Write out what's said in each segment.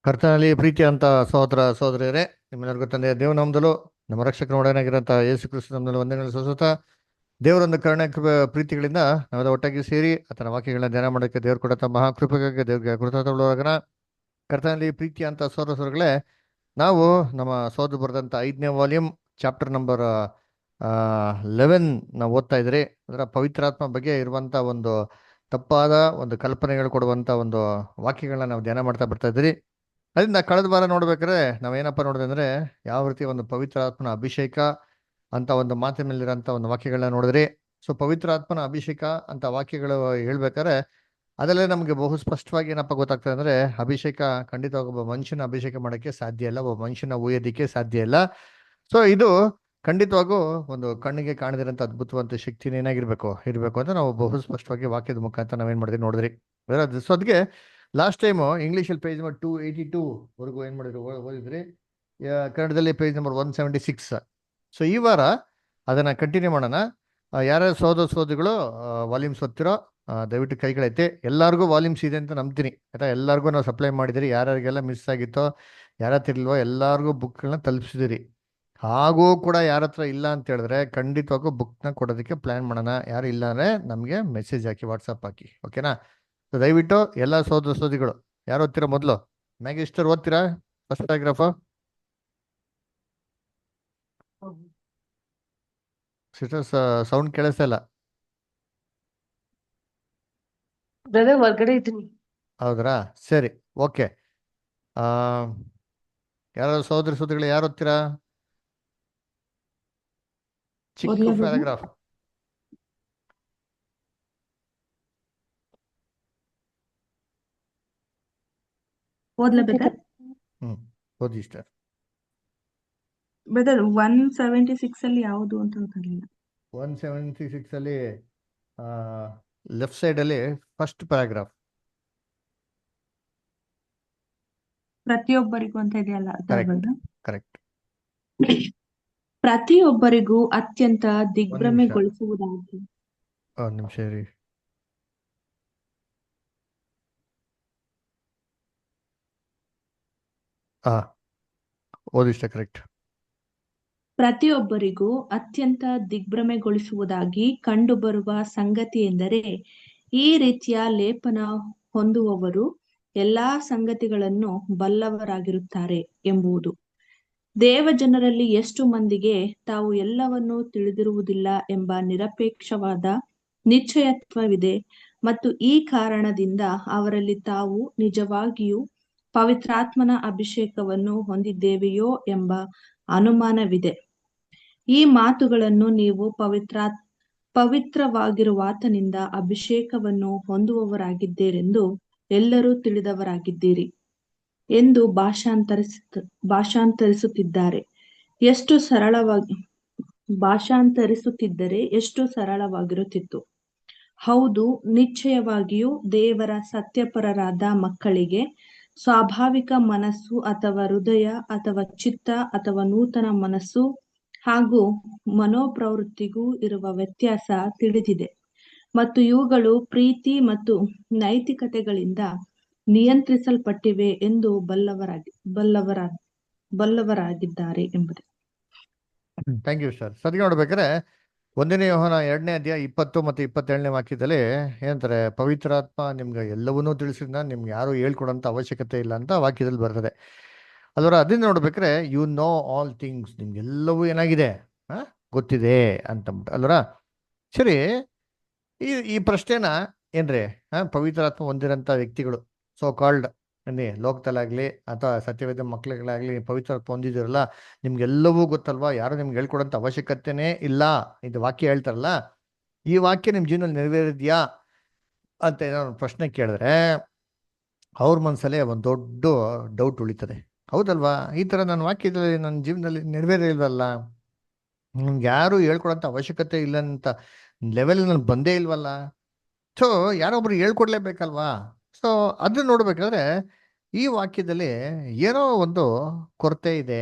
ಕರ್ತನಲ್ಲಿ ಪ್ರೀತಿ ಅಂತ ಸಹೋದರ ಸಹೋದರಿಯರೇ, ನಿಮ್ಮೆಲ್ಲರಿಗೂ ತಂದೆಯ ದೇವನಾಮದಲ್ಲೂ ನಮ್ಮ ರಕ್ಷಕನ ಒಡೆಯನಾಗಿರಂತ ಯೇಸು ಕ್ರಿಸ್ತ ನಮ್ಮಲ್ಲಿ ವಂದನೆಗಳು ಸಲ್ಲಿಸುತ್ತ ದೇವರೊಂದು ಕರುಣೆ ಕೃಪೆ ಪ್ರೀತಿಗಳಿಂದ ನಾವೆಲ್ಲ ಒಟ್ಟಾಗಿ ಸೇರಿ ಆತನ ವಾಕ್ಯಗಳನ್ನ ಧ್ಯಾನ ಮಾಡೋಕ್ಕೆ ದೇವ್ರು ಕೊಡಂತ ಮಹಾಕೃಪೆಗಾಗಿ ದೇವ್ರಿಗೆ ಕೃತಜ್ಞರಾಗೋಣ. ಕರ್ತನಲ್ಲಿ ಪ್ರೀತಿ ಅಂತ ಸಹೋದರ ಸಹೋದರಿಗಳೇ, ನಾವು ನಮ್ಮ ಸಹೋದರ ಬರೆದಂತ 5ನೇ ವಾಲ್ಯೂಮ್ ಚಾಪ್ಟರ್ ನಂಬರ್ 11 ನಾವು ಓದ್ತಾ ಇದ್ರಿ. ಅದರ ಪವಿತ್ರಾತ್ಮ ಬಗ್ಗೆ ಇರುವಂತ ಒಂದು ತಪ್ಪಾದ ಒಂದು ಕಲ್ಪನೆಗಳು ಕೊಡುವಂತ ಒಂದು ವಾಕ್ಯಗಳನ್ನ ನಾವು ಧ್ಯಾನ ಮಾಡ್ತಾ ಬರ್ತಾ ಇದ್ರಿ. ಅದರಿಂದ ಕಳೆದ ವಾರ ನೋಡ್ಬೇಕಾದ್ರೆ ನಾವೇನಪ್ಪ ನೋಡಿದೆ ಅಂದ್ರೆ ಯಾವ ರೀತಿ ಒಂದು ಪವಿತ್ರ ಆತ್ಮನ ಅಭಿಷೇಕ ಅಂತ ಒಂದು ಮಾತಿನಲ್ಲಿರೋಂಥ ಒಂದು ವಾಕ್ಯಗಳನ್ನ ನೋಡಿದ್ರಿ. ಸೊ ಪವಿತ್ರ ಆತ್ಮನ ಅಭಿಷೇಕ ಅಂತ ವಾಕ್ಯಗಳು ಹೇಳ್ಬೇಕಾದ್ರೆ ಅದರಲ್ಲೇ ನಮಗೆ ಬಹು ಸ್ಪಷ್ಟವಾಗಿ ಏನಪ್ಪ ಗೊತ್ತಾಗ್ತದೆ ಅಂದ್ರೆ ಅಭಿಷೇಕ ಖಂಡಿತವಾಗಿ ಒಬ್ಬ ಮನುಷ್ಯನ ಅಭಿಷೇಕ ಮಾಡೋಕ್ಕೆ ಸಾಧ್ಯ ಇಲ್ಲ, ಒಬ್ಬ ಮನುಷ್ಯನ ಒಯ್ಯೋದಿಕ್ಕೆ ಸಾಧ್ಯ ಇಲ್ಲ. ಸೊ ಇದು ಖಂಡಿತವಾಗೂ ಒಂದು ಕಣ್ಣಿಗೆ ಕಾಣದಿರೋಂಥ ಅದ್ಭುತವಂತ ಶಕ್ತಿ ಇರಬೇಕು ಅಂತ ನಾವು ಬಹು ಸ್ಪಷ್ಟವಾಗಿ ವಾಕ್ಯದ ಮುಖಾಂತರ ನಾವೇನ್ ಮಾಡಿದ್ವಿ ನೋಡಿದ್ರಿ. ಸೊ ಅದಕ್ಕೆ ಲಾಸ್ಟ್ ಟೈಮು ಇಂಗ್ಲೀಷಲ್ಲಿ ಪೇಜ್ ನಂಬರ್ 282 ವರೆಗೂ ಏನ್ ಮಾಡಿದ್ರು ಓದಿದ್ರಿ. ಕನ್ನಡದಲ್ಲಿ ಪೇಜ್ ನಂಬರ್ 176. ಸೊ ಈ ವಾರ ಅದನ್ನ ಕಂಟಿನ್ಯೂ ಮಾಡೋಣ. ಯಾರ್ಯಾರು ಸೋದರಿಗಳು ವಾಲ್ಯೂಮ್ಸ್ ಓದ್ತಿರೋ ದಯವಿಟ್ಟು ಕೈಗಳೈತೆ. ಎಲ್ಲರಿಗೂ ವಾಲ್ಯೂಮ್ಸ್ ಇದೆ ಅಂತ ನಂಬ್ತೀನಿ ಆಯ್ತಾ. ಎಲ್ಲರಿಗೂ ನಾವು ಸಪ್ಲೈ ಮಾಡಿದಿರಿ. ಯಾರ್ಯಾರಿಗೆಲ್ಲ ಮಿಸ್ ಆಗಿತ್ತೋ ಯಾರ ತಿರ್ಲಿಲ್ವೋ ಎಲ್ಲರಿಗೂ ಬುಕ್ಗಳನ್ನ ತಲುಪಿಸಿದಿರಿ. ಹಾಗೂ ಕೂಡ ಯಾರ ಹತ್ರ ಇಲ್ಲ ಅಂತ ಹೇಳಿದ್ರೆ ಖಂಡಿತವಾಗೂ ಬುಕ್ನ ಕೊಡೋದಕ್ಕೆ ಪ್ಲಾನ್ ಮಾಡೋಣ. ಯಾರು ಇಲ್ಲ ಅಂದ್ರೆ ನಮಗೆ ಮೆಸೇಜ್ ಹಾಕಿ, ವಾಟ್ಸಪ್ ಹಾಕಿ, ಓಕೆನಾ. ಸೊ ದಯವಿಟ್ಟು ಎಲ್ಲ ಸೋದರಿಗಳು ಯಾರು ಓದ್ತೀರಾ ಮೊದಲು? ಮ್ಯಾಗಿಸ್ಟರ್ ಓದ್ತೀರಾ ಫಸ್ಟ್ ಪ್ಯಾರಾಗ್ರಾಫ್? ಸಿಸ್ಟರ್ಸ್ ಸೌಂಡ್ ಕೇಳಿಸ್ತಾ ಇಲ್ಲ. ಬ್ರದರ್ ಹೊರ್ಗಡೆ ಇದ್ದೀನಿ. ಹೌದ್ರಾ, ಸರಿ, ಓಕೆ. ಆ ಯಾರು ಸೋದರಿಗಳು ಯಾರು ಓದ್ತೀರಾ? ಚಿಕ್ಕ ಓದ್ಲಾ brother? ಪ್ಯಾರಾಗ್ರಾಫ್. ಓದ್ಲಾ ಬ್ರದರ್? ಓದಿ ಸಿಸ್ಟರ್. ಬ್ರದರ್ 176 ಅಲ್ಲಿ ಯಾವುದು ಅಂತ ಗೊತ್ತಾಗ್ಲಿಲ್ಲ. 176 ಅಲ್ಲಿ ಲೆಫ್ಟ್ ಸೈಡ್ ಅಲ್ಲಿ ಫಸ್ಟ್ ಪ್ಯಾರಾಗ್ರಾಫ್. ಪ್ರತಿಯೊಬ್ಬರಿಗೂ ಅಂತ ಇದೆಯಲ್ಲ ಅದ ಕರೆಕ್ಟ್, brother? ಕರೆಕ್ಟ್. ಪ್ರತಿಯೊಬ್ಬರಿಗೂ ಅತ್ಯಂತ ಒಂದ್ ನಿಮಿಷ, ದಿಗ್ಭ್ರಮೆಗೊಳಿಸುವುದಾಗಿ. ಒಂದ್ ನಿಮಿಷ ರೀ. ಹಾ, ಓದಿಷ್ಟ ಕರೆಕ್ಟ್. ಪ್ರತಿಯೊಬ್ಬರಿಗೂ ಅತ್ಯಂತ ದಿಗ್ಭ್ರಮೆಗೊಳಿಸುವುದಾಗಿ ಕಂಡುಬರುವ ಸಂಗತಿ ಎಂದರೆ ಈ ರೀತಿಯ ಲೇಪನ ಹೊಂದುವವರು ಎಲ್ಲಾ ಸಂಗತಿಗಳನ್ನು ಬಲ್ಲವರಾಗಿರುತ್ತಾರೆ ಎಂಬುದು. ದೇವಜನರಲ್ಲಿ ಎಷ್ಟು ಮಂದಿಗೆ ತಾವು ಎಲ್ಲವನ್ನೂ ತಿಳಿದಿರುವುದಿಲ್ಲ ಎಂಬ ನಿರಪೇಕ್ಷವಾದ ನಿಶ್ಚಯತ್ವವಿದೆ ಮತ್ತು ಈ ಕಾರಣದಿಂದ ಅವರಲ್ಲಿ ತಾವು ನಿಜವಾಗಿಯೂ ಪವಿತ್ರಾತ್ಮನ ಅಭಿಷೇಕವನ್ನು ಹೊಂದಿದ್ದೇವೆಯೋ ಎಂಬ ಅನುಮಾನವಿದೆ. ಈ ಮಾತುಗಳನ್ನು ನೀವು ಪವಿತ್ರವಾಗಿರುವಾತನಿಂದ ಅಭಿಷೇಕವನ್ನು ಹೊಂದುವವರಾಗಿದ್ದೀರೆಂದು ಎಲ್ಲರೂ ತಿಳಿದವರಾಗಿದ್ದೀರಿ ಎಂದು ಭಾಷಾಂತರಿಸುತ್ತಿದ್ದಾರೆ. ಭಾಷಾಂತರಿಸುತ್ತಿದ್ದರೆ ಎಷ್ಟು ಸರಳವಾಗಿರುತ್ತಿತ್ತು. ಹೌದು, ನಿಶ್ಚಯವಾಗಿಯೂ ದೇವರ ಸತ್ಯಪರರಾದ ಮಕ್ಕಳಿಗೆ ಸ್ವಾಭಾವಿಕ ಮನಸ್ಸು ಅಥವಾ ಹೃದಯ ಅಥವಾ ಚಿತ್ತ ಅಥವಾ ನೂತನ ಮನಸ್ಸು ಹಾಗೂ ಮನೋಪ್ರವೃತ್ತಿಗೂ ಇರುವ ವ್ಯತ್ಯಾಸ ತಿಳಿದಿದೆ ಮತ್ತು ಇವುಗಳು ಪ್ರೀತಿ ಮತ್ತು ನೈತಿಕತೆಗಳಿಂದ ನಿಯಂತ್ರಿಸಲ್ಪಟ್ಟಿವೆ ಎಂದು ಬಲ್ಲವರಾಗಿದ್ದಾರೆ ಎಂಬುದು. Thank you sir. ಸರಿ, ನೋಡ್ಬೇಕಾದ್ರೆ 1ನೇ ಯೋಹಾನ 2ನೇ ಅಧ್ಯಾಯ 20 ಮತ್ತು 27ನೇ ವಾಕ್ಯದಲ್ಲಿ ಏನಂತಾರೆ, ಪವಿತ್ರಾತ್ಮ ನಿಮ್ಗೆ ಎಲ್ಲವನ್ನೂ ತಿಳಿಸಿದ, ನಿಮ್ಗೆ ಯಾರು ಹೇಳ್ಕೊಡೋಂಥ ಅವಶ್ಯಕತೆ ಇಲ್ಲ ಅಂತ ವಾಕ್ಯದಲ್ಲಿ ಬರ್ತದೆ. ಅದರ ಅದನ್ನ ನೋಡ್ಬೇಕಾದ್ರೆ ಯು ನೋ ಆಲ್ ಥಿಂಗ್ಸ್, ನಿಮ್ಗೆಲ್ಲವೂ ಏನಾಗಿದೆ ಗೊತ್ತಿದೆ ಅಂತಂದ್ಬಿಟ್ಟು ಅಲ್ವರ. ಸರಿ, ಈ ಪ್ರಶ್ನೆನ ಏನ್ರಿ ಪವಿತ್ರಾತ್ಮ ಹೊಂದಿರೋಂಥ ವ್ಯಕ್ತಿಗಳು, ಸೋ ಕಾಲ್ಡ್ ಲೋಕದಲ್ಲಾಗ್ಲಿ ಅಥವಾ ಸತ್ಯವೇದ ಮಕ್ಕಳುಗಳಾಗ್ಲಿ ಪವಿತ್ರಾತ್ಮ ಹೊಂದಿದಿರಲ್ಲ, ನಿಮ್ಗೆಲ್ಲವೂ ಗೊತ್ತಲ್ವಾ, ಯಾರು ನಿಮ್ಗೆ ಹೇಳ್ಕೊಡೋಂಥ ಅವಶ್ಯಕತೆನೇ ಇಲ್ಲ ಇದು ವಾಕ್ಯ ಹೇಳ್ತಾರಲ್ಲ, ಈ ವಾಕ್ಯ ನಿಮ್ಮ ಜೀವನದಲ್ಲಿ ನೆರವೇರಿದ್ಯಾ ಅಂತ ಏನಾದ್ರು ಪ್ರಶ್ನೆ ಕೇಳಿದ್ರೆ ಅವ್ರ ಮನಸ್ಸಲ್ಲೇ ಒಂದು ದೊಡ್ಡ ಡೌಟ್ ಉಳಿತದೆ. ಹೌದಲ್ವಾ, ಈ ಥರ ನನ್ನ ವಾಕ್ಯದಲ್ಲಿ ನನ್ನ ಜೀವನದಲ್ಲಿ ನೆರವೇರಿಲ್ವಲ್ಲ, ನಿಮ್ಗೆ ಯಾರು ಹೇಳ್ಕೊಡೋಂಥ ಅವಶ್ಯಕತೆ ಇಲ್ಲ ಅಂತ ಲೆವೆಲ್ ನಾನು ಬಂದೇ ಇಲ್ವಲ್ಲ. ಸೊ ಯಾರೊಬ್ರು ಹೇಳ್ಕೊಡ್ಲೇಬೇಕಲ್ವಾ. ಸೊ ಅದನ್ನ ನೋಡ್ಬೇಕಾದ್ರೆ ಈ ವಾಕ್ಯದಲ್ಲಿ ಏನೋ ಒಂದು ಕೊರತೆ ಇದೆ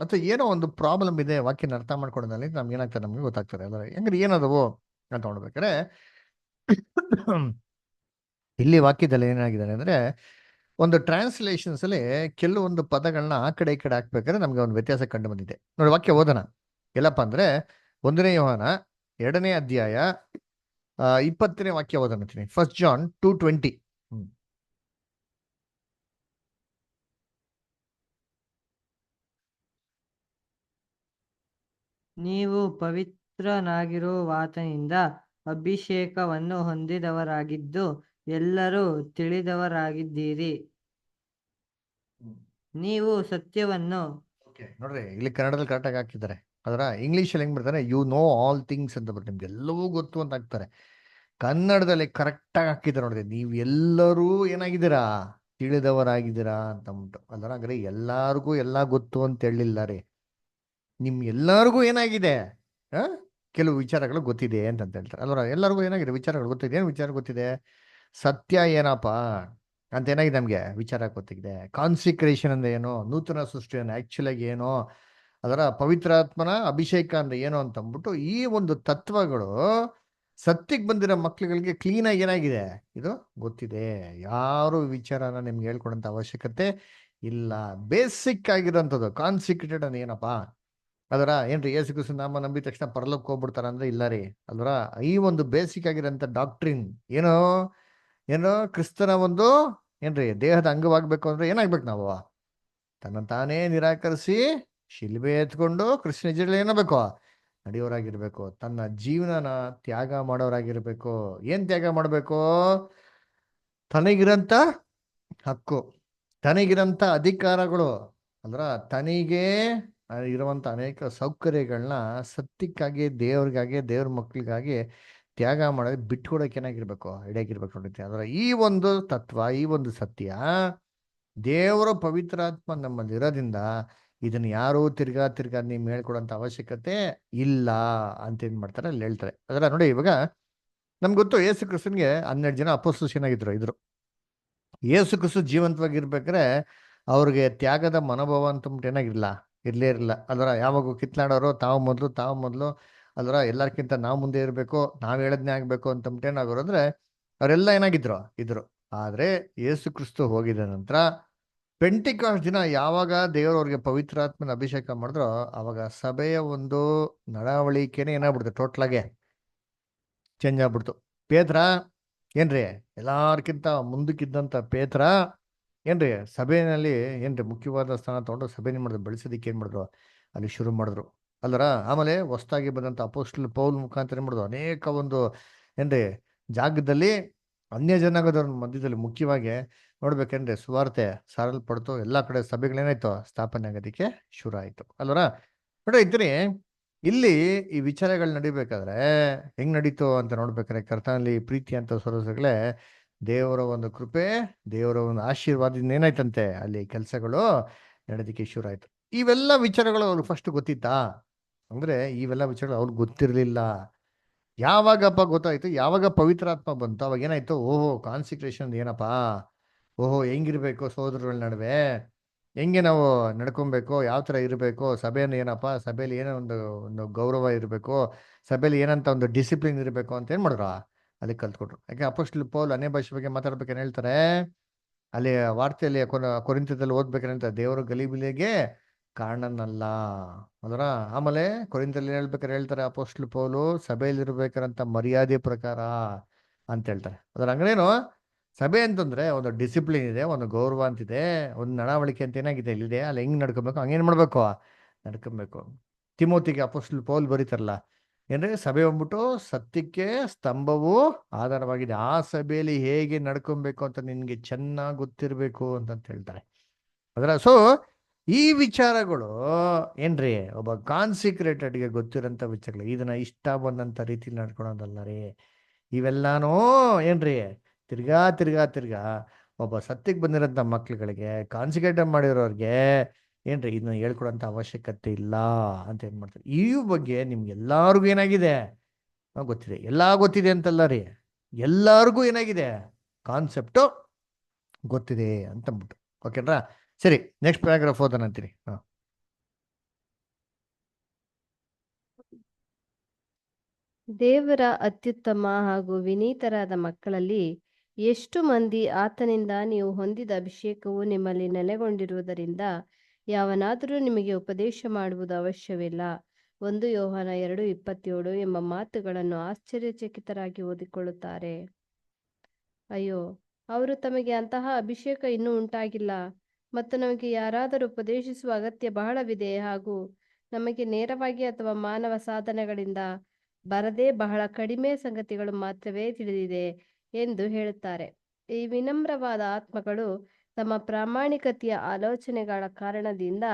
ಅಥವಾ ಏನೋ ಒಂದು ಪ್ರಾಬ್ಲಮ್ ಇದೆ. ವಾಕ್ಯನ ಅರ್ಥ ಮಾಡ್ಕೊಳ್ಳೋದ್ರಲ್ಲಿ ನಮ್ಗೆ ಏನಾಗ್ತದೆ, ನಮ್ಗೆ ಗೊತ್ತಾಗ್ತದೆ ಅಲ್ಲ ಹೆಂಗ್ರೆ ಏನದವು ಅಂತ ನೋಡ್ಬೇಕಾದ್ರೆ ಇಲ್ಲಿ ವಾಕ್ಯದಲ್ಲಿ ಏನಾಗಿದೆ ಅಂದ್ರೆ ಒಂದು ಟ್ರಾನ್ಸ್ಲೇಷನ್ಸ್ ಅಲ್ಲಿ ಕೆಲವೊಂದು ಪದಗಳನ್ನ ಆ ಕಡೆ ಈ ಕಡೆ ಹಾಕ್ಬೇಕಾದ್ರೆ ನಮ್ಗೆ ಒಂದು ವ್ಯತ್ಯಾಸ ಕಂಡು ಬಂದಿದೆ ನೋಡಿ. ವಾಕ್ಯ ಓದೋಣ. ಎಲ್ಲಪ್ಪ ಅಂದ್ರೆ 1 ಯೋಹಾನ 2 ಅಧ್ಯಾಯ 20ನೇ ವಾಕ್ಯ ಓದೋಣ. 1 John 2:20. ನೀವು ಪವಿತ್ರನಾಗಿರುವಾತನಿಂದ ಅಭಿಷೇಕವನ್ನು ಹೊಂದಿದವರಾಗಿದ್ದು ಎಲ್ಲರೂ ತಿಳಿದವರಾಗಿದ್ದೀರಿ. ನೀವು ಸತ್ಯವನ್ನು ಓಕೆ ನೋಡ್ರಿ, ಇಲ್ಲಿ ಕನ್ನಡದಲ್ಲಿ ಕರೆಕ್ಟಾಗಿ ಹಾಕಿದ್ದಾರೆ. ಅದರ ಇಂಗ್ಲೀಷಲ್ಲಿ ಹೆಂಗ್ ಬರ್ತಾರೆ, ಯು ನೋ ಆಲ್ ಥಿಂಗ್ಸ್ ಅಂತ ಬರ್ತಾರೆ, ನಿಮ್ಗೆ ಎಲ್ಲವೂ ಗೊತ್ತು ಅಂತ ಹಾಕ್ತಾರೆ. ಕನ್ನಡದಲ್ಲಿ ಕರೆಕ್ಟಾಗಿ ಹಾಕಿದ್ದಾರೆ ನೋಡ್ರಿ, ನೀವು ಎಲ್ಲರೂ ಏನಾಗಿದ್ದೀರಾ, ತಿಳಿದವರಾಗಿದ್ದೀರಾ ಅಂತ ಅಂದ್ಬಿಟ್ಟು. ಅದರ ಹಾಗಾದ್ರೆ ಎಲ್ಲಾರ್ಗೂ ಎಲ್ಲ ಗೊತ್ತು ಅಂತ ಹೇಳಿಲ್ಲ ರೀ, ನಿಮ್ ಎಲ್ಲರಿಗೂ ಏನಾಗಿದೆ, ಆ ಕೆಲವು ವಿಚಾರಗಳು ಗೊತ್ತಿದೆ ಅಂತ ಹೇಳ್ತಾರೆ. ಅಲ್ವರ ಎಲ್ಲರಿಗೂ ಏನಾಗಿದೆ, ವಿಚಾರಗಳು ಗೊತ್ತಿದೆ. ಏನು ವಿಚಾರ ಗೊತ್ತಿದೆ? ಸತ್ಯ ಏನಪ್ಪ ಅಂತ ಏನಾಗಿದೆ ನಮ್ಗೆ ವಿಚಾರ ಗೊತ್ತಿದೆ. ಕಾನ್ಸಿಕ್ರೇಷನ್ ಅಂದ್ರೆ ಏನು, ನೂತನ ಸೃಷ್ಟಿ ಅಂದ್ರೆ ಆಕ್ಚುಲ್ ಆಗಿ ಏನು, ಅದರ ಪವಿತ್ರಾತ್ಮನ ಅಭಿಷೇಕ ಅಂದ್ರೆ ಏನು ಅಂತ ಅಂದ್ಬಿಟ್ಟು ಈ ಒಂದು ತತ್ವಗಳು ಸತ್ಯಕ್ಕೆ ಬಂದಿರೋ ಮಕ್ಳುಗಳಿಗೆ ಕ್ಲೀನ್ ಆಗಿ ಏನಾಗಿದೆ ಇದು ಗೊತ್ತಿದೆ. ಯಾರು ವಿಚಾರನ ನಿಮ್ಗೆ ಹೇಳ್ಕೊಡಂತ ಅವಶ್ಯಕತೆ ಇಲ್ಲ. ಬೇಸಿಕ್ ಆಗಿರೋಂಥದ್ದು ಕಾನ್ಸಿಕ್ರೇಟೆಡ್ ಅಂದ್ರೆ ಏನಪ್ಪಾ, ಅದರ ಏನ್ರಿ ಯೇಸು ಕ್ರಿಸ್ತ ನಾಮ ನಂಬಿದ ತಕ್ಷಣ ಪರಲೋಕಕ್ಕೆ ಹೋಗ್ಬಿಡ್ತಾರ ಅಂದ್ರೆ ಇಲ್ಲ ರೀ. ಅಲ್ವರ ಈ ಒಂದು ಬೇಸಿಕ್ ಆಗಿರೋಂಥ ಡಾಕ್ಟ್ರಿನ್ ಏನೋ ಏನೋ ಕ್ರಿಸ್ತನ ಒಂದು ಏನ್ರಿ ದೇಹದ ಅಂಗವಾಗ್ಬೇಕು ಅಂದ್ರೆ ಏನಾಗ್ಬೇಕು ನಾವು, ತನ್ನ ತಾನೇ ನಿರಾಕರಿಸಿ ಶಿಲ್ಬೆ ಎತ್ಕೊಂಡು ಕೃಷ್ಣ ನಿಜಗಳು ಏನಬೇಕು, ನಡೆಯೋರಾಗಿರ್ಬೇಕು. ತನ್ನ ಜೀವನನ ತ್ಯಾಗ ಮಾಡೋರಾಗಿರ್ಬೇಕು. ಏನ್ ತ್ಯಾಗ ಮಾಡ್ಬೇಕು? ತನಗಿರಂತ ಹಕ್ಕು, ತನಗಿರಂತ ಅಧಿಕಾರಗಳು, ಅಂದ್ರ ತನಿಗೆ ಇರುವಂತ ಅನೇಕ ಸೌಕರ್ಯಗಳನ್ನ ಸತ್ಯಕ್ಕಾಗಿ, ದೇವ್ರಿಗಾಗಿ, ದೇವ್ರ ಮಕ್ಳಿಗಾಗಿ ತ್ಯಾಗ ಮಾಡೋದು ಬಿಟ್ಕೊಡಕ್ಕೆ ಏನಾಗಿರ್ಬೇಕು, ರೆಡಿಯಾಗಿರ್ಬೇಕು ನೋಡಿದ್ದೆ. ಅದರ ಈ ಒಂದು ತತ್ವ, ಈ ಒಂದು ಸತ್ಯ ದೇವರ ಪವಿತ್ರಾತ್ಮ ನಮ್ಮಲ್ಲಿ ಇರೋದ್ರಿಂದ ಇದನ್ನ ಯಾರೂ ತಿರ್ಗಾ ನೀವು ಹೇಳ್ಕೊಡೋಂಥ ಅವಶ್ಯಕತೆ ಇಲ್ಲ ಅಂತ ಏನ್ ಮಾಡ್ತಾರೆ ಅಲ್ಲಿ ಹೇಳ್ತಾರೆ. ಅದರ ನೋಡಿ, ಇವಾಗ ನಮ್ಗೆ ಗೊತ್ತು ಯೇಸು ಕ್ರಿಸ್ತನ್ಗೆ 12 ಜನ ಅಪೊಸ್ತಲರು ಇದ್ರು. ಯೇಸು ಕ್ರಿಸ್ತ ಜೀವಂತವಾಗಿರ್ಬೇಕಾದ್ರೆ ಅವ್ರಿಗೆ ತ್ಯಾಗದ ಮನೋಭಾವ ಅಂತಂದ್ಬಿಟ್ಟು ಏನಾಗಿರ್ಲಿಲ್ಲ, ಇರ್ಲೇ ಇರಲಿಲ್ಲ. ಅಲ್ವರ ಯಾವಾಗ ಕಿತ್ಲಾಡೋರು ತಾವು ಮೊದಲು ಅಲ್ವರ ಎಲ್ಲರ್ಕಿಂತ ನಾವು ಮುಂದೆ ಇರಬೇಕು, ನಾವು ಹೇಳದ್ನೇ ಆಗ್ಬೇಕು ಅಂತಂದ್ಬಿಟ್ಟು ಏನಾಗೋರು ಅಂದ್ರೆ ಅವರೆಲ್ಲ ಏನಾಗಿದ್ರು ಇದ್ರು. ಆದ್ರೆ ಯೇಸು ಕ್ರಿಸ್ತ ಹೋಗಿದ ನಂತರ ಪೆಂಟಿಕಾಸ್ಟ್ ದಿನ ಯಾವಾಗ ದೇವರವ್ರಿಗೆ ಪವಿತ್ರಾತ್ಮನ ಅಭಿಷೇಕ ಮಾಡಿದ್ರು, ಅವಾಗ ಸಭೆಯ ಒಂದು ನಡವಳಿಕೆನೇ ಏನಾಗ್ಬಿಡ್ತು, ಟೋಟ್ಲಾಗೆ ಚೇಂಜ್ ಆಗ್ಬಿಡ್ತು. ಪೇತ್ರ ಏನ್ರಿ ಎಲ್ಲಾರ್ಕಿಂತ ಮುಂದಕ್ಕಿದ್ದಂತ ಪೇತ್ರ ಏನ್ರಿ ಸಭೆಯಲ್ಲಿ ಏನ್ರಿ ಮುಖ್ಯವಾದ ಸ್ಥಾನ ತಗೊಂಡು ಸಭೆನೇ ಮಾಡಿದ್ರು, ಬೆಳೆಸೋದಿಕ್ಕೆ ಏನ್ ಮಾಡಿದ್ರು ಅಲ್ಲಿ ಶುರು ಮಾಡಿದ್ರು. ಅಲ್ಲರ ಆಮೇಲೆ ಹೊಸದಾಗಿ ಬಂದಂತ ಅಪೋಸ್ಟಲ್ ಪೌಲ್ ಮುಖಾಂತರ ಏನ್ ಮಾಡಿದ್ರು, ಅನೇಕ ಒಂದು ಏನ್ರಿ ಜಾಗದಲ್ಲಿ ಅನ್ಯ ಜನಾಂಗದವ್ರ ಮಧ್ಯದಲ್ಲಿ ಮುಖ್ಯವಾಗಿ ನೋಡ್ಬೇಕೇನ್ರಿ ಸುವಾರ್ತೆ ಸಾರಲ್ಪಡ್ತು. ಎಲ್ಲಾ ಕಡೆ ಸಭೆಗಳೇನಾಯ್ತು, ಸ್ಥಾಪನೆ ಆಗೋದಿಕ್ಕೆ ಶುರು ಆಯ್ತು. ಅಲ್ವರ ನೋಡ್ರಿ ಇದ್ರಿ ಇಲ್ಲಿ ಈ ವಿಚಾರಗಳು ನಡಿಬೇಕಾದ್ರೆ ಹೆಂಗ್ ನಡೀತು ಅಂತ ನೋಡ್ಬೇಕಾದ್ರೆ ಕರ್ತನಲ್ಲಿ ಪ್ರೀತಿ ಅಂತ ಸರೋಸಗಳೇ ದೇವರ ಒಂದು ಕೃಪೆ, ದೇವರ ಒಂದು ಆಶೀರ್ವಾದದಿಂದ ಏನಾಯ್ತಂತೆ ಅಲ್ಲಿ ಕೆಲಸಗಳು ನಡೆದಿಕ್ಕೆ ಶುರು ಆಯ್ತು. ಇವೆಲ್ಲ ವಿಚಾರಗಳು ಅವ್ರಿಗೆ ಫಸ್ಟ್ ಗೊತ್ತಿತ್ತಾ ಅಂದ್ರೆ ಇವೆಲ್ಲ ವಿಚಾರಗಳು ಅವ್ರಿಗೆ ಗೊತ್ತಿರ್ಲಿಲ್ಲ. ಯಾವಾಗಪ್ಪ ಗೊತ್ತಾಯ್ತು, ಯಾವಾಗ ಪವಿತ್ರಾತ್ಮ ಬಂತು ಅವಾಗ ಏನಾಯ್ತು, ಓಹೋ ಕಾನ್ಸಿಕ್ರೇಷನ್ ಏನಪ್ಪಾ, ಓಹೋ ಹೆಂಗಿರ್ಬೇಕು ಸಹೋದರಗಳ ನಡುವೆ, ಹೆಂಗೆ ನಾವು ನಡ್ಕೊಬೇಕು, ಯಾವ ಥರ ಇರಬೇಕು, ಸಭೆಯನ್ನು ಏನಪ್ಪ, ಸಭೆಯಲ್ಲಿ ಏನೋ ಒಂದು ಗೌರವ ಇರಬೇಕು, ಸಭೆಯಲ್ಲಿ ಏನಂತ ಒಂದು ಡಿಸಿಪ್ಲಿನ್ ಇರಬೇಕು ಅಂತ ಏನು ಮಾಡಿದ್ರು ಅಲ್ಲಿ ಕಲ್ತ್ಕೊಟ್ರು. ಯಾಕೆ ಅಪೊಸ್ತಲ ಪೌಲ್ ಅನ್ಯ ಭಾಷೆ ಬಗ್ಗೆ ಮಾತಾಡ್ಬೇಕೇನು ಹೇಳ್ತಾರೆ, ಅಲ್ಲಿ ವಾರ್ತೆಯಲ್ಲಿ ಕೊರಿಂಥದಲ್ಲಿ ಓದ್ಬೇಕೇನು ಹೇಳ್ತಾರೆ, ದೇವರು ಗಲಿಬಿಲಿಗೆ ಕಾರಣನಲ್ಲ ಅದರ. ಆಮೇಲೆ ಕೊರಿಂಥದಲ್ಲಿ ಹೇಳ್ಬೇಕಾರೆ ಹೇಳ್ತಾರೆ ಅಪೊಸ್ತಲ ಪೌಲು ಸಭೆಯಲ್ಲಿ ಇರ್ಬೇಕಾರಂತ ಮರ್ಯಾದೆ ಪ್ರಕಾರ ಅಂತ ಹೇಳ್ತಾರೆ. ಅದರ ಹಂಗೇನು ಸಭೆ ಅಂತಂದ್ರೆ ಒಂದು ಡಿಸಿಪ್ಲಿನ್ ಇದೆ, ಒಂದು ಗೌರವ ಅಂತಿದೆ, ಒಂದು ನಡವಳಿಕೆ ಅಂತ ಏನಾಗಿದೆ ಇಲ್ಲಿದೆ. ಅಲ್ಲಿ ಹೆಂಗ್ ನಡ್ಕೊಬೇಕು ಹಂಗೇನ್ ಮಾಡ್ಬೇಕು, ನಡ್ಕೊಬೇಕು. ತಿಮೋತಿಗೆ ಅಪೊಸ್ತಲ ಪೌಲ್ ಬರೀತಾರಲ್ಲ ಏನ್ರಿ, ಸಭೆ ಬಂದ್ಬಿಟ್ಟು ಸತ್ಯಕ್ಕೆ ಸ್ತಂಭವು ಆಧಾರವಾಗಿದೆ, ಆ ಸಭೆಯಲ್ಲಿ ಹೇಗೆ ನಡ್ಕೊಬೇಕು ಅಂತ ನಿನ್ಗೆ ಚೆನ್ನಾಗಿ ಗೊತ್ತಿರ್ಬೇಕು ಅಂತ ಹೇಳ್ತಾರೆ. ಅದರ ಸೊ ಈ ವಿಚಾರಗಳು ಏನ್ರಿ ಒಬ್ಬ ಕಾನ್ಸಿಕ್ರೇಟೆಡ್ಗೆ ಗೊತ್ತಿರೋಂಥ ವಿಚಾರಗಳು. ಇದನ್ನ ಇಷ್ಟ ಬಂದಂತ ರೀತಿಲಿ ನಡ್ಕೊಳೋದಲ್ಲ ರೀ. ಇವೆಲ್ಲಾನು ಏನ್ರಿ ತಿರ್ಗಾ ಒಬ್ಬ ಸತ್ಯಕ್ಕೆ ಬಂದಿರೋಂಥ ಮಕ್ಳುಗಳಿಗೆ, ಕಾನ್ಸಿಕ್ರೇಟ್ ಮಾಡಿರೋರ್ಗೆ ಏನ್ರಿ ಇದನ್ನ ಹೇಳ್ಕೊಡೋಂಥ ಅವಶ್ಯಕತೆ ಇಲ್ಲ ಅಂತ ಏನ್ ಮಾಡ್ತಾರೆ. ಈ ಬಗ್ಗೆ ನಿಮ್ಗೆ ಎಲ್ಲಾರ್ಗು ಏನಾಗಿದೆ ಗೊತ್ತಿದೆ. ಎಲ್ಲಾ ಗೊತ್ತಿದೆ ಅಂತಲ್ಲ ರೀ, ಎಲ್ಲಾರ್ಗೂ ಏನಾಗಿದೆ ಕಾನ್ಸೆಪ್ಟು ಗೊತ್ತಿದೆ ಅಂತಂದ್ಬಿಟ್ಟು. ಓಕೆನಾ? ಸರಿ, ನೆಕ್ಸ್ಟ್ ಪ್ಯಾರಾಗ್ರಾಫ್ ಓದೋಣ ಅಂತೀರಿ. ದೇವರ ಅತ್ಯುತ್ತಮ ಹಾಗೂ ವಿನೀತರಾದ ಮಕ್ಕಳಲ್ಲಿ ಎಷ್ಟು ಮಂದಿ ಆತನಿಂದ ನೀವು ಹೊಂದಿದ ಅಭಿಷೇಕವು ನಿಮ್ಮಲ್ಲಿ ನೆಲೆಗೊಂಡಿರುವುದರಿಂದ ಯಾವನಾದರೂ ನಿಮಗೆ ಉಪದೇಶ ಮಾಡುವುದು ಅವಶ್ಯವಿಲ್ಲ. 1 ಯೋಹಾನ 2:27 ಎಂಬ ಮಾತುಗಳನ್ನು ಆಶ್ಚರ್ಯಚಕಿತರಾಗಿ ಓದಿಕೊಳ್ಳುತ್ತಾರೆ. ಅಯ್ಯೋ, ಅವರು ತಮಗೆ ಅಂತಹ ಅಭಿಷೇಕ ಇನ್ನೂ ಉಂಟಾಗಿಲ್ಲ ಮತ್ತು ನಮಗೆ ಯಾರಾದರೂ ಉಪದೇಶಿಸುವ ಅಗತ್ಯ ಬಹಳವಿದೆ ಹಾಗೂ ನಮಗೆ ನೇರವಾಗಿ ಅಥವಾ ಮಾನವ ಸಾಧನಗಳಿಂದ ಬರದೇ ಬಹಳ ಕಡಿಮೆ ಸಂಗತಿಗಳು ಮಾತ್ರವೇ ತಿಳಿದಿದೆ ಎಂದು ಹೇಳುತ್ತಾರೆ. ಈ ವಿನಮ್ರವಾದ ಆತ್ಮಗಳು ತಮ್ಮ ಪ್ರಾಮಾಣಿಕತೆಯ ಆಲೋಚನೆಗಳ ಕಾರಣದಿಂದ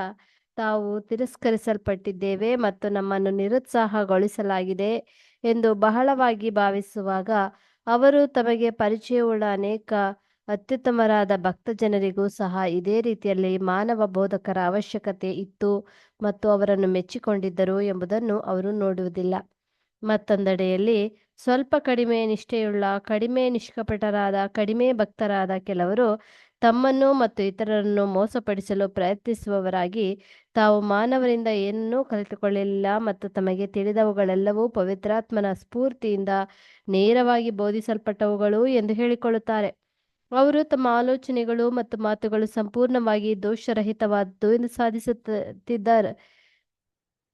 ತಾವು ತಿರಸ್ಕರಿಸಲ್ಪಟ್ಟಿದ್ದೇವೆ ಮತ್ತು ನಮ್ಮನ್ನು ನಿರುತ್ಸಾಹಗೊಳಿಸಲಾಗಿದೆ ಎಂದು ಬಹಳವಾಗಿ ಭಾವಿಸುವಾಗ ಅವರು ತಮಗೆ ಪರಿಚಯವುಳ್ಳ ಅನೇಕ ಅತ್ಯುತ್ತಮರಾದ ಭಕ್ತ ಜನರಿಗೂ ಸಹ ಇದೇ ರೀತಿಯಲ್ಲಿ ಮಾನವ ಬೋಧಕರ ಅವಶ್ಯಕತೆ ಇತ್ತು ಮತ್ತು ಅವರನ್ನು ಮೆಚ್ಚಿಕೊಂಡಿದ್ದರು ಎಂಬುದನ್ನು ಅವರು ನೋಡುವುದಿಲ್ಲ. ಮತ್ತೊಂದೆಡೆಯಲ್ಲಿ ಸ್ವಲ್ಪ ಕಡಿಮೆ ನಿಷ್ಠೆಯುಳ್ಳ, ಕಡಿಮೆ ನಿಷ್ಕಪಟರಾದ, ಕಡಿಮೆ ಭಕ್ತರಾದ ಕೆಲವರು ತಮ್ಮನ್ನು ಮತ್ತು ಇತರರನ್ನು ಮೋಸಪಡಿಸಲು ಪ್ರಯತ್ನಿಸುವವರಾಗಿ ತಾವು ಮಾನವರಿಂದ ಏನನ್ನೂ ಕಲಿತುಕೊಳ್ಳಲಿಲ್ಲ ಮತ್ತು ತಮಗೆ ತಿಳಿದವುಗಳೆಲ್ಲವೂ ಪವಿತ್ರಾತ್ಮನ ಸ್ಫೂರ್ತಿಯಿಂದ ನೇರವಾಗಿ ಬೋಧಿಸಲ್ಪಟ್ಟವುಗಳು ಎಂದು ಹೇಳಿಕೊಳ್ಳುತ್ತಾರೆ. ಅವರು ತಮ್ಮ ಆಲೋಚನೆಗಳು ಮತ್ತು ಮಾತುಗಳು ಸಂಪೂರ್ಣವಾಗಿ ದೋಷರಹಿತವಾದದ್ದು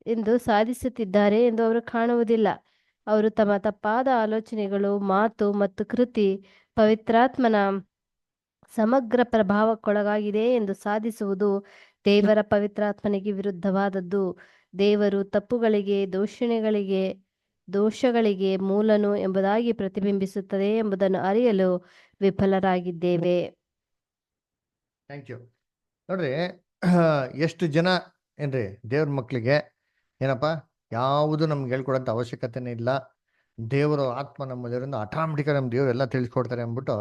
ಎಂದು ಸಾಧಿಸುತ್ತಿದ್ದಾರೆ ಎಂದು ಅವರು ಕಾಣುವುದಿಲ್ಲ. ಅವರು ತಮ್ಮ ತಪ್ಪಾದ ಆಲೋಚನೆಗಳು, ಮಾತು ಮತ್ತು ಕೃತಿ ಪವಿತ್ರಾತ್ಮನ ಸಮಗ್ರ ಪ್ರಭಾವಕ್ಕೊಳಗಾಗಿದೆ ಎಂದು ಸಾಧಿಸುವುದು ದೇವರ ಪವಿತ್ರಾತ್ಮನಿಗೆ ವಿರುದ್ಧವಾದದ್ದು. ದೇವರು ತಪ್ಪುಗಳಿಗೆ, ದೋಷಗಳಿಗೆ ಮೂಲನು ಎಂಬುದಾಗಿ ಪ್ರತಿಬಿಂಬಿಸುತ್ತದೆ ಎಂಬುದನ್ನು ಅರಿಯಲು ವಿಫಲರಾಗಿದ್ದೇವೆ. Thank you. ನೋಡ್ರಿ, ಎಷ್ಟು ಜನ ಏನ್ರಿ ದೇವ್ರ ಮಕ್ಕಳಿಗೆ ಏನಪ್ಪ ಯಾವುದು ನಮ್ಗೆ ಹೇಳ್ಕೊಡೋಂಥ ಅವಶ್ಯಕತೆನೇ ಇಲ್ಲ, ದೇವರು ಆತ್ಮ ನಮ್ಮಲ್ಲಿರೋದ್ರಿಂದ ಆಟೋಮೆಟಿಕಾಗಿ ನಮ್ಮ ದೇವರು ಎಲ್ಲ ತಿಳಿಸ್ಕೊಡ್ತಾರೆ ಅಂದ್ಬಿಟ್ಟು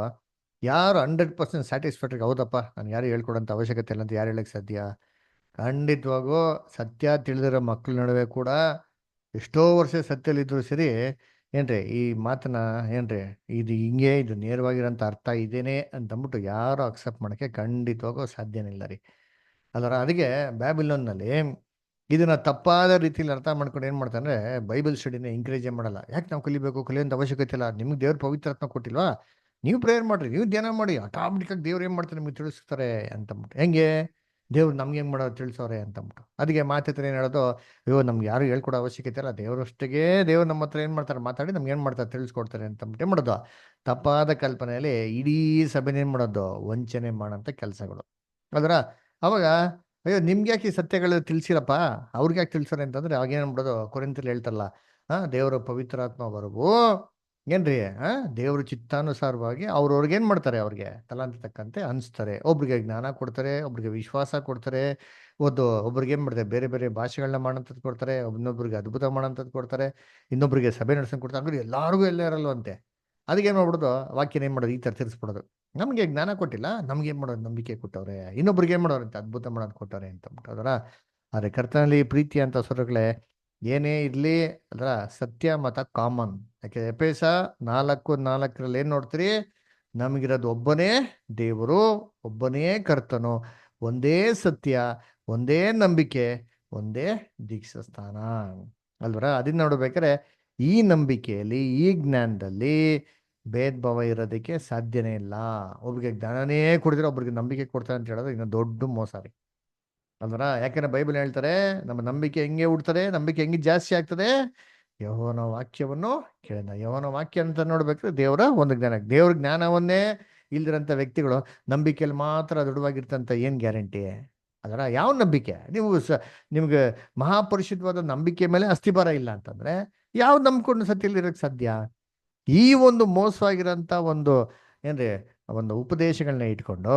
ಯಾರು 100% ಸ್ಯಾಟಿಸ್ಫ್ಯಾಕ್ಟ್ರಿ ಹೌದಪ್ಪ ನಾನು ಯಾರು ಹೇಳ್ಕೊಡೋಂಥ ಅವಶ್ಯಕತೆ ಇಲ್ಲ ಅಂತ ಯಾರು ಹೇಳಕ್ಕೆ ಸಾಧ್ಯ? ಖಂಡಿತವಾಗೂ ಸತ್ಯ ತಿಳಿದಿರೋ ಮಕ್ಕಳ ನಡುವೆ ಕೂಡ ಎಷ್ಟೋ ವರ್ಷ ಸತ್ಯದಲ್ಲಿದ್ದರೂ ಸರಿ ಏನ್ರಿ ಈ ಮಾತನ್ನ ಏನ್ರಿ ಇದು ಹಿಂಗೆ ಇದು ನೇರವಾಗಿರೋಂಥ ಅರ್ಥ ಇದೇನೆ ಅಂತಂದ್ಬಿಟ್ಟು ಯಾರು ಅಕ್ಸೆಪ್ಟ್ ಮಾಡೋಕ್ಕೆ ಖಂಡಿತವಾಗೂ ಸಾಧ್ಯನೇ ಇಲ್ಲ ರೀ. ಅದರ ಅದಕ್ಕೆ ಬ್ಯಾಬಿಲೋನ್ನಲ್ಲಿ ಇದನ್ನ ತಪ್ಪಾದ ರೀತಿಯಲ್ಲಿ ಅರ್ಥ ಮಾಡ್ಕೊಂಡು ಏನು ಮಾಡ್ತಾನೆ, ಬೈಬಲ್ ಸ್ಟಡಿನ ಎಂಕರೇಜೇ ಮಾಡಲ್ಲ. ಯಾಕೆ ನಾವು ಕಲಿಯೋಂಥ ಅವಶ್ಯಕತೆ ಇಲ್ಲ, ನಿಮ್ಗೆ ದೇವ್ರ ಪವಿತ್ರಾತ್ಮ ಕೊಟ್ಟಿಲ್ವಾ, ನೀವು ಪ್ರೇಯರ್ ಮಾಡ್ರಿ, ನೀವು ಧ್ಯಾನ ಮಾಡಿ, ಆಟೋಮೆಟಿಕಾಗಿ ದೇವ್ರು ಏನು ಮಾಡ್ತಾರೆ ನಿಮ್ಗೆ ತಿಳಿಸ್ತಾರೆ ಅಂತಂದ್ಬಿಟ್ಟು. ಹೆಂಗೆ ದೇವ್ರು ನಮ್ಗೆ ಹೆಂಗೆ ಮಾಡೋದು ತಿಳಿಸೋರೆ ಅಂತಂದ್ಬಿಟ್ಟು. ಅದಕ್ಕೆ ಮಾತಿತ್ರ ಏನು ಹೇಳೋದು, ಅಯ್ಯೋ ನಮ್ಗೆ ಯಾರು ಹೇಳ್ಕೊಡೋ ಅವಶ್ಯಕತೆ ಇಲ್ಲ, ದೇವರಷ್ಟಿಗೆ ದೇವ್ರು ನಮ್ಮ ಹತ್ರ ಏನು ಮಾಡ್ತಾರೆ ಮಾತಾಡಿ ನಮ್ಗೆ ಏನು ಮಾಡ್ತಾರೆ ತಿಳಿಸ್ಕೊಡ್ತಾರೆ ಅಂತಂದ್ಬಿಟ್ಟು ಏನು ಮಾಡೋದು, ತಪ್ಪಾದ ಕಲ್ಪನೆಯಲ್ಲಿ ಇಡೀ ಸಭೆನ ಏನು ಮಾಡೋದು, ವಂಚನೆ ಮಾಡೋಂಥ ಕೆಲಸಗಳು. ಅದರ ಅವಾಗ ಅಯ್ಯೋ ನಿಮ್ಗೆ ಯಾಕೆ ಈ ಸತ್ಯಗಳು ತಿಳಿಸಿರಪ್ಪ, ಅವ್ರಿಗೆ ಯಾಕೆ ತಿಳಿಸ್ತಾರೆ ಅಂತಂದ್ರೆ ಅವಾಗ ಏನು ಮಾಡೋದು, ಕೊರಿಂಥರಲ್ಲಿ ಹೇಳ್ತಾರಲ್ಲ, ದೇವರ ಪವಿತ್ರಾತ್ಮ ಬರವು ಏನ್ರಿ ದೇವ್ರ ಚಿತ್ತಾನುಸಾರವಾಗಿ ಅವ್ರವ್ರಿಗೆ ಏನು ಮಾಡ್ತಾರೆ, ಅವ್ರಿಗೆ ತಲಾಂತ ತಕ್ಕಂತೆ ಅನಿಸ್ತಾರೆ. ಒಬ್ರಿಗೆ ಜ್ಞಾನ ಕೊಡ್ತಾರೆ, ಒಬ್ರಿಗೆ ವಿಶ್ವಾಸ ಕೊಡ್ತಾರೆ, ಒಬ್ರಿಗೆ ಏನು ಮಾಡ್ತಾರೆ ಬೇರೆ ಬೇರೆ ಭಾಷೆಗಳನ್ನ ಮಾಡೋಂಥದ್ದು ಕೊಡ್ತಾರೆ, ಇನ್ನೊಬ್ರಿಗೆ ಅದ್ಭುತ ಮಾಡೋಂಥದ್ದು ಕೊಡ್ತಾರೆ, ಇನ್ನೊಬ್ರಿಗೆ ಸಭೆ ನಡೆಸ್ಕೊಂಡು ಕೊಡ್ತಾರೆ. ಹಂಗಾರೆ ಎಲ್ಲರಿಗೂ ಎಲ್ಲ ಇರಲ್ವಂತೆ. ಅದಕ್ಕೆ ಏನು ಮಾಡ್ಬಿಡೋದು, ವಾಕ್ಯನ ಏನು ಮಾಡೋದು ಈ ಥರ ತಿರ್ಸ್ಬಿಡೋದು. ನಮಗೆ ಜ್ಞಾನ ಕೊಟ್ಟಿಲ್ಲ, ನಮ್ಗೆ ಏನು ಮಾಡೋದು ನಂಬಿಕೆ ಕೊಟ್ಟವ್ರೆ, ಇನ್ನೊಬ್ರಿಗೆ ಏನು ಮಾಡೋರು ಅಂತ ಅದ್ಭುತ ಮಾಡೋದು ಕೊಟ್ಟವ್ರೆ ಅಂತಂದ್ಬಿಟ್ಟು. ಅದರ ಆದರೆ ಕರ್ತನಲ್ಲಿ ಪ್ರೀತಿ ಅಂತ ಸ್ವರಗಳೇ ಏನೇ ಇರಲಿ ಅದರ ಸತ್ಯ ಮತ ಕಾಮನ್. ಯಾಕೆ ಎಪೇಸ 4:4 ಏನು ನೋಡ್ತೀರಿ, ನಮಗಿರೋದು ಒಬ್ಬನೇ ದೇವರು, ಒಬ್ಬನೇ ಕರ್ತನು, ಒಂದೇ ಸತ್ಯ, ಒಂದೇ ನಂಬಿಕೆ, ಒಂದೇ ದೀಕ್ಷಾ ಸ್ಥಾನ ಅಲ್ವರ. ಅದನ್ನ ನೋಡ್ಬೇಕಾದ್ರೆ ಈ ನಂಬಿಕೆಯಲ್ಲಿ ಈ ಜ್ಞಾನದಲ್ಲಿ ಭೇದ ಭಾವ ಇರೋದಕ್ಕೆ ಸಾಧ್ಯನೇ ಇಲ್ಲ. ಒಬ್ರಿಗೆ ಜ್ಞಾನನೇ ಕೊಡಿದ್ರೆ ಒಬ್ರಿಗೆ ನಂಬಿಕೆ ಕೊಡ್ತಾರೆ ಅಂತ ಹೇಳೋದು ಇನ್ನು ದೊಡ್ಡ ಮೋಸ ರೀ ಅಲ್ವರ. ಯಾಕಂದ್ರೆ ಬೈಬಲ್ ಹೇಳ್ತಾರೆ ನಮ್ಮ ನಂಬಿಕೆ ಹೆಂಗೆ ಹುಡ್ತಾರೆ, ನಂಬಿಕೆ ಹೆಂಗೆ ಜಾಸ್ತಿ ಆಗ್ತದೆ, ಯೆಹೋವನ ವಾಕ್ಯವನ್ನು ಕೇಳಿದ. ಯೆಹೋವನ ವಾಕ್ಯ ಅಂತ ನೋಡ್ಬೇಕಾದ್ರೆ ದೇವರ ಒಂದು ಜ್ಞಾನ, ದೇವ್ರ ಜ್ಞಾನವನ್ನೇ ಇಲ್ದಿರಂಥ ವ್ಯಕ್ತಿಗಳು ನಂಬಿಕೆಯಲ್ಲಿ ಮಾತ್ರ ದೃಢವಾಗಿರ್ತಂತ ಏನು ಗ್ಯಾರಂಟಿ? ಅದರ ಯಾವ ನಂಬಿಕೆ? ನಿಮ್ಗೆ ಮಹಾಪರಿಶುದ್ಧವಾದ ನಂಬಿಕೆ ಮೇಲೆ ಅಸ್ಥಿಭಾರ ಇಲ್ಲ ಅಂತಂದ್ರೆ ಯಾವ ನಂಬ್ಕೊಂಡು ಸತ್ಯಲ್ಲಿ ಇರೋಕ್ಕೆ ಸಾಧ್ಯ? ಈ ಒಂದು ಮೋಸವಾಗಿರೋಂಥ ಏನ್ರಿ ಒಂದು ಉಪದೇಶಗಳನ್ನ ಇಟ್ಕೊಂಡು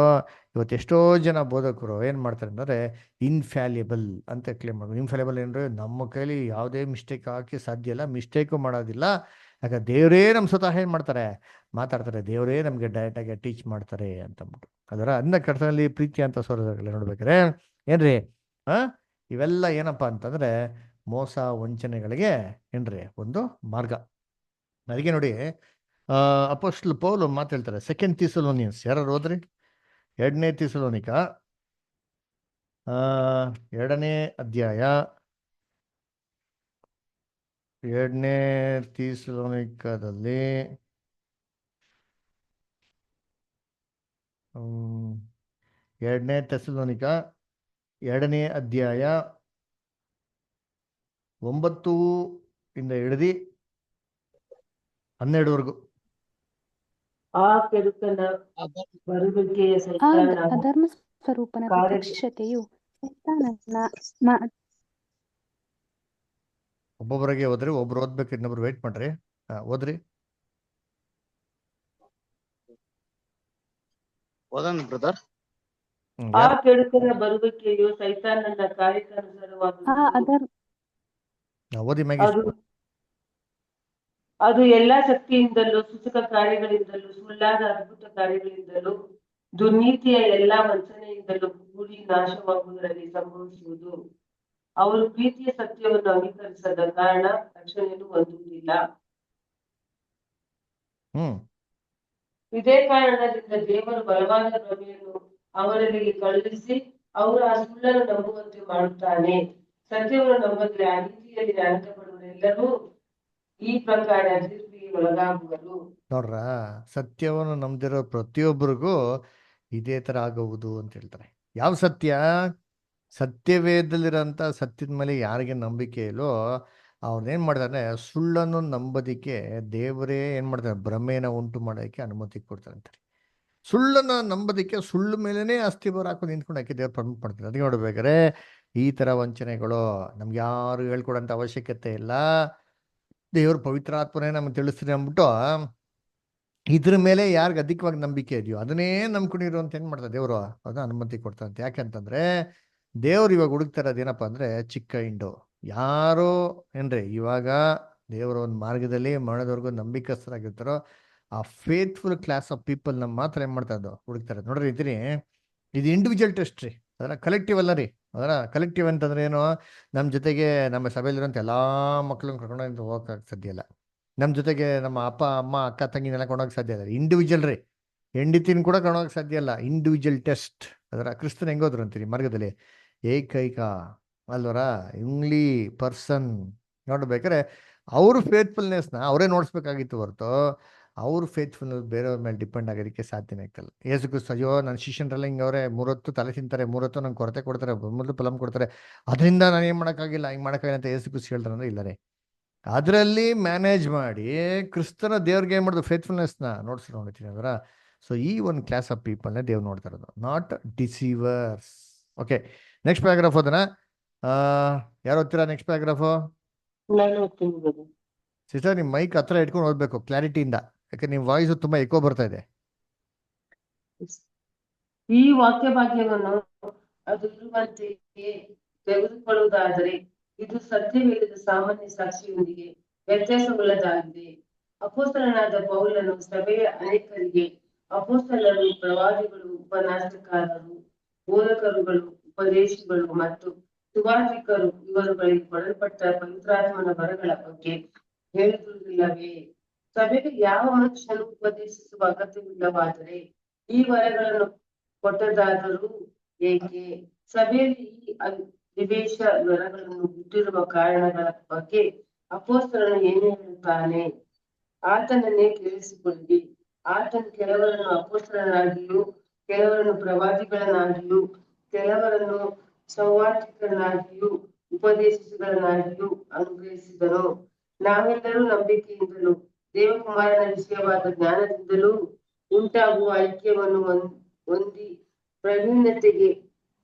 ಇವತ್ತು ಎಷ್ಟೋ ಜನ ಬೋಧಕರು ಏನು ಮಾಡ್ತಾರೆ ಅಂದರೆ ಇನ್ಫ್ಯಾಲಿಬಲ್ ಅಂತ ಕ್ಲೇಮ್ ಮಾಡೋದು. ಇನ್ಫ್ಯಾಲಿಬಲ್ ಏನಂದ್ರೆ ನಮ್ಮ ಕೈಲಿ ಯಾವುದೇ ಮಿಸ್ಟೇಕ್ ಹಾಕಿ ಸಾಧ್ಯ ಇಲ್ಲ, ಮಿಸ್ಟೇಕು ಮಾಡೋದಿಲ್ಲ. ಯಾಕಂದ್ರೆ ದೇವರೇ ನಮ್ಮ ಸ್ವತಃ ಏನು ಮಾಡ್ತಾರೆ ಮಾತಾಡ್ತಾರೆ, ದೇವರೇ ನಮಗೆ ಡೈರೆಕ್ಟಾಗಿ ಟೀಚ್ ಮಾಡ್ತಾರೆ ಅಂತಂದ್ಬಿಟ್ಟು. ಅದರ ಅದನ್ನ ಕರ್ತನಲ್ಲಿ ಪ್ರೀತಿ ಅಂತ ಸ್ವರಗಳು ನೋಡ್ಬೇಕಾರೆ ಏನ್ರಿ ಇವೆಲ್ಲ ಏನಪ್ಪ ಅಂತಂದ್ರೆ ಮೋಸ ವಂಚನೆಗಳಿಗೆ ಏನ್ರಿ ಒಂದು ಮಾರ್ಗ. ಅದಕ್ಕೆ ನೋಡಿ ಅಪೊಸ್ತಲ ಪೌಲ್ ಮಾತು ಹೇಳ್ತಾರೆ, 2 ಥೆಸಲೋನಿಯನ್ಸ್ ಯಾರು ಓದ್ರಿ, 2ನೇ ಥೆಸಲೋನಿಕ 2ನೇ ಅಧ್ಯಾಯ 2ನೇ ಥೆಸಲೋನಿಕದಲ್ಲಿ ಎರಡನೇ ಥೆಸಲೋನಿಕ 2ನೇ ಅಧ್ಯಾಯ 9 ಇಂದ ಹಿಡಿದು 12ವರೆಗೂ. ಆ ಕೆಡುಕನ ಬರುವಿಕೆಯ ಸೈತಾನ ಅಧರ್ಮ ಸ್ವರೂಪನ ಪ್ರತ್ಯಕ್ಷತೆಯು ಸೈತಾನನ ಒಬ್ಬೊಬ್ಬರಿಗೆ ಓದ್ರಿ, ಒಬ್ರು ಓದ್ಬೇಕು, ಇನ್ನೊಬ್ರು ವೇಟ್ ಮಾಡ್ರಿ. ಓದ್ರಿ. ಓದನ್ ಬ್ರದರ್. ಆ ಕೆಡುಕನ ಬರುವಿಕೆಯು ಸೈತಾನನ ಕಾರ್ಯಕ್ಕನುಸಾರವಾಗುವುದು. ಓದಿ ಮ್ಯಾಗಿ. ಅದು ಎಲ್ಲಾ ಶಕ್ತಿಯಿಂದಲೂ, ಸೂಚಕ ಕಾರ್ಯಗಳಿಂದಲೂ, ಸುಳ್ಳಾದ ಅದ್ಭುತ ಕಾರ್ಯಗಳಿಂದಲೂ, ದುರ್ನೀತಿಯ ಎಲ್ಲಾ ವಂಚನೆಯಿಂದಲೂ ಕೂಡಿ ನಾಶವಾಗುವುದರಲ್ಲಿ ಸಂಭವಿಸುವುದು. ಅವರು ಪ್ರೀತಿಯ ಸತ್ಯವನ್ನು ಅಂಗೀಕರಿಸದ ಕಾರಣ ರಕ್ಷಣೆಯನ್ನು ಹೊಂದುವುದಿಲ್ಲ. ಇದೇ ಕಾರಣದಿಂದ ದೇವರು ಬಲವಾದ ಭ್ರಮೆಯನ್ನು ಅವರಿಗೆ ಕಳುಹಿಸಿ ಅವರು ಆ ಸುಳ್ಳನ್ನು ನಂಬುವಂತೆ ಮಾಡುತ್ತಾನೆ. ಸತ್ಯವನ್ನು ನಂಬದೆ ಆ ರೀತಿಯಲ್ಲಿ ನಾಟಕಪಡುವರೆಲ್ಲರೂ ಈ ಪ್ರಕಾರ ತೀರ್ಪಿಗೆ ಒಳಗಾಗುವರು. ನೋಡ್ರ, ಸತ್ಯವನ್ನು ನಂಬದಿರೋ ಪ್ರತಿಯೊಬ್ಬರಿಗೂ ಇದೇ ತರ ಆಗುವುದು ಅಂತ ಹೇಳ್ತಾರೆ. ಯಾವ ಸತ್ಯ? ಸತ್ಯವೇದಲ್ಲಿರೋಂಥ ಸತ್ಯದ ಮೇಲೆ ಯಾರಿಗೆ ನಂಬಿಕೆ ಇಲ್ಲೋ ಅವ್ರನ್ನೇನ್ ಮಾಡ್ತಾರೆ, ಸುಳ್ಳನ್ನು ನಂಬೋದಿಕ್ಕೆ ದೇವರೇ ಏನ್ ಮಾಡ್ತಾರೆ, ಭ್ರಮೆನ ಉಂಟು ಮಾಡೋದಕ್ಕೆ ಅನುಮತಿ ಕೊಡ್ತಾರೆ ಅಂತಾರೆ. ಸುಳ್ಳನ್ನು ನಂಬೋದಿಕ್ಕೆ ಸುಳ್ಳು ಮೇಲೇನೆ ಅಸ್ಥಿಬಾರ ಹಾಕೊಂಡು ನಿಂತ್ಕೊಂಡಕ್ಕೆ ದೇವ್ರು ಪರ್ಮಿಟ್ ಮಾಡ್ತಾರೆ. ಅದಕ್ಕೆ ನೋಡ್ಬೇಕಾದ್ರೆ ಈ ತರ ವಂಚನೆಗಳು ನಮ್ಗೆ ಯಾರು ಹೇಳ್ಕೊಡೋಂಥ ಅವಶ್ಯಕತೆ ಇಲ್ಲ. ದೇವ್ರ ಪವಿತ್ರಾತ್ಮನೇ ನಮ್ಗೆ ತಿಳಿಸ್ತಾರೆ ಅಂದ್ಬಿಟ್ಟು ಇದ್ರ ಮೇಲೆ ಯಾರಿಗೆ ಅಧಿಕವಾಗಿ ನಂಬಿಕೆ ಇದೆಯೋ ಅದನ್ನೇ ನಂಬ್ಕೊಂಡಿರೋ ಅಂತ ಏನ್ ಮಾಡ್ತಾರೆ ದೇವರು, ಅದನ್ನ ಅನುಮತಿ ಕೊಡ್ತಾರಂತೆ. ಯಾಕೆಂತಂದ್ರೆ ದೇವ್ರು ಇವಾಗ ಹುಡುಕ್ತಾ ಇರೋದೇನಪ್ಪ ಅಂದ್ರೆ ಚಿಕ್ಕ ಹಿಂಡು. ಯಾರು ಏನ್ರಿ ಇವಾಗ ದೇವರ ಒಂದು ಮಾರ್ಗದಲ್ಲಿ ಮರಣದವರೆಗೂ ನಂಬಿಕಸ್ಥರಾಗಿರ್ತಾರೋ ಆ ಫೇತ್ಫುಲ್ ಕ್ಲಾಸ್ ಆಫ್ ಪೀಪಲ್ ನಮ್ಮ ಮಾತ್ರ ಏನ್ ಮಾಡ್ತಾ ಇದ್ದು ಹುಡುಕ್ತಾರೆ. ನೋಡ್ರಿ ಇದ್ರಿ, ಇದು ಇಂಡಿವಿಜುವಲ್ ಟೆಸ್ಟ್ ರೀ, ಅದರ ಕಲೆಕ್ಟಿವ್ ಅಲ್ಲ ರೀ. ಅದರ ಕಲೆಕ್ಟಿವ್ ಅಂತಂದ್ರೆ ಏನು, ನಮ್ಮ ಜೊತೆಗೆ ನಮ್ಮ ಸಭೆಯಲ್ಲಿರೋಂಥ ಎಲ್ಲಾ ಮಕ್ಳನ್ನ ಕರ್ಕೊಂಡು ಹೋಗಕ್ಕೆ ಸಾಧ್ಯ ಇಲ್ಲ. ನಮ್ಮ ಜೊತೆಗೆ ನಮ್ಮ ಅಪ್ಪ ಅಮ್ಮ ಅಕ್ಕ ತಂಗಿನೆಲ್ಲ ಕೊಂಡೋಗಕ್ಕೆ ಸಾಧ್ಯ ಇಲ್ಲ. ಇಂಡಿವಿಜುವಲ್ ರೀ. ಹೆಂಡತಿನ ಕೂಡ ಕೊಂಡೋಗಕ್ಕೆ ಸಾಧ್ಯ ಇಲ್ಲ. Individual test. ಅದರ ಕ್ರಿಸ್ತನ್ ಹೆಂಗೋದ್ರು ಅಂತೀರಿ ಮಾರ್ಗದಲ್ಲಿ, ಏಕೈಕ ಅಲ್ವರ ಇಂಗ್ಲಿ ಪರ್ಸನ್. ನೋಡ್ಬೇಕಾರೆ ಅವ್ರ ಫೇತ್ಫುಲ್ನೆಸ್ನ ಅವರೇ ನೋಡ್ಸ್ಬೇಕಾಗಿತ್ತು ಹೊರತು ಅವ್ರ ಫೇತ್ಫುಲ್ನೆಸ್ ಬೇರೆಯವ್ರ ಮೇಲೆ ಡಿಪೆಂಡ್ ಆಗೋದಕ್ಕೆ ಸಾಧ್ಯನೇ ಆಗ್ತಲ್ಲ. ಯೇಸು ಕ್ರಿಸ್ತ, ಅಯ್ಯೋ ನನ್ನ ಶಿಷ್ಯನ್ರೆಲ್ಲ ಹಿಂಗೆ ಅವರೇ 3 ಹೊತ್ತು ತಲೆ ತಿಂತಾರೆ, 3 ಹೊತ್ತು ನಂಗೆ ಕೊರತೆ ಕೊಡ್ತಾರೆ, ಮೊದಲು ಫಲಂ ಕೊಡ್ತಾರೆ, ಅದರಿಂದ ನಾನು ಏನು ಮಾಡೋಕ್ಕಾಗಿಲ್ಲ, ಹಿಂಗೆ ಮಾಡೋಕ್ಕಾಗಿಲ್ಲ ಅಂತ ಯೇಸು ಕ್ರಿಸ್ತ ಹೇಳ್ತಾರೆ ಅಂದ್ರೆ ಇಲ್ಲ ರೀ. ಅದರಲ್ಲಿ ಮ್ಯಾನೇಜ್ ಮಾಡಿ ಕ್ರಿಸ್ತನ ದೇವ್ರಿಗೆ ಏನು ಮಾಡೋದು, ಫೇತ್ಫುಲ್ನೆಸ್ನ ನೋಡ್ತೀನಿ ಅದರ. ಸೊ ಈ ಒಂದು ಕ್ಲಾಸ್ ಆಫ್ ಪೀಪಲ್ನೇ ದೇವ್ರು ನೋಡ್ತಾ ಇರೋದು, ನಾಟ್ ಡಿಸೀವರ್ಸ್. ಓಕೆ, ನೆಕ್ಸ್ಟ್ ಪ್ಯಾರಾಗ್ರಾಫ್ ಅದನ್ನ ಯಾರು ಓದ್ತೀರಾ? ನೆಕ್ಸ್ಟ್ ಪ್ಯಾರಾಗ್ರಾಫು ನಾನು ಓದ್ತೀನಿ. ಸಿಸ್ಟರ್, ನಿಮ್ಮ ಮೈಕ್ ಹತ್ರ ಇಟ್ಕೊಂಡು ಓದ್ಬೇಕು ಕ್ಲಾರಿಟಿಯಿಂದ, ಯಾಕೆ ನಿಮ್ಮ ವಾಯ್ಸ್ ತುಂಬಾ ಎಕೋ ಬರ್ತಾ ಇದೆ. ಈ ವಾಕ್ಯ ಭಾಗ್ಯವನ್ನು ಅದು ಇರುವಂತೆಯೇ ತೆಗೆದುಕೊಳ್ಳುವುದಾದರೆ ಇದು ಸತ್ಯವೇದದ ಸಾಮಾನ್ಯ ಸಾಕ್ಷಿಯೊಂದಿಗೆ ವ್ಯತ್ಯಾಸವುಳ್ಳದಾಗಿದೆ. ಅಪೊಸ್ತಲನಾದ ಪೌಲನು ಸಭೆಯ ಅನೇಕರಿಗೆ ಅಪೊಸ್ತಲರು, ಪ್ರವಾದಿಗಳು, ಉಪನ್ಯಾಸಕಾರರು, ಬೋಧಕರುಗಳು, ಉಪದೇಶಿಗಳು ಮತ್ತು ಸುವಾರ್ತಿಕರು ಇವರುಗಳಿಗೆ ಕೊಡಲ್ಪಟ್ಟ ಪವಿತ್ರಾತ್ಮನ ವರಗಳ ಬಗ್ಗೆ ಹೇಳಿದುದಿಲ್ಲವೇ? ಸಭೆಗೆ ಯಾವ ಮನುಷ್ಯನು ಉಪದೇಶಿಸುವ ಅಗತ್ಯವಿಲ್ಲವಾದರೆ ಈ ವರಗಳನ್ನು ಕೊಟ್ಟದಾದರೂ ಏಕೆ? ಸಭೆಯಲ್ಲಿ ಈ ನಿವೇಶ ವರಗಳನ್ನು ಬಿಟ್ಟಿರುವ ಕಾರಣಗಳ ಬಗ್ಗೆ ಅಪೊಸ್ತಲನು ಏನು ಹೇಳುತ್ತಾನೆ? ಆತನನ್ನೇ ಕೇಳಿಸಿಕೊಳ್ಳಿ. ಆತನು ಕೆಲವರನ್ನು ಅಪೊಸ್ತಲನಾಗಿಯೂ, ಕೆಲವರನ್ನು ಪ್ರವಾದಿಗಳನ್ನಾಗಿಯೂ, ಕೆಲವರನ್ನು ಸಂವಾದಿಕರನ್ನಾಗಿಯೂ, ಉಪದೇಶಿಗಳನ್ನಾಗಿಯೂ ಅನುಗ್ರಹಿಸಿದನು. ನಾವೆಲ್ಲರೂ ನಂಬಿಕೆಯಿಂದಲೂ ದೇವಕುಮಾರನ ವಿಷಯವಾದ ಜ್ಞಾನದಿಂದಲೂ ಉಂಟಾಗುವ ಐಕ್ಯವನ್ನು ಹೊಂದಿ ಪ್ರವೀಣ್ಯತೆಗೆ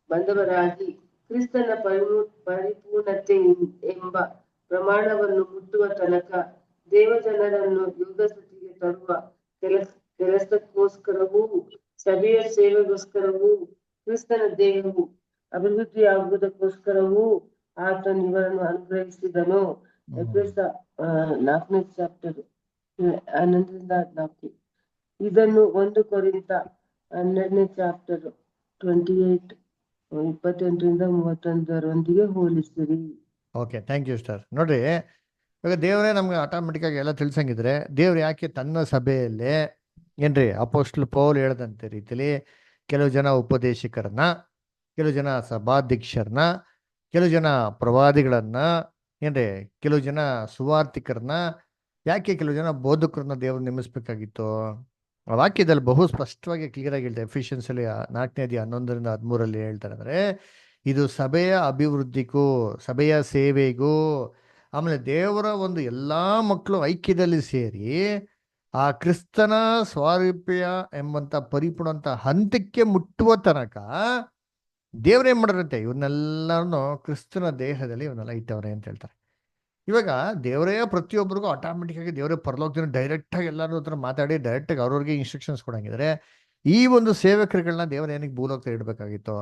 ಬಂದವರಾಗಿ ಕ್ರಿಸ್ತನ ಪರಿಪೂರ್ಣತೆ ಎಂಬ ಪ್ರಮಾಣವನ್ನು ಮುಟ್ಟುವ ತನಕ ದೇವಜನರನ್ನು ಯುಗಸ್ಥಿತಿಗೆ ತರುವ ಕೆಲಸಕ್ಕೋಸ್ಕರವೂ ಸಭೆಯ ಸೇವೆಗೋಸ್ಕರವೂ ಕ್ರಿಸ್ತನ ದೇಹವು ಅಭಿವೃದ್ಧಿಯಾಗುವುದಕ್ಕೋಸ್ಕರವೂ ಆತನು ಇವರನ್ನು ಅನುಗ್ರಹಿಸಿದನು. 4ನೇ ಚಾಪ್ಟರ್ 11-14. ಇದನ್ನು 1 ಕೊರಿಂಥ 12ನೇ ಚಾಪ್ಟರ್ 28-31 ಹೋಲಿಸಿರಿ. Okay, thank you star. ನೋಡ್ರಿ, ಇವಾಗ ದೇವರೇ ನಮ್ಗೆ ಆಟೋಮೆಟಿಕ್ ಆಗಿ ಎಲ್ಲ ತಿಳ್ಸಂಗಿದ್ರೆ ದೇವ್ರು ಯಾಕೆ ತನ್ನ ಸಭೆಯಲ್ಲೇ ಏನ್ರಿ ಅಪೊಸ್ತಲ ಪೌಲ್ ಹೇಳ್ದಂತೆ ರೀತಿಲಿ ಕೆಲವು ಜನ ಉಪದೇಶಕರನ್ನ, ಕೆಲವು ಜನ ಸಭಾಧ್ಯಕ್ಷರನ್ನ, ಕೆಲವು ಜನ ಪ್ರವಾದಿಗಳನ್ನ, ಏನ್ರಿ ಕೆಲವು ಜನ ಸುವಾರ್ತಿಕರನ್ನ, ಯಾಕೆ ಕೆಲವು ಜನ ಬೋಧಕರನ್ನ ದೇವ್ರು ನೇಮಿಸ್ಬೇಕಾಗಿತ್ತು? ಆ ವಾಕ್ಯದಲ್ಲಿ ಬಹು ಸ್ಪಷ್ಟವಾಗಿ ಕ್ಲಿಯರ್ ಆಗಿ ಹೇಳ್ತಾರೆ. ಎಫಿಷಿಯನ್ಸಲ್ಲಿ 4:11-13 ಹೇಳ್ತಾರೆ ಅಂದ್ರೆ, ಇದು ಸಭೆಯ ಅಭಿವೃದ್ಧಿಗೂ ಸಭೆಯ ಸೇವೆಗೂ ಆಮೇಲೆ ದೇವರ ಒಂದು ಎಲ್ಲಾ ಮಕ್ಕಳು ಐಕ್ಯದಲ್ಲಿ ಸೇರಿ ಆ ಕ್ರಿಸ್ತನ ಸ್ವಾರೂಪ್ಯ ಎಂಬಂತ ಪರಿಪೂರ್ಣಂತ ಹಂತಕ್ಕೆ ಮುಟ್ಟುವ ತನಕ ದೇವರೇನ್ ಮಾಡಿರಂತೆ, ಇವನ್ನೆಲ್ಲರನ್ನು ಕ್ರಿಸ್ತನ ದೇಹದಲ್ಲಿ ಇವನ್ನೆಲ್ಲ ಇಟ್ಟವ್ರೆ ಅಂತ ಹೇಳ್ತಾರೆ. ಇವಾಗ ದೇವರೇ ಪ್ರತಿಯೊಬ್ಬರಿಗೂ ಆಟೋಮೆಟಿಕ್ ಆಗಿ ದೇವರೇ ಪರಲೋಕದಿಂದ ಡೈರೆಕ್ಟ್ ಆಗಿ ಎಲ್ಲರೂ ಹತ್ರ ಮಾತಾಡಿ ಡೈರೆಕ್ಟ್ ಆಗಿ ಅವ್ರವ್ರಿಗೆ ಇನ್ಸ್ಟ್ರಕ್ಷನ್ಸ್ ಕೊಡಂಗಿದ್ರೆ, ಈ ಒಂದು ಸೇವಕರುಗಳನ್ನ ದೇವ್ರ ಏನಕ್ಕೆ ಭೂಲೋಕದಲ್ಲಿ ಇಡಬೇಕಾಗಿತ್ತು?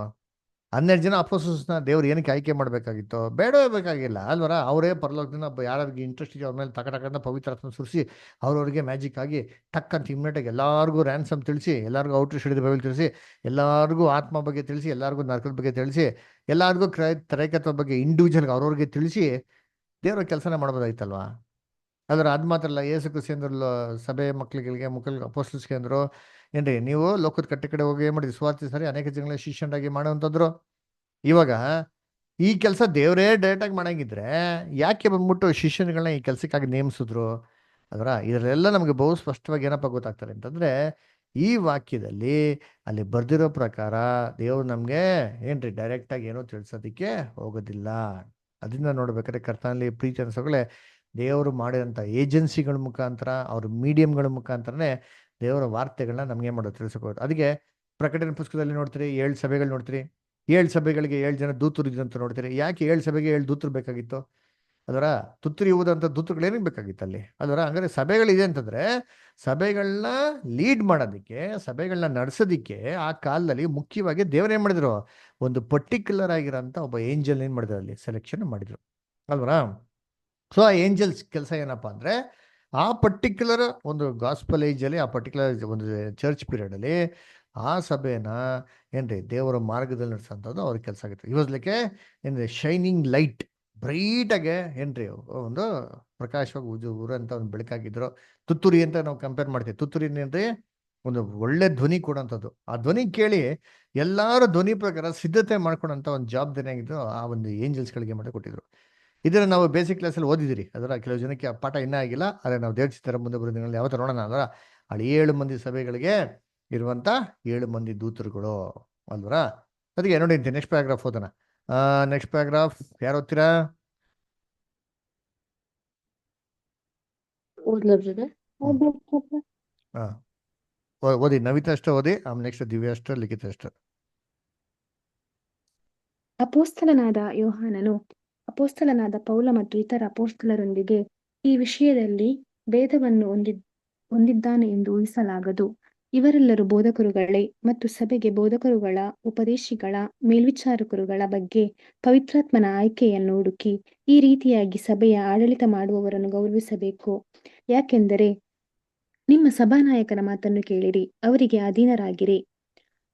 12 ಜನ ಅಪೊಸ್ತಲರನ್ನ ದೇವ್ರು ಏನಕ್ಕೆ ಆಯ್ಕೆ ಮಾಡಬೇಕಾಗಿತ್ತು? ಬೇಡವೇ ಬೇಕಾಗಿಲ್ಲ ಅಲ್ವರ. ಅವರೇ ಪರಲೋಕದಿಂದ ಯಾರಿಗೆ ಇಂಟ್ರೆಸ್ಟ್ ಇದೆಯೋ ಅವ್ರ ಮೇಲೆ ತಕಟಕಂತ ಪವಿತ್ರಾತ್ಮ ಸುರಿಸಿ ಅವ್ರವ್ರಿಗೆ ಮ್ಯಾಜಿಕ್ ಆಗಿ ಟಕ್ ಅಂತ ಇಮ್ಮಿಡಿಯೇಟಾಗಿ ಎಲ್ಲರಿಗೂ ರ್ಯಾನ್ಸಮ್ ತಿಳಿಸಿ, ಎಲ್ಲರಿಗೂ ಔಟ್ರೀಚ್ ಹಿಡಿದ ಬೈಬಲ್ ತಿಳಿಸಿ, ಎಲ್ಲರಿಗೂ ಆತ್ಮ ಬಗ್ಗೆ ತಿಳಿಸಿ, ಎಲ್ಲರಿಗೂ ನರಕದ ಬಗ್ಗೆ ತಿಳಿಸಿ, ಎಲ್ಲರಿಗೂ ತ್ರೈಕತ್ವ ಬಗ್ಗೆ ಇಂಡಿವಿಜುವಲ್ಗೆ ಅವ್ರವ್ರಿಗೆ ತಿಳಿಸಿ ದೇವ್ರ ಕೆಲಸನ ಮಾಡ್ಬೋದಾಯ್ತಲ್ವಾ? ಅದ್ರ ಅದು ಮಾತ್ರ ಅಲ್ಲ, ಯೇಸು ಕ್ರಿಸ್ತಂದ್ರ ಸಭೆ ಮಕ್ಕಳಿಗೆ ಅಪೊಸ್ತಲರಿಗೆ ಅಂದ್ರು, ಏನ್ರಿ ನೀವು ಲೋಕದ ಕಟ್ಟೆ ಹೋಗಿ ಏನ್ ಮಾಡಿದ್ರಿ? ಸುವಾರ್ತೆ ಸರಿ ಅನೇಕ ಜನಗಳ ಶಿಷ್ಯನಾಗಿ ಮಾಡುವಂತಂದ್ರು. ಇವಾಗ ಈ ಕೆಲಸ ದೇವರೇ ಡೈರೆಕ್ಟಾಗಿ ಮಾಡಂಗಿದ್ರೆ ಯಾಕೆ ಬಂದ್ಬಿಟ್ಟು ಶಿಷ್ಯನುಗಳನ್ನ ಈ ಕೆಲಸಕ್ಕಾಗಿ ನೇಮಿಸಿದ್ರು? ಅದರ ಇದರೆಲ್ಲ ನಮಗೆ ಬಹು ಸ್ಪಷ್ಟವಾಗಿ ಏನಪ್ಪ ಗೊತ್ತಾಗ್ತಾರೆ ಅಂತಂದ್ರೆ, ಈ ವಾಕ್ಯದಲ್ಲಿ ಅಲ್ಲಿ ಬರ್ದಿರೋ ಪ್ರಕಾರ ದೇವ್ರು ನಮ್ಗೆ ಏನ್ರಿ ಡೈರೆಕ್ಟಾಗಿ ಏನೋ ತಿಳಿಸೋದಿಕ್ಕೆ ಹೋಗೋದಿಲ್ಲ. ಅದನ್ನ ನೋಡ್ಬೇಕಾದ್ರೆ ಕರ್ತನಲ್ಲಿ ಪ್ರೀತಿ ಅನ್ಸೋಗಳೇ ದೇವರು ಮಾಡಿದಂಥ ಏಜೆನ್ಸಿಗಳ ಮುಖಾಂತರ ಅವ್ರ ಮೀಡಿಯಂಗಳ ಮುಖಾಂತರನೇ ದೇವರ ವಾರ್ತೆಗಳನ್ನ ನಮ್ಗೆ ಮಾಡೋದು ತಿಳಿಸ್ಕೋದು. ಅದಕ್ಕೆ ಪ್ರಕಟಣೆ ಪುಸ್ತಕದಲ್ಲಿ ನೋಡ್ತೀರಿ 7 ಸಭೆಗಳು ನೋಡ್ತೀರಿ, 7 ಸಭೆಗಳಿಗೆ 7 ಜನ ದೂತರು ಇದ್ದಂತ ನೋಡ್ತೀರಿ. ಯಾಕೆ 7 ಸಭೆಗೆ 7 ದೂತರು ಬೇಕಾಗಿತ್ತು? ಅದರ ತುತ್ತೂರಿಯುವುದಂತ ದೂತರುಗಳು ಏನಕ್ಕೆ ಬೇಕಾಗಿತ್ತು ಅಲ್ಲಿ? ಅದರ ಹಂಗಾರೆ ಸಭೆಗಳಿದೆ ಅಂತಂದ್ರೆ ಸಭೆಗಳನ್ನ ಲೀಡ್ ಮಾಡೋದಕ್ಕೆ, ಸಭೆಗಳನ್ನ ನಡೆಸೋದಿಕ್ಕೆ ಆ ಕಾಲದಲ್ಲಿ ಮುಖ್ಯವಾಗಿ ದೇವ್ರು ಏನ್ ಮಾಡಿದ್ರು? ಒಂದು ಪರ್ಟಿಕ್ಯುಲರ್ ಆಗಿರೋಂಥ ಒಬ್ಬ ಏಂಜಲ್ ಏನ್ ಮಾಡಿದ್ರು? ಅಲ್ಲಿ ಸೆಲೆಕ್ಷನ್ ಮಾಡಿದ್ರು ಅಲ್ವರಾ. ಸೊ ಆ ಏಂಜಲ್ಸ್ ಕೆಲಸ ಏನಪ್ಪಾ ಅಂದ್ರೆ, ಆ ಪರ್ಟಿಕ್ಯುಲರ್ ಒಂದು ಗಾಸ್ಪಲ್ ಏಜ್ ಅಲ್ಲಿ, ಆ ಪರ್ಟಿಕ್ಯುಲರ್ ಒಂದು ಚರ್ಚ್ ಪೀರಿಯಡ್ ಅಲ್ಲಿ ಆ ಸಭೆನ ಏನ್ರಿ ದೇವರ ಮಾರ್ಗದಲ್ಲಿ ನಡೆಸೋಂಥದ್ದು ಅವ್ರ ಕೆಲಸ ಆಗಿತ್ತು. ಇವಸ್ಲಿಕ್ಕೆ ಏನ್ರಿ ಶೈನಿಂಗ್ ಲೈಟ್, ಬ್ರೈಟ್ ಆಗಿ ಏನ್ರಿ ಒಂದು ಪ್ರಕಾಶವಾಗಿ ಊರಂತ ಒಂದು ಬೆಳಕಾಗಿದ್ರು. ತುತ್ತೂರಿ ಅಂತ ನಾವು ಕಂಪೇರ್ ಮಾಡ್ತೀವಿ. ತುತ್ತೂರಿ ಏನ್ರಿ ಒಂದು ಒಳ್ಳೆ ಧ್ವನಿ ಕೊಡೋಂಥದ್ದು. ಆ ಧ್ವನಿ ಕೇಳಿ ಎಲ್ಲಾರು ಧ್ವನಿ ಪ್ರಕಾರ ಸಿದ್ಧತೆ ಮಾಡ್ಕೊಳಂತ ಒಂದು ಜವಾಬ್ದಾರಿ ಆಗಿದ್ದು ಆ ಒಂದು ಏಂಜಲ್ಸ್ಗಳಿಗೆ ಮಾಡಿ ಕೊಟ್ಟಿದ್ರು. ಇದನ್ನ ನಾವು ಬೇಸಿಕ್ ಕ್ಲಾಸಲ್ಲಿ ಓದಿದಿರಿ. ಅದರ ಕೆಲವು ಜನಕ್ಕೆ ಆ ಪಾಠ ಇನ್ನೂ ಆಗಿಲ್ಲ, ಆದರೆ ನಾವು ದೇವಚಿತ್ತರ ಮುಂದೆ ಬರೋ ದಿನಗಳಲ್ಲಿ ಯಾವತ್ತೂ ನೋಡೋಣ. ಅದರ ಅಲ್ಲಿ 7 ಮಂದಿ ಸಭೆಗಳಿಗೆ ಇರುವಂತ 7 ಮಂದಿ ದೂತರುಗಳು ಅಲ್ವರ. ಅದಕ್ಕೆ ನೋಡಿ ನೆಕ್ಸ್ಟ್ ಪ್ಯಾರಾಗ್ರಾಫ್ ಓದೋಣ. ನೆಕ್ಸ್ಟ್ ಪ್ಯಾರಾಗ್ರಾಫ್ ಯಾರು ಓದ್ತೀರಾ? ಹಾ ಓದಿ. ನವಿತಾ ಅಷ್ಟೇ ಓದಿ, ಆಮೇಲೆ ನೆಕ್ಸ್ಟ್ ದಿವ್ಯ ಅಷ್ಟೇ, ಲಿಖಿತ ಅಷ್ಟೇ. ಅಪೊಸ್ತಲನಾದ ಪೌಲ ಮತ್ತು ಇತರ ಅಪೊಸ್ತಲರೊಂದಿಗೆ ಈ ವಿಷಯದಲ್ಲಿ ಭೇದವನ್ನು ಹೊಂದಿದ್ದಾನೆ ಎಂದು ಊಹಿಸಲಾಗದು. ಇವರೆಲ್ಲರೂ ಬೋಧಕರುಗಳೇ ಮತ್ತು ಸಭೆಗೆ ಬೋಧಕರುಗಳ, ಉಪದೇಶಿಗಳ, ಮೇಲ್ವಿಚಾರಕರುಗಳ ಬಗ್ಗೆ ಪವಿತ್ರಾತ್ಮನ ಆಯ್ಕೆಯನ್ನು ಹುಡುಕಿ ಈ ರೀತಿಯಾಗಿ ಸಭೆಯ ಆಡಳಿತ ಮಾಡುವವರನ್ನು ಗೌರವಿಸಬೇಕು. ಯಾಕೆಂದರೆ ನಿಮ್ಮ ಸಭಾನಾಯಕನ ಮಾತನ್ನು ಕೇಳಿರಿ, ಅವರಿಗೆ ಅಧೀನರಾಗಿರಿ.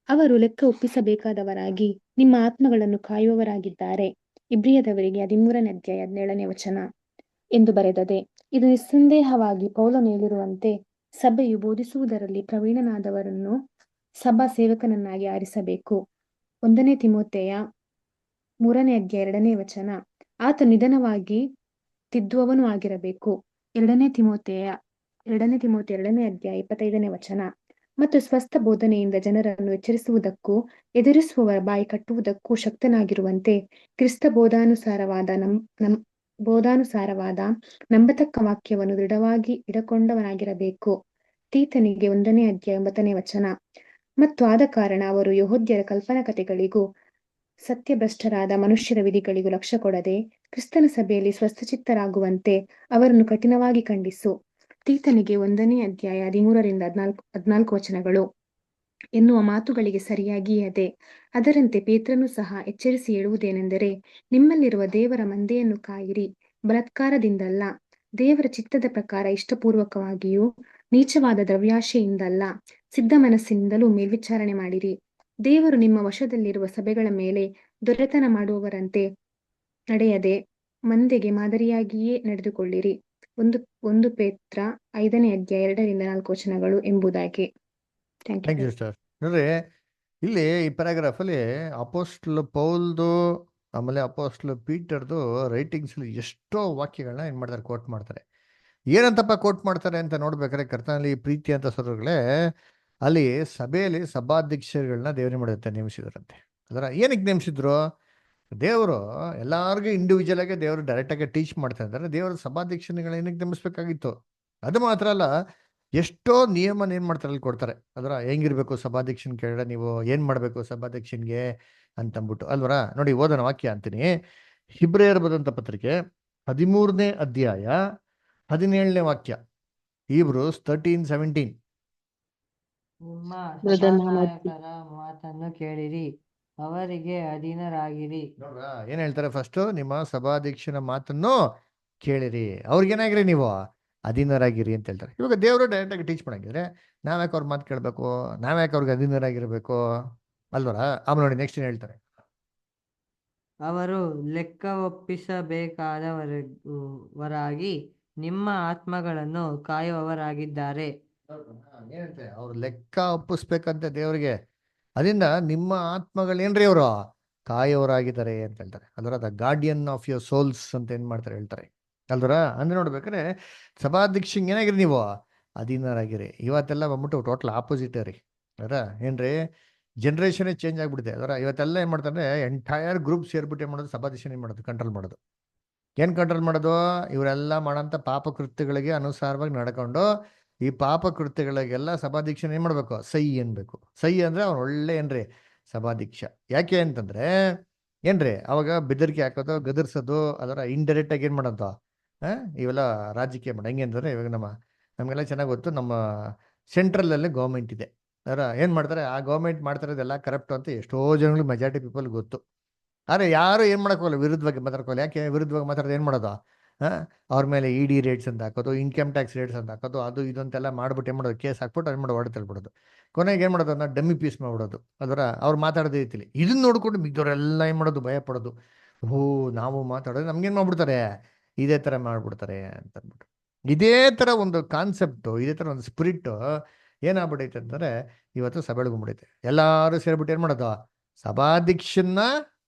ಅವರು ಲೆಕ್ಕ ಒಪ್ಪಿಸಬೇಕಾದವರಾಗಿ ನಿಮ್ಮ ಆತ್ಮಗಳನ್ನು ಕಾಯುವವರಾಗಿದ್ದಾರೆ. ಇಬ್ರಿಯದವರಿಗೆ 13:17 ಎಂದು ಬರೆದದೆ. ಇದು ನಿಸ್ಸಂದೇಹವಾಗಿ ಪೌಲನು ಹೇಳಿರುವಂತೆ ಸಭೆಯು ಬೋಧಿಸುವುದರಲ್ಲಿ ಪ್ರವೀಣನಾದವರನ್ನು ಸಭಾ ಸೇವಕನನ್ನಾಗಿ ಆರಿಸಬೇಕು. 1 ತಿಮೋಥೆಯ 3:2 ಆತ ನಿಧಾನವಾಗಿ ತಿದ್ದುವವನು ಆಗಿರಬೇಕು. 2 ತಿಮೋಥೆಯ 2:25 ಮತ್ತು ಸ್ವಸ್ಥ ಬೋಧನೆಯಿಂದ ಜನರನ್ನು ಎಚ್ಚರಿಸುವುದಕ್ಕೂ ಎದುರಿಸುವವರ ಬಾಯಿ ಕಟ್ಟುವುದಕ್ಕೂ ಶಕ್ತನಾಗಿರುವಂತೆ ಕ್ರಿಸ್ತ ಬೋಧಾನುಸಾರವಾದ ನಂಬತಕ್ಕ ವಾಕ್ಯವನ್ನು ದೃಢವಾಗಿ ಇಡಕೊಂಡವನಾಗಿರಬೇಕು. ತೀತನಿಗೆ 1:9 ಮತ್ತು ಆದ ಕಾರಣ ಅವರು ಯೆಹೂದ್ಯರ ಕಲ್ಪನಾ ಕಥೆಗಳಿಗೂ ಸತ್ಯಭ್ರಷ್ಟರಾದ ಮನುಷ್ಯರ ವಿಧಿಗಳಿಗೂ ಲಕ್ಷ್ಯ ಕೊಡದೆ ಕ್ರಿಸ್ತನ ಸಭೆಯಲ್ಲಿ ಸ್ವಸ್ಥಚಿತ್ತರಾಗುವಂತೆ ಅವರನ್ನು ಕಠಿಣವಾಗಿ ಖಂಡಿಸು. ತೀತನಿಗೆ 1:13-14 ಎನ್ನುವ ಮಾತುಗಳಿಗೆ ಸರಿಯಾಗಿಯೇ ಅದೇ. ಅದರಂತೆ ಪೇತ್ರನು ಸಹ ಎಚ್ಚರಿಸಿ ಹೇಳುವುದೇನೆಂದರೆ, ನಿಮ್ಮಲ್ಲಿರುವ ದೇವರ ಮಂದೆಯನ್ನು ಕಾಯಿರಿ, ಬಲಾತ್ಕಾರದಿಂದಲ್ಲ, ದೇವರ ಚಿತ್ತದ ಪ್ರಕಾರ ಇಷ್ಟಪೂರ್ವಕವಾಗಿಯೂ ನೀಚವಾದ ದ್ರವ್ಯಾಶೆಯಿಂದಲ್ಲ, ಸಿದ್ಧ ಮನಸ್ಸಿನಿಂದಲೂ ಮೇಲ್ವಿಚಾರಣೆ ಮಾಡಿರಿ. ದೇವರು ನಿಮ್ಮ ವಶದಲ್ಲಿರುವ ಸಭೆಗಳ ಮೇಲೆ ದೊರೆತನ ಮಾಡುವವರಂತೆ ನಡೆಯದೆ ಮಂದೆಗೆ ಮಾದರಿಯಾಗಿಯೇ ನಡೆದುಕೊಳ್ಳಿರಿ. 1 ಪೇತ್ರ 5:2-4 ಎಂಬುದಾಗಿ. Thank you sir. ನೋಡ್ರಿ, ಇಲ್ಲಿ ಈ ಪ್ಯಾರಾಗ್ರಾಫ್ ಅಲ್ಲಿ ಅಪೋಸ್ಟಲ್ ಪೌಲ್ದು ಆಮೇಲೆ ಅಪೋಸ್ಟಲ್ ಪೀಟರ್ದು ರೈಟಿಂಗ್ಸ್ ಎಷ್ಟೋ ವಾಕ್ಯಗಳನ್ನ ಏನ್ ಮಾಡ್ತಾರೆ, ಕೋಟ್ ಮಾಡ್ತಾರೆ. ಏನಂತಪ್ಪ ಕೋಟ್ ಮಾಡ್ತಾರೆ ಅಂತ ನೋಡ್ಬೇಕಾದ್ರೆ ಕರ್ತನಲ್ಲಿ ಪ್ರೀತಿ ಅಂತ ಸರೋಗಳೇ, ಅಲ್ಲಿ ಸಭೆಯಲ್ಲಿ ಸಭಾಧ್ಯಕ್ಷರುಗಳನ್ನ ದೇವರೇ ಮಾಡುತ್ತೆ ನೇಮಿಸಿದಾರಂತೆ. ಅದರ ಏನಕ್ಕೆ ನೇಮಿಸಿದ್ರು? ದೇವರು ಎಲ್ಲಾರ್ಗೂ ಇಂಡಿವಿಜುವಲ್ ಆಗಿ ದೇವರು ಡೈರೆಕ್ಟ್ ಆಗಿ ಟೀಚ್ ಮಾಡ್ತಾ ಇದ್ದಾರೆ. ದೇವರು ಸಭಾಧ್ಯಕ್ಷರುಗಳ ಏನಕ್ಕೆ ನೇಮಿಸ್ಬೇಕಾಗಿತ್ತು? ಅದು ಮಾತ್ರ ಅಲ್ಲ, ಎಷ್ಟೋ ನಿಯಮನ ಏನ್ ಮಾಡ್ತಾರೆ ಅಲ್ಲಿ ಕೊಡ್ತಾರೆ. ಅದರ ಹೆಂಗಿರ್ಬೇಕು ಸಭಾಧ್ಯಕ್ಷನ್ ಕೇಳಿದ್ರೆ ನೀವು ಏನ್ ಮಾಡ್ಬೇಕು ಸಭಾಧ್ಯಕ್ಷನ್ಗೆ ಅಂತಂದ್ಬಿಟ್ಟು ಅಲ್ವರ. ನೋಡಿ ಓದೋಣ ವಾಕ್ಯ ಅಂತೀನಿ. ಹಿಬ್ರಿಯರ್ ಬರೆದಂತ ಪತ್ರಿಕೆ 13ನೇ ಅಧ್ಯಾಯ 17ನೇ ವಾಕ್ಯ. Hebrews 13:17. ನಿಮ್ಮ Brother, ನಾನು ಸಭಾನಾಯಕರ ಮಾತನ್ನು ಕೇಳಿರಿ, ಅವರಿಗೆ ಅಧೀನರಾಗಿರಿ. ನೋಡ್ರ ಏನ್ ಹೇಳ್ತಾರೆ? ಫಸ್ಟ್ ನಿಮ್ಮ ಸಭಾಧ್ಯಕ್ಷನ ಮಾತನ್ನು ಕೇಳಿರಿ, ಅವ್ರಿಗೇನಾಗಿರಿ ನೀವು ಅಧೀನರಾಗಿರಿ ಅಂತ ಹೇಳ್ತಾರೆ. ಇವಾಗ ದೇವರು ಡೈರೆಕ್ಟ್ ಆಗಿ ಟೀಚ್ ಮಾಡಂಗಿದ್ರೆ ನಾವ್ಯಾಕೆ ಅವ್ರ ಮಾತು ಕೇಳಬೇಕು? ನಾವ್ಯಾಕೆ ಅವ್ರಿಗೆ ಅಧೀನರಾಗಿರ್ಬೇಕು? ಅಲ್ವರ. ಆಮೇಲೆ ನೋಡಿ ನೆಕ್ಸ್ಟ್ ಏನ್ ಹೇಳ್ತಾರೆ? ಅವರು ಲೆಕ್ಕ ಒಪ್ಪಿಸಬೇಕಾದವರಾಗಿ ನಿಮ್ಮ ಆತ್ಮಗಳನ್ನು ಕಾಯುವವರಾಗಿದ್ದಾರೆ. ಏನಂತೆ? ಅವ್ರು ಲೆಕ್ಕ ಒಪ್ಪಿಸ್ಬೇಕಂತ ದೇವ್ರಿಗೆ. ಅದರಿಂದ ನಿಮ್ಮ ಆತ್ಮಗಳೇನ್ರಿ ಅವರು ಕಾಯೋರಾಗಿದ್ದಾರೆ ಅಂತ ಹೇಳ್ತಾರೆ. ಅಲ್ವರ the guardian of your souls ಅಂತ ಏನ್ ಮಾಡ್ತಾರೆ ಹೇಳ್ತಾರೆ ಅಲ್ವರ. ಅಂದ್ರೆ ನೋಡ್ಬೇಕಾದ್ರೆ ಸಭಾಧ್ಯಕ್ಷಂಗೆ ಏನಾಗಿರಿ ನೀವು ಅಧೀನರಾಗಿರಿ. ಇವತ್ತೆಲ್ಲ ಬಂದ್ಬಿಟ್ಟು ಟೋಟಲ್ ಆಪೋಸಿಟ್ ರೀ. ಅದರ ಏನ್ರಿ ಜನ್ರೇಷನ್ ಚೇಂಜ್ ಆಗ್ಬಿಡುತ್ತೆ. ಅದರ ಇವತ್ತೆಲ್ಲ ಏನ್ ಮಾಡ್ತಾರೆ, ಎಂಟೈರ್ ಗ್ರೂಪ್ ಸೇರ್ಬಿಟ್ಟು ಏನ್ ಮಾಡೋದು, ಸಭಾಧ್ಯಕ್ಷ ಏನ್ ಮಾಡೋದು, ಕಂಟ್ರೋಲ್ ಮಾಡೋದು. ಏನ್ ಕಂಟ್ರೋಲ್ ಮಾಡೋದು? ಇವರೆಲ್ಲ ಮಾಡೋಂಥ ಪಾಪ ಕೃತ್ಯಗಳಿಗೆ ಅನುಸಾರವಾಗಿ ನಡ್ಕೊಂಡು ಈ ಪಾಪ ಕೃತ್ಯಗಳಿಗೆಲ್ಲ ಸಭಾಧ್ಯಕ್ಷನ ಏನ್ ಮಾಡ್ಬೇಕು? ಸೈ ಅನ್ಬೇಕು. ಸೈ ಅಂದ್ರೆ ಅವ್ನು ಒಳ್ಳೆ ಏನ್ರಿ ಸಭಾಧ್ಯಕ್ಷ. ಯಾಕೆ ಅಂತಂದ್ರೆ ಏನ್ರಿ ಅವಾಗ ಬೆದರಿಕೆ ಹಾಕೋದು, ಗದರ್ಸೋದು, ಅದರ ಇಂಡೈರೆಕ್ಟ್ ಆಗಿ ಏನ್ ಮಾಡೋದು ಇವೆಲ್ಲ ರಾಜಕೀಯ ಮಾಡ. ಹೆಂಗೆ ಅಂತಂದ್ರೆ ಇವಾಗ ನಮಗೆಲ್ಲ ಚೆನ್ನಾಗಿ ಗೊತ್ತು, ನಮ್ಮ ಸೆಂಟ್ರಲ್ ಅಲ್ಲಿ ಗೌರ್ಮೆಂಟ್ ಇದೆ. ಅದರ ಏನ್ ಮಾಡ್ತಾರೆ, ಆ ಗೌರ್ಮೆಂಟ್ ಮಾಡ್ತಾ ಇರೋದೆಲ್ಲ ಕರಪ್ಟ್ ಅಂತ ಎಷ್ಟೋ ಜನಗಳಿಗೆ ಮೆಜಾರಿಟಿ ಪೀಪಲ್ ಗೊತ್ತು. ಆದರೆ ಯಾರು ಏನು ಮಾಡೋಕ್ಕೋಲ್ಲ, ವಿರುದ್ಧವಾಗಿ ಮಾತಾಡ್ಕೋಲ್ಲ. ಯಾಕೆ ವಿರುದ್ಧವಾಗಿ ಮಾತಾಡೋದು? ಏನು ಮಾಡೋದು? ಅವ್ರ ಮೇಲೆ ಇ ಡಿ ರೇಟ್ಸ್ ಅಂತ ಹಾಕೋದು, ಇನ್ಕಮ್ ಟ್ಯಾಕ್ಸ್ ರೇಟ್ಸ್ ಅಂತ ಹಾಕೋದು, ಅದು ಇದು ಅಂತೆಲ್ಲ ಮಾಡ್ಬಿಟ್ಟು ಏನು ಮಾಡೋದು, ಕೇಸ್ ಹಾಕ್ಬಿಟ್ಟು ಅದು ಮಾಡೋದು, ಹೊಡೆತಲ್ಬಿಡೋದು. ಕೊನೆಗೆ ಏನು ಮಾಡೋದು, ಅದನ್ನ ಡಮ್ಮಿ ಪೀಸ್ ಮಾಡ್ಬಿಡೋದು. ಅದರ ಅವ್ರು ಮಾತಾಡೋದ ರೀತಿಲಿ ಇದನ್ನ ನೋಡ್ಕೊಂಡು ಮಿಗ್ದವರೆಲ್ಲ ಏನು ಮಾಡೋದು, ಭಯ ಪಡೋದು. ಓ ನಾವು ಮಾತಾಡೋದು ನಮ್ಗೇನು ಮಾಡ್ಬಿಡ್ತಾರೆ, ಇದೇ ಥರ ಮಾಡ್ಬಿಡ್ತಾರೆ ಅಂತ ಅಂದ್ಬಿಟ್ಟು. ಇದೇ ಥರ ಒಂದು ಕಾನ್ಸೆಪ್ಟು, ಇದೇ ಥರ ಒಂದು ಸ್ಪಿರಿಟ್ ಏನಾಗ್ಬಿಟ್ಟೈತೆ ಅಂತಂದರೆ ಇವತ್ತು ಸಭೆಳ್ಗೊಂಬಿಡೈತೆ. ಎಲ್ಲರೂ ಸೇರಿಬಿಟ್ಟು ಏನು ಮಾಡೋದು, ಸಭಾಧ್ಯಕ್ಷನ್ನ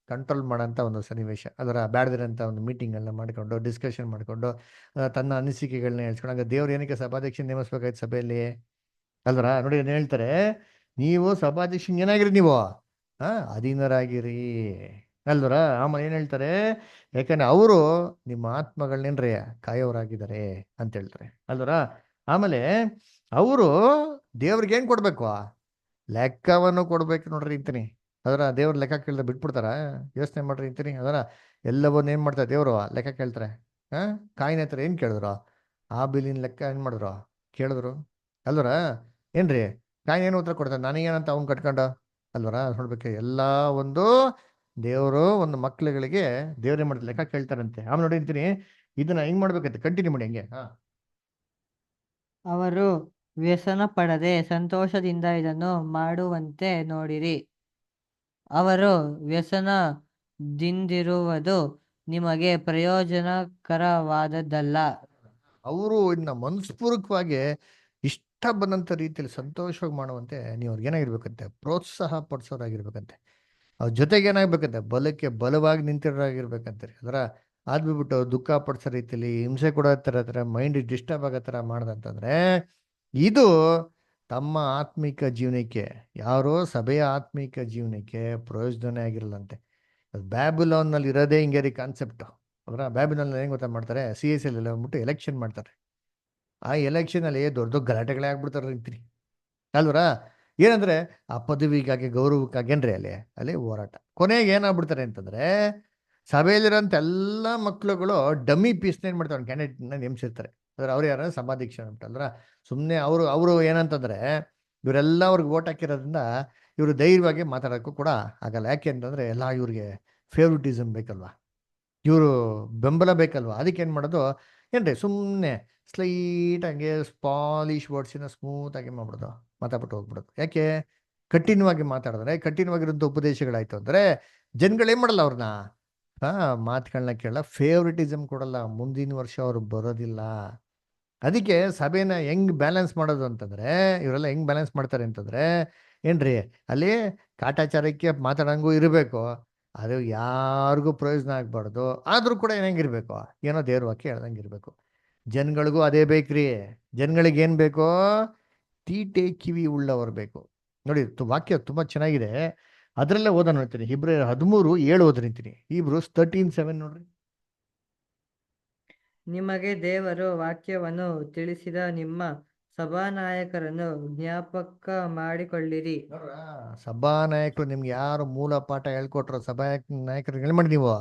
ಕಂಟ್ರೋಲ್ ಮಾಡೋಂಥ ಒಂದು ಸನ್ನಿವೇಶ. ಅದರ ಬ್ಯಾಡದಿರೋಂಥ ಒಂದು ಮೀಟಿಂಗನ್ನು ಮಾಡಿಕೊಂಡು ಡಿಸ್ಕಷನ್ ಮಾಡಿಕೊಂಡು ತನ್ನ ಅನಿಸಿಕೆಗಳನ್ನ ಹೇಳ್ಸ್ಕೊಂಡಾಗ ದೇವ್ರು ಏನಕ್ಕೆ ಸಭಾಧ್ಯಕ್ಷನ ನೇಮಿಸ್ಬೇಕಾಯ್ತು ಸಭೆಯಲ್ಲಿ ಅಲ್ವರ. ನೋಡಿ ಏನು ಹೇಳ್ತಾರೆ, ನೀವು ಸಭಾಧ್ಯಕ್ಷನ್ ಏನಾಗಿರಿ ನೀವು ಅಧೀನರಾಗಿರಿ ಅಲ್ವರ. ಆಮೇಲೆ ಏನು ಹೇಳ್ತಾರೆ, ಯಾಕಂದ್ರೆ ಅವರು ನಿಮ್ಮ ಆತ್ಮಗಳನ್ನೇನ್ರಿ ಕಾಯೋರಾಗಿದ್ದಾರೆ ಅಂತ ಹೇಳ್ತಾರೆ ಅಲ್ವರ. ಆಮೇಲೆ ಅವರು ದೇವ್ರಿಗೆ ಏನು ಕೊಡ್ಬೇಕು, ಲೆಕ್ಕವನ್ನು ಕೊಡ್ಬೇಕು ನೋಡ್ರಿ ಅಂತೀನಿ. ಅದರ ದೇವ್ರ ಲೆಕ್ಕ ಕೇಳಿದ್ರೆ ಬಿಟ್ಬಿಡ್ತಾರ? ಯೋಚನೆ ಮಾಡ್ರಿ ಅಂತೀನಿ. ಅದರ ಎಲ್ಲವನ್ನ ಏನು ಮಾಡ್ತಾರೆ ದೇವರು ಲೆಕ್ಕ ಕೇಳ್ತಾರೆ. ಕಾಯಿನ ಹತ್ರ ಏನು ಕೇಳಿದ್ರು, ಆ ಬಿಲ್ಲಿನ ಲೆಕ್ಕ ಏನು ಮಾಡಿದ್ರು, ಕೇಳಿದ್ರು ಅಲ್ವರ. ಏನ್ರಿ ಕಾಯಿನ ಏನು ಉತ್ತರ ಕೊಡ್ತಾರೆ, ನನಗೇನಂತ ಅವ್ನು ಕಟ್ಕೊಂಡ ಅಲ್ವರ. ನೋಡ್ಬೇಕು ಎಲ್ಲ ಒಂದು ದೇವರು ಒಂದು ಮಕ್ಳುಗಳಿಗೆ ದೇವ್ರೇ ಮಾಡಿದ ಲೆಕ್ಕ ಕೇಳ್ತಾರಂತೆ. ಆಮೇಲೆ ನೋಡಿ ಅಂತೀನಿ, ಇದನ್ನ ಹೆಂಗ್ ಮಾಡ್ಬೇಕಂತೆ, ಕಂಟಿನ್ಯೂ ಮಾಡಿ ಹಂಗೆ. ಅವರು ವ್ಯಸನ ಪಡದೆ ಸಂತೋಷದಿಂದ ಇದನ್ನು ಮಾಡುವಂತೆ ನೋಡಿರಿ. ಅವರು ವ್ಯಸನದಿಂದಿರುವುದು ನಿಮಗೆ ಪ್ರಯೋಜನಕರವಾದದ್ದಲ್ಲ. ಅವರು ಇನ್ನ ಮನಸ್ಪೂರ್ವಕವಾಗಿ ಇಷ್ಟ ಬಂದಂಥ ರೀತಿಯಲ್ಲಿ ಸಂತೋಷವಾಗಿ ಮಾಡುವಂತೆ ನೀವು ಅವ್ರಿಗೆ ಏನಾಗಿರ್ಬೇಕಂತೆ, ಪ್ರೋತ್ಸಾಹ ಪಡಿಸೋರಾಗಿರ್ಬೇಕಂತೆ. ಅವ್ರ ಜೊತೆಗೆ ಏನಾಗ್ಬೇಕಂತೆ, ಬಲಕ್ಕೆ ಬಲವಾಗಿ ನಿಂತಿರೋರಾಗಿರ್ಬೇಕಂತೆ. ಅದರ ಆದ್ಬಿಟ್ಟು ದುಃಖ ಪಡಿಸೋ ರೀತಿಯಲ್ಲಿ ಹಿಂಸೆ ಕೊಡೋ ಥರ ಮೈಂಡ್ ಡಿಸ್ಟರ್ಬ್ ಆಗೋ ಥರ ಮಾಡ್ದಂತಂದ್ರೆ ಇದು ತಮ್ಮ ಆತ್ಮಿಕ ಜೀವನಕ್ಕೆ, ಯಾರೋ ಸಭೆಯ ಆತ್ಮಿಕ ಜೀವನಕ್ಕೆ ಪ್ರಯೋಜನ ಆಗಿರಲ್ಲಂತೆ. ಬ್ಯಾಬಿಲೋನ್ನಲ್ಲಿ ಇರೋದೇ ಹಿಂಗೆ ರೀ ಕಾನ್ಸೆಪ್ಟು. ಅವರ ಬ್ಯಾಬಿಲೋನ್ ಹೆಂಗೆ ಗೊತ್ತಾ ಮಾಡ್ತಾರೆ, CSL ಎಲ್ಲ ಬಂದ್ಬಿಟ್ಟು ಎಲೆಕ್ಷನ್ ಮಾಡ್ತಾರೆ. ಆ ಎಲೆಕ್ಷನಲ್ಲಿ ದೊಡ್ಡ ದೊಡ್ಡ ಗಲಾಟೆಗಳೇ ಆಗ್ಬಿಡ್ತಾರೆ ಅಂತೀನಿ ಅಲ್ವರ. ಏನಂದ್ರೆ ಆ ಪದವಿಗಾಗಿ ಗೌರವಕ್ಕಾಗಿ ಏನ್ರಿ ಅಲ್ಲಿ ಹೋರಾಟ. ಕೊನೆಗೆ ಏನಾಗ್ಬಿಡ್ತಾರೆ ಅಂತಂದ್ರೆ ಸಭೆಯಲ್ಲಿರೋಂಥ ಎಲ್ಲ ಮಕ್ಳುಗಳು ಡಮ್ಮಿ ಪೀಸ್ನ ಏನು ಮಾಡ್ತಾರೆ, ಕ್ಯಾಂಡಿಡೇಟ್ನ ನೇಮಿಸಿರ್ತಾರೆ. ಅಂದ್ರೆ ಅವ್ರು ಯಾರು ಸಭಾಧ್ಯಕ್ಷ ಅಂದ್ಬಿಟ್ಟಲ್ರ. ಸುಮ್ಮನೆ ಅವರು ಏನಂತಂದ್ರೆ ಇವರೆಲ್ಲ ಅವ್ರಿಗೆ ಓಟ್ ಹಾಕಿರೋದ್ರಿಂದ ಇವರು ಧೈರ್ಯವಾಗಿ ಮಾತಾಡೋಕ್ಕೂ ಕೂಡ ಆಗಲ್ಲ. ಯಾಕೆ ಅಂತಂದ್ರೆ ಎಲ್ಲ ಇವ್ರಿಗೆ ಫೇವ್ರಿಟಿಸಮ್ ಬೇಕಲ್ವಾ, ಇವರು ಬೆಂಬಲ ಬೇಕಲ್ವಾ. ಅದಕ್ಕೆ ಏನು ಮಾಡೋದು ಏನ್ರಿ, ಸುಮ್ಮನೆ ಸ್ಲೈಟಾಗಿ ಪಾಲಿಶ್ ವರ್ಡ್ಸಿನ ಸ್ಮೂತಾಗಿ ಮಾಡ್ಬಿಡೋದು, ಮಾತಾಡ್ಬಿಟ್ಟು ಹೋಗ್ಬಿಡೋದು. ಯಾಕೆ ಕಠಿಣವಾಗಿ ಮಾತಾಡಿದ್ರೆ, ಕಠಿಣವಾಗಿರೋಂಥ ಉಪದೇಶಗಳಾಯ್ತು ಅಂದರೆ ಜನಗಳೇನು ಮಾಡಲ್ಲ, ಅವ್ರನ್ನ ಮಾತುಗಳನ್ನ ಕೇಳಲ್ಲ, ಫೇವ್ರಿಟಿಸಮ್ ಕೊಡಲ್ಲ, ಮುಂದಿನ ವರ್ಷ ಅವ್ರು ಬರೋದಿಲ್ಲ. ಅದಕ್ಕೆ ಸಭೆನ ಹೆಂಗ್ ಬ್ಯಾಲೆನ್ಸ್ ಮಾಡೋದು ಅಂತಂದ್ರೆ, ಇವರೆಲ್ಲ ಹೆಂಗ್ ಬ್ಯಾಲೆನ್ಸ್ ಮಾಡ್ತಾರೆ ಅಂತಂದ್ರೆ ಏನ್ರಿ, ಅಲ್ಲಿ ಕಾಟಾಚಾರಕ್ಕೆ ಮಾತಾಡಂಗೂ ಇರಬೇಕು, ಅದು ಯಾರಿಗೂ ಪ್ರಯೋಜನ ಆಗ್ಬಾರ್ದು. ಆದ್ರೂ ಕೂಡ ಹೆಂಗಿರ್ಬೇಕು, ಏನೋ ದೇವ್ರ ವಾಕ್ಯ ಹೇಳ್ದಂಗೆ ಇರಬೇಕು. ಜನಗಳಿಗೂ ಅದೇ ಬೇಕ್ರಿ. ಜನಗಳಿಗೆ ಏನು ಬೇಕೋ? ತೀಟೆ ಕಿವಿ ಉಳ್ಳವರು ಬೇಕು. ನೋಡಿ ವಾಕ್ಯ ತುಂಬಾ ಚೆನ್ನಾಗಿದೆ. ಅದರಲ್ಲೇ ಓದೋಣ ನೋಡ್ತೀನಿ. Hebrews 13:7 ಓದ್ತೀನಿ. Hebrews 13:7 ನೋಡ್ರಿ. ನಿಮಗೆ ದೇವರು ವಾಕ್ಯವನ್ನು ತಿಳಿಸಿದ ನಿಮ್ಮ ಸಭಾನಾಯಕರನ್ನು ಜ್ಞಾಪಕ ಮಾಡಿಕೊಳ್ಳಿರಿ. ನೋಡ್ರ, ಸಭಾ ನಾಯಕರು ನಿಮ್ಗೆ ಯಾರು ಮೂಲ ಪಾಠ ಹೇಳ್ಕೊಟ್ರೋ ಸಭಾ ನಾಯಕರಿಗೆ ಏನು ಮಾಡಿ ನೀವು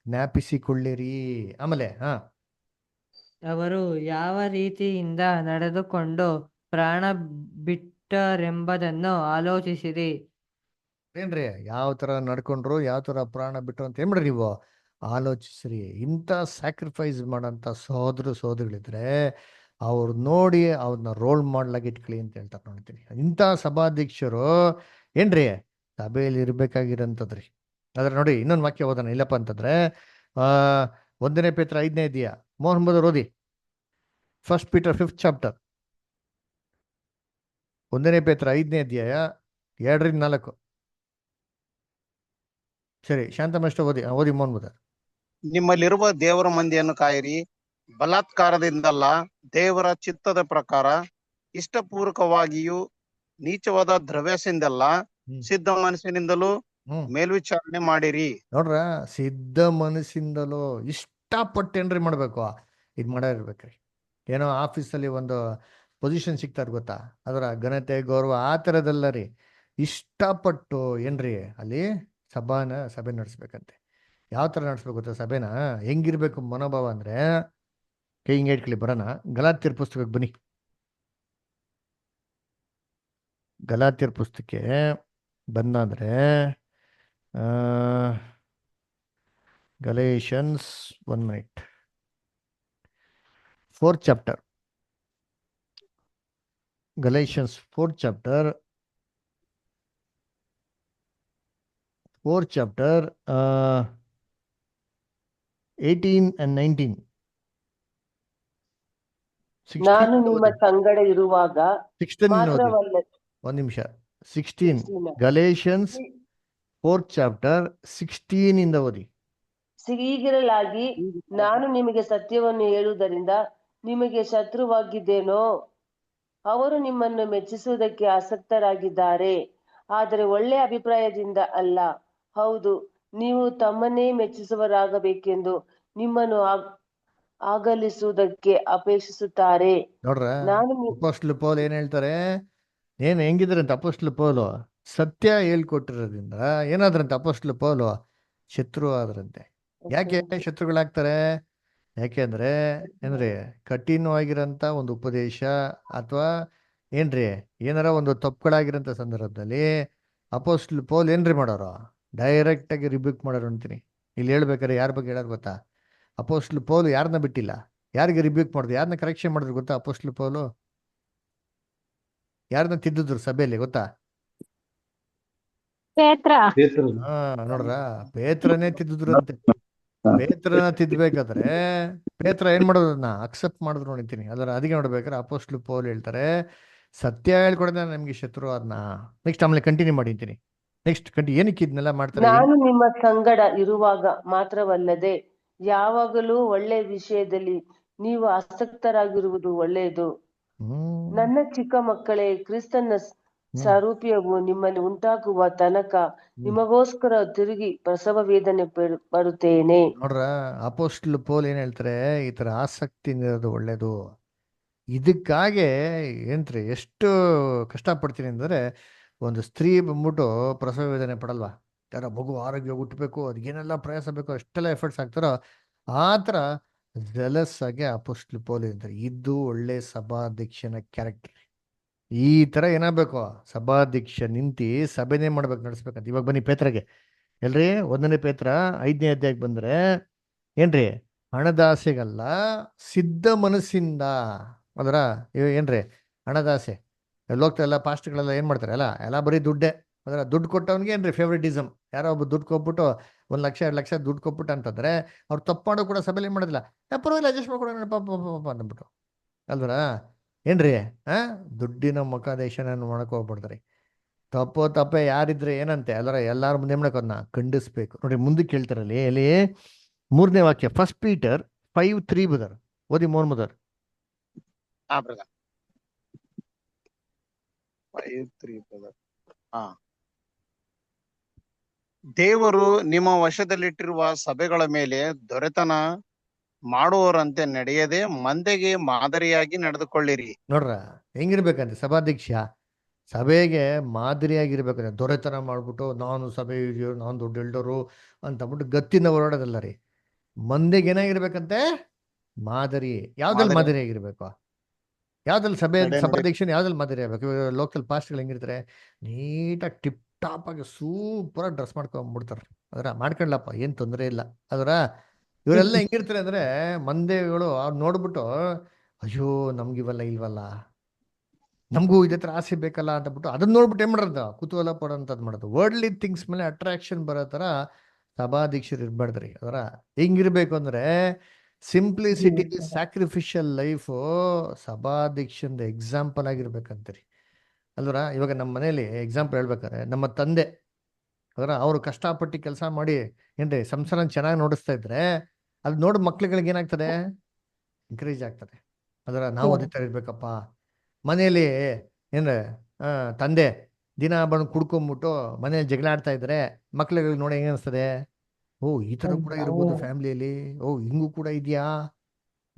ಜ್ಞಾಪಿಸಿಕೊಳ್ಳಿರಿ. ಆಮೇಲೆ ಅವರು ಯಾವ ರೀತಿಯಿಂದ ನಡೆದುಕೊಂಡು ಪ್ರಾಣ ಬಿಟ್ಟರೆಂಬುದನ್ನು ಆಲೋಚಿಸಿರಿ. ಏನ್ರಿ, ಯಾವ ತರ ನಡ್ಕೊಂಡ್ರು, ಯಾವ ತರ ಪ್ರಾಣ ಬಿಟ್ರು ಅಂತ ಏನ್ ಮಾಡ್ರಿ ನೀವು ಆಲೋಚಿಸ್ರಿ. ಇಂಥ ಸ್ಯಾಕ್ರಿಫೈಸ್ ಮಾಡೋಂಥ ಸಹೋದರಿಗಳಿದ್ರೆ ಅವ್ರು ನೋಡಿ ಅವ್ರನ್ನ ರೋಲ್ ಮಾಡ್ಲಾಗಿ ಇಟ್ಕೊಳ್ಳಿ ಅಂತ ಹೇಳ್ತಾರೆ. ನೋಡ್ತೀನಿ ಇಂಥ ಸಭಾಧ್ಯಕ್ಷರು ಏನ್ರಿ ಸಭೆಯಲ್ಲಿ ಇರ್ಬೇಕಾಗಿರಂತದ್ರಿ. ಅದ್ರ ನೋಡಿ ಇನ್ನೊಂದು ವಾಕ್ಯ ಓದೋಣ. ಇಲ್ಲಪ್ಪ ಅಂತಂದ್ರೆ 1 ಪೇತ್ರ 5ನೇ ಅಧ್ಯಾಯ ಮೋಹನ್ ಬದರ್ ಓದಿ. 1 Peter 5th chapter. 1 ಪೇತ್ರ 5ನೇ ಅಧ್ಯಾಯ 2-4. ಸರಿ, ಶಾಂತಮಷ್ಟ ಓದಿ ಮೋಹನ್ ಬದರ್. ನಿಮ್ಮಲ್ಲಿರುವ ದೇವರ ಮಂದಿಯನ್ನು ಕಾಯಿರಿ, ಬಲಾತ್ಕಾರದಿಂದಲ್ಲ, ದೇವರ ಚಿತ್ತದ ಪ್ರಕಾರ ಇಷ್ಟಪೂರ್ವಕವಾಗಿಯೂ ನೀಚವಾದ ದ್ರವ್ಯಸಿಂದಲ್ಲ, ಸಿದ್ಧ ಮನಸ್ಸಿನಿಂದಲೂ ಮೇಲ್ವಿಚಾರಣೆ ಮಾಡಿರಿ. ನೋಡ್ರ, ಸಿದ್ಧ ಮನಸ್ಸಿಂದಲೂ ಇಷ್ಟಪಟ್ಟೇನ್ರಿ ಮಾಡ್ಬೇಕು, ಇದು ಮಾಡಿರ್ಬೇಕ್ರಿ. ಏನೋ ಆಫೀಸಲ್ಲಿ ಒಂದು ಪೊಸಿಷನ್ ಸಿಗ್ತಾರೆ ಗೊತ್ತಾ, ಅದರ ಘನತೆ ಗೌರವ ಆ ಥರದಲ್ಲ ರೀ. ಇಷ್ಟಪಟ್ಟು ಏನ್ರಿ ಅಲ್ಲಿ ಸಭೆ ನಡೆಸ್ಬೇಕಂತೆ. ಯಾವ ಥರ ನಡೆಸ್ಬೇಕು ಗೊತ್ತಾ ಸಭೆನ? ಹೆಂಗಿರ್ಬೇಕು ಮನೋಭಾವ ಅಂದ್ರೆ, ಕೈ ಹಿಂಗೆ ಇಟ್ಕೊಳ್ಳಿ. ಬರೋಣ ಗಲಾತ್ಯರ ಪುಸ್ತಕಕ್ಕೆ ಬನ್ನಿ. ಗಲಾತ್ಯರ ಪುಸ್ತಕಕ್ಕೆ ಬಂದಂದ್ರೆ Galatians 1 minute 4th chapter. Galatians 4th chapter 18 and 19. ನಾನು ನಿಮ್ಮ ಸಂಗಡ ಇರುವಾಗ 16 ಮಾತ್ರವಲ್ಲ. ಒಂದು ನಿಮಿಷ. 16 ಗಲೇಷನ್ಸ್ 4th chapter 16 ಇಂದ ಓದಿ. ಹೀಗಿರಲಾಗಿ ನಾನು ನಿಮಗೆ ಸತ್ಯವನ್ನು ಹೇಳುವುದರಿಂದ ನಿಮಗೆ ಶತ್ರುವಾಗಿದ್ದೇನೋ? ಅವರು ನಿಮ್ಮನ್ನು ಮೆಚ್ಚಿಸುವುದಕ್ಕೆ ಆಸಕ್ತರಾಗಿದ್ದಾರೆ, ಆದರೆ ಒಳ್ಳೆಯ ಅಭಿಪ್ರಾಯದಿಂದ ಅಲ್ಲ. ಹೌದು, ನೀವು ತಮ್ಮನ್ನೇ ಮೆಚ್ಚಿಸುವರಾಗಬೇಕೆಂದು ನಿಮ್ಮನ್ನು ಆಗಲಿಸುವುದಕ್ಕೆ ಅಪೇಕ್ಷಿಸುತ್ತಾರೆ. ನೋಡ್ರ, ನಾನು ಅಪೊಸ್ತಲ ಪೌಲ್ ಏನ್ ಹೇಳ್ತಾರೆ? ಏನ್ ಹೆಂಗಿದ್ರಂತ ಅಪೊಸ್ತಲ ಪೌಲು? ಸತ್ಯ ಹೇಳ್ಕೊಟ್ಟಿರೋದ್ರಿಂದ ಏನಾದ್ರಂತೆ ಅಪೊಸ್ತಲ ಪೌಲು? ಶತ್ರು ಆದ್ರಂತೆ. ಯಾಕೆ ಶತ್ರುಗಳಾಗ್ತಾರೆ? ಯಾಕೆಂದ್ರೆ ಏನ್ರಿ ಕಠಿಣವಾಗಿರೋಂಥ ಒಂದು ಉಪದೇಶ ಅಥವಾ ಏನ್ರಿ ಏನಾರ ಒಂದು ತಪ್ಪುಗಳಾಗಿರೋಂಥ ಸಂದರ್ಭದಲ್ಲಿ ಅಪೊಸ್ತಲ ಪೌಲ್ ಏನ್ರಿ ಮಾಡೋರು? ಡೈರೆಕ್ಟ್ ಆಗಿ ರಿಬ್ಯೂಕ್ ಮಾಡೋರು ಅಂತೀನಿ. ಇಲ್ಲಿ ಹೇಳ್ಬೇಕಾರೆ ಯಾರ ಬಗ್ಗೆ ಹೇಳೋದು ಗೊತ್ತಾ? ಅಪೊಸ್ತಲ ಪೌಲು ಯಾರನ್ನ ಬಿಟ್ಟಿಲ್ಲ, ಯಾರಿಗೆ ರಿಬ್ಯೂಕ್ ಮಾಡಿದ್ರು, ಯಾರನ್ನ ಕರೆಕ್ಷನ್ ಮಾಡಿದ್ರು ಗೊತ್ತಾ? ಅಪೊಸ್ತಲ ಪೌಲು ಯಾರನ್ನ ತಿದ್ದಿದ್ರು ಸಭೆಯಲ್ಲಿ ಗೊತ್ತಾ? ನೋಡ್ರ, ಪೇತ್ರನೇ ತಿದ್ದಿದ್ರು ಅಂತೆ. ಪೇತ್ರನ ತಿದ್ದಬೇಕಾದ್ರೆ ಪೇತ್ರ ಏನ್ ಮಾಡೋದನ್ನ ಅಕ್ಸೆಪ್ಟ್ ಮಾಡಿದ್ರು ನೋಡಿತೀನಿ. ಅದಕ್ಕೆ ನೋಡ್ಬೇಕಾದ್ರೆ ಅಪೊಸ್ತಲ ಪೌಲ್ ಹೇಳ್ತಾರೆ ಸತ್ಯ ಹೇಳ್ಕೊಡೋದ ನಮ್ಗೆ ಶತ್ರು ಅದನ್ನ. ನೆಕ್ಸ್ಟ್ ಆಮೇಲೆ ಕಂಟಿನ್ಯೂ ಮಾಡಿದ್ದೀನಿ. ನೆಕ್ಸ್ಟ್ ಏನಕ್ಕೆ ಇದನ್ನೆಲ್ಲ ಮಾಡ್ತಾರೆ? ನಾನು ನಿಮ್ಮ ಸಂಗಡ ಇರುವಾಗ ಮಾತ್ರವಲ್ಲದೆ ಯಾವಾಗಲೂ ಒಳ್ಳೆ ವಿಷಯದಲ್ಲಿ ನೀವು ಆಸಕ್ತರಾಗಿರುವುದು ಒಳ್ಳೆಯದು. ನನ್ನ ಚಿಕ್ಕ ಮಕ್ಕಳೇ, ಕ್ರಿಸ್ತನ ಸಾರೂಪ್ಯವು ನಿಮ್ಮಲ್ಲಿ ಉಂಟಾಗುವ ತನಕ ನಿಮಗೋಸ್ಕರ ತಿರುಗಿ ಪ್ರಸವ ವೇದನೆ ಪಡುತ್ತೇನೆ. ನೋಡ್ರ, ಅಪೊಸ್ತಲ ಪೌಲ್ ಏನ್ ಹೇಳ್ತಾರೆ? ಈ ತರ ಆಸಕ್ತಿ ಇರೋದು ಒಳ್ಳೇದು. ಇದಕ್ಕಾಗೆ ಏನ್ರಿ ಎಷ್ಟು ಕಷ್ಟಪಡ್ತೀನಿ ಅಂದ್ರೆ, ಒಂದು ಸ್ತ್ರೀ ಬಂದ್ಬಿಟ್ಟು ಪ್ರಸವ ವೇದನೆ ಪಡಲ್ವಾ? ಯಾರ ಮಗು ಆರೋಗ್ಯ ಹುಟ್ಟಬೇಕು, ಅದಕ್ಕೇನೆಲ್ಲ ಪ್ರಯಾಸ ಬೇಕು, ಅಷ್ಟೆಲ್ಲ ಎಫರ್ಟ್ಸ್ ಆಗ್ತಾರೋ ಆ ಥರ ಜೆಲಸ್ ಆಗಿ ಅಪೊಸ್ತಲ ಪೌಲ್ ಇರ್ತಾರೆ. ಇದು ಒಳ್ಳೆ ಸಭಾಧ್ಯಕ್ಷನ ಕ್ಯಾರೆಕ್ಟರ್. ಈ ತರ ಏನಾಗಬೇಕು? ಸಭಾಧ್ಯಕ್ಷ ನಿಂತಿ ಸಭೆನೇ ಮಾಡ್ಬೇಕು, ನಡೆಸ್ಬೇಕಂತ. ಇವಾಗ ಬನ್ನಿ ಪೇತ್ರಗೆ ಎಲ್ರಿ. 1 ಪೇತ್ರ 5ನೇ ಅಧ್ಯಾಯಕ್ಕೆ ಬಂದ್ರೆ ಏನ್ರಿ ಹಣದಾಸೆಗಲ್ಲ ಸಿದ್ಧ ಮನಸ್ಸಿಂದ. ಅದರ ಏನ್ರಿ ಹಣದಾಸೆ ಹೋಗ್ತಾ ಎಲ್ಲ ಪಾಸ್ಟ್ಗಳೆಲ್ಲ ಏನ್ ಮಾಡ್ತಾರೆ? ಎಲ್ಲ ಬರೀ ದುಡ್ಡೇ. ಅದರ ದುಡ್ಡು ಕೊಟ್ಟವನಿಗೆ ಏನ್ರಿ ಫೇವ್ರೇಟಿಸಮ್. ಯಾರೋ ಒಬ್ಬ ದುಡ್ಡು ಕೊಟ್ಬಿಟ್ಟು 1 ಲಕ್ಷ 2 ಲಕ್ಷ ದುಡ್ಡು ಕೊಟ್ಬಿಟ್ಟು ಅಂತಂದ್ರೆ ಅವ್ರು ತಪ್ಪು ಮಾಡೋ ಕೂಡ ಸಭೆಯಲ್ಲಿ ಮಾಡೋದಿಲ್ಲ. ಪರವಾಗಿಲ್ಲ ಅಡ್ಜಸ್ಟ್ ಮಾಡ್ಕೊಡೋಣ ಪಾಪ ಅಂದ್ಬಿಟ್ಟು ಅಲ್ವರ ಏನ್ರಿ ದುಡ್ಡಿನ ಮುಖಾದೇಶನ ಮಾಡಕ್ ಹೋಗ್ಬಿಡ್ತಾರೆ. ತಪ್ಪೆ ಯಾರಿದ್ರೆ ಏನಂತೆ ಎಲ್ಲಾರ ಮುಂದೆ ಮಾಡಕೋದನ್ನ ಖಂಡಿಸ್ಬೇಕು. ನೋಡಿ ಮುಂದಕ್ಕೆ ಹೇಳ್ತಾರಲ್ಲಿ ಎಲ್ಲಿ 3ನೇ ವಾಕ್ಯ 1 Peter 5:3 ಬದರ್. ಓದಿ ಮೊಹಮ್ಮದರ್. Brother 5:3 brother. ದೇವರು ನಿಮ್ಮ ವಶದಲ್ಲಿಟ್ಟಿರುವ ಸಭೆಗಳ ಮೇಲೆ ದೊರೆತನ ಮಾಡುವವರಂತೆ ನಡೆಯದೆ ಮಂದೆಗೆ ಮಾದರಿಯಾಗಿ ನಡೆದುಕೊಳ್ಳಿರಿ. ನೋಡ್ರ ಹೆಂಗಿರ್ಬೇಕಂತೆ ಸಭಾಧ್ಯಕ್ಷ, ಸಭೆಗೆ ಮಾದರಿಯಾಗಿರ್ಬೇಕಂದ್ರೆ ದೊರೆತನ ಮಾಡ್ಬಿಟ್ಟು ನಾನು ಸಭೆ ಹಿರಿಯೋರು, ನಾನು ದೊಡ್ಡ ಎಲ್ಡರು ಅಂತಬಿಟ್ಟು ಗತ್ತಿನ ಹೊರಡೋದಲ್ಲ ರೀ. ಮಂದಿಗೆ ಏನಾಗಿರ್ಬೇಕಂತೆ ಮಾದರಿ. ಯಾವ್ದ್ರಲ್ಲಿ ಮಾದರಿ. ಮಾದರಿ ಆಗಿರ್ಬೇಕು? ಯಾವ್ದ್ರಲ್ಲಿ ನಡೆ. ಸಭಾಧ್ಯಕ್ಷನ ಯಾವ್ದ್ರಲ್ಲಿ ಮಾದರಿ ಆಗ್ಬೇಕು? ಲೋಕಲ್ ಪಾಸ್ಟ್ಗಳು ಹೆಂಗಿರ್ತಾರೆ, ನೀಟಾಗಿ ಟಿಪ್ ಟಾಪ್ ಆಗಿ ಸೂಪರ್ ಆಗಿ ಡ್ರೆಸ್ ಮಾಡ್ಕೊಂಡ್ಬಿಡ್ತಾರೆ. ಅದರ ಮಾಡ್ಕೊಂಡ್ಲಪ್ಪ, ಏನ್ ತೊಂದರೆ ಇಲ್ಲ. ಅದರ ಇವರೆಲ್ಲ ಹೆಂಗಿರ್ತಾರೆ ಅಂದ್ರೆ ಮಂದೆಗಳು ಅವ್ರು ನೋಡ್ಬಿಟ್ಟು ಅಯ್ಯೋ ನಮ್ಗಿವಲ್ಲ ಇಲ್ವಲ್ಲ, ನಮಗೂ ಇದೇ ತರ ಆಸೆ ಬೇಕಲ್ಲ ಅಂತಬಿಟ್ಟು ಅದನ್ನ ನೋಡ್ಬಿಟ್ಟು ಏನ್ ಮಾಡೋದು, ಕುತೂಹಲ ಪಡೋಂಥದ್ದು ಮಾಡೋದು. ವರ್ಡ್ಲಿ ಥಿಂಗ್ಸ್ ಮೇಲೆ ಅಟ್ರಾಕ್ಷನ್ ಬರೋ ತರ ಸಭಾಧ್ಯಕ್ಷರು ಇರ್ಬಾರ್ದ್ರಿ. ಅದರ ಹೆಂಗಿರ್ಬೇಕು ಅಂದ್ರೆ ಸಿಂಪ್ಲಿಸಿಟಿ, ಸ್ಯಾಕ್ರಿಫಿಷಿಯಲ್ ಲೈಫು ಸಭಾಧ್ಯಕ್ಷಂದ ಎಕ್ಸಾಂಪಲ್ ಆಗಿರ್ಬೇಕಂತೀರಿ. ಅಲ್ವರ ಇವಾಗ ನಮ್ಮ ಮನೇಲಿ ಎಕ್ಸಾಂಪಲ್ ಹೇಳ್ಬೇಕಾದ್ರೆ ನಮ್ಮ ತಂದೆ ಅದರ ಅವರು ಕಷ್ಟಪಟ್ಟು ಕೆಲಸ ಮಾಡಿ ಏನ್ರಿ ಸಂಸಾರ ಚೆನ್ನಾಗಿ ನೋಡಿಸ್ತಾ ಇದ್ರೆ ಅದು ನೋಡಿ ಮಕ್ಳುಗಳಿಗೆ ಏನಾಗ್ತದೆ, ಎಂಕರೇಜ್ ಆಗ್ತದೆ. ಅದರ ನಾವು ಅದೇ ತರ ಇರ್ಬೇಕಪ್ಪ. ಮನೆಯಲ್ಲಿ ಏನ್ರ ತಂದೆ ದಿನ ಬಂದು ಕುಡ್ಕೊಂಬಿಟ್ಟು ಮನೇಲಿ ಜಗಳ ಆಡ್ತಾ ಇದ್ರೆ ಮಕ್ಳುಗಳಿಗೆ ನೋಡಿ ಹೆಂಗ ಅನಿಸ್ತದೆ, ಓ ಈ ತರ ಕೂಡ ಇರ್ಬೋದು ಫ್ಯಾಮಿಲಿಯಲ್ಲಿ, ಓ ಹಿಂಗೂ ಕೂಡ ಇದೆಯಾ.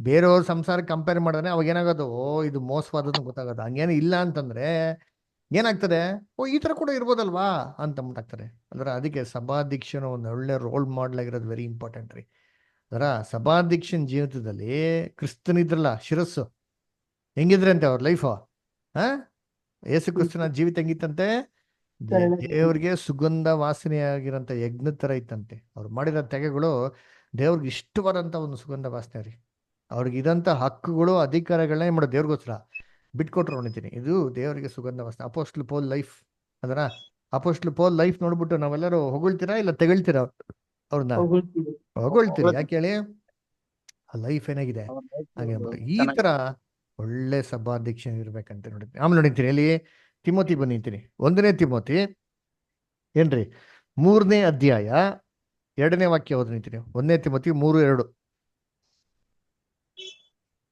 ಬೇರೆಯವ್ರ ಸಂಸಾರ ಕಂಪೇರ್ ಮಾಡಿದ್ರೆ ಅವಾಗ ಏನಾಗೋದು, ಓ ಇದು ಮೋಸವಾದದ್ದು ಗೊತ್ತಾಗೋದು. ಹಂಗೇನು ಇಲ್ಲ ಅಂತಂದ್ರೆ ಏನಾಗ್ತದೆ, ಓ ಈ ತರ ಕೂಡ ಇರ್ಬೋದಲ್ವಾ ಅಂತ ಅಂದ್ಬಿಟ್ಟಾಗ್ತಾರೆ. ಅದರ ಅದಕ್ಕೆ ಸಭಾಧ್ಯಕ್ಷನ ಒಂದು ಒಳ್ಳೆ ರೋಲ್ ಮಾಡೆಲ್ ಆಗಿರೋದು ವೆರಿ ಇಂಪಾರ್ಟೆಂಟ್ ರೀ. ಅದರ ಸಭಾಧ್ಯಕ್ಷನ ಜೀವಿತದಲ್ಲಿ ಕ್ರಿಸ್ತನಿದ್ರಲ್ಲ ಶಿರಸ್ಸು ಹೆಂಗಿದ್ರೆ ಅಂತೆ ಅವ್ರ ಲೈಫು, ಯೇಸು ಕ್ರಿಸ್ತನ ಜೀವಿತ ಹೆಂಗಿತ್ತಂತೆ, ದೇವ್ರಿಗೆ ಸುಗಂಧ ವಾಸನೆಯಾಗಿರೋಂಥ ಯಜ್ಞದ ತರ ಇತ್ತಂತೆ. ಅವ್ರು ಮಾಡಿರೋ ತೆಗೆಗಳು ದೇವ್ರಿಗೆ ಇಷ್ಟವಾದಂಥ ಒಂದು ಸುಗಂಧ ವಾಸನೆ ರೀ. ಅವ್ರಿಗೆ ಇದಂಥ ಹಕ್ಕುಗಳು ಅಧಿಕಾರಗಳನ್ನ ಏನ್ ಮಾಡೋದು ದೇವ್ರಿಗೋಸ್ಕರ ಬಿಟ್ಕೊಟ್ರು ಹೊಣಿತೀನಿ. ಇದು ದೇವರಿಗೆ ಸುಗಂಧ ವಾಸನೆ. ಅಪೋಸ್ಟ್ಲ್ ಪೌಲ್ ಲೈಫ್, ಅದರ ಅಪೋಸ್ಟ್ಲ್ ಪೌಲ್ ಲೈಫ್ ನೋಡ್ಬಿಟ್ಟು ನಾವೆಲ್ಲರೂ ಹೊಗಳ್ತೀರಾ ಇಲ್ಲ ತೆಗಳ್ತೀರಾ ಅವ್ರನ್ನ? ಹೊಗಳ್ತೀರಿ. ಯಾಕೆ ಹೇಳಿ, ಆ ಲೈಫ್ ಏನಾಗಿದೆ ಹಾಗೆ ಅಂದ್ಬಿಟ್ಟು. ಈ ತರ ಒಳ್ಳೆ ಸಭಾಧ್ಯಕ್ಷ ಇರ್ಬೇಕಂತ ನೋಡಿದ್ದೀನಿ. ಆಮೇಲೆ ನೋಡಿತೀನಿ ಎಲ್ಲಿ ತಿಮೋತಿ ಬಂದಿದ್ದೀನಿ, 1ನೇ ತಿಮೋತಿ ಏನ್ರಿ 3ನೇ ಅಧ್ಯಾಯ 2ನೇ ವಾಕ್ಯ ಓದ್ನಿತೀನಿ. 1ನೇ ತಿಮೋತಿ 3:2.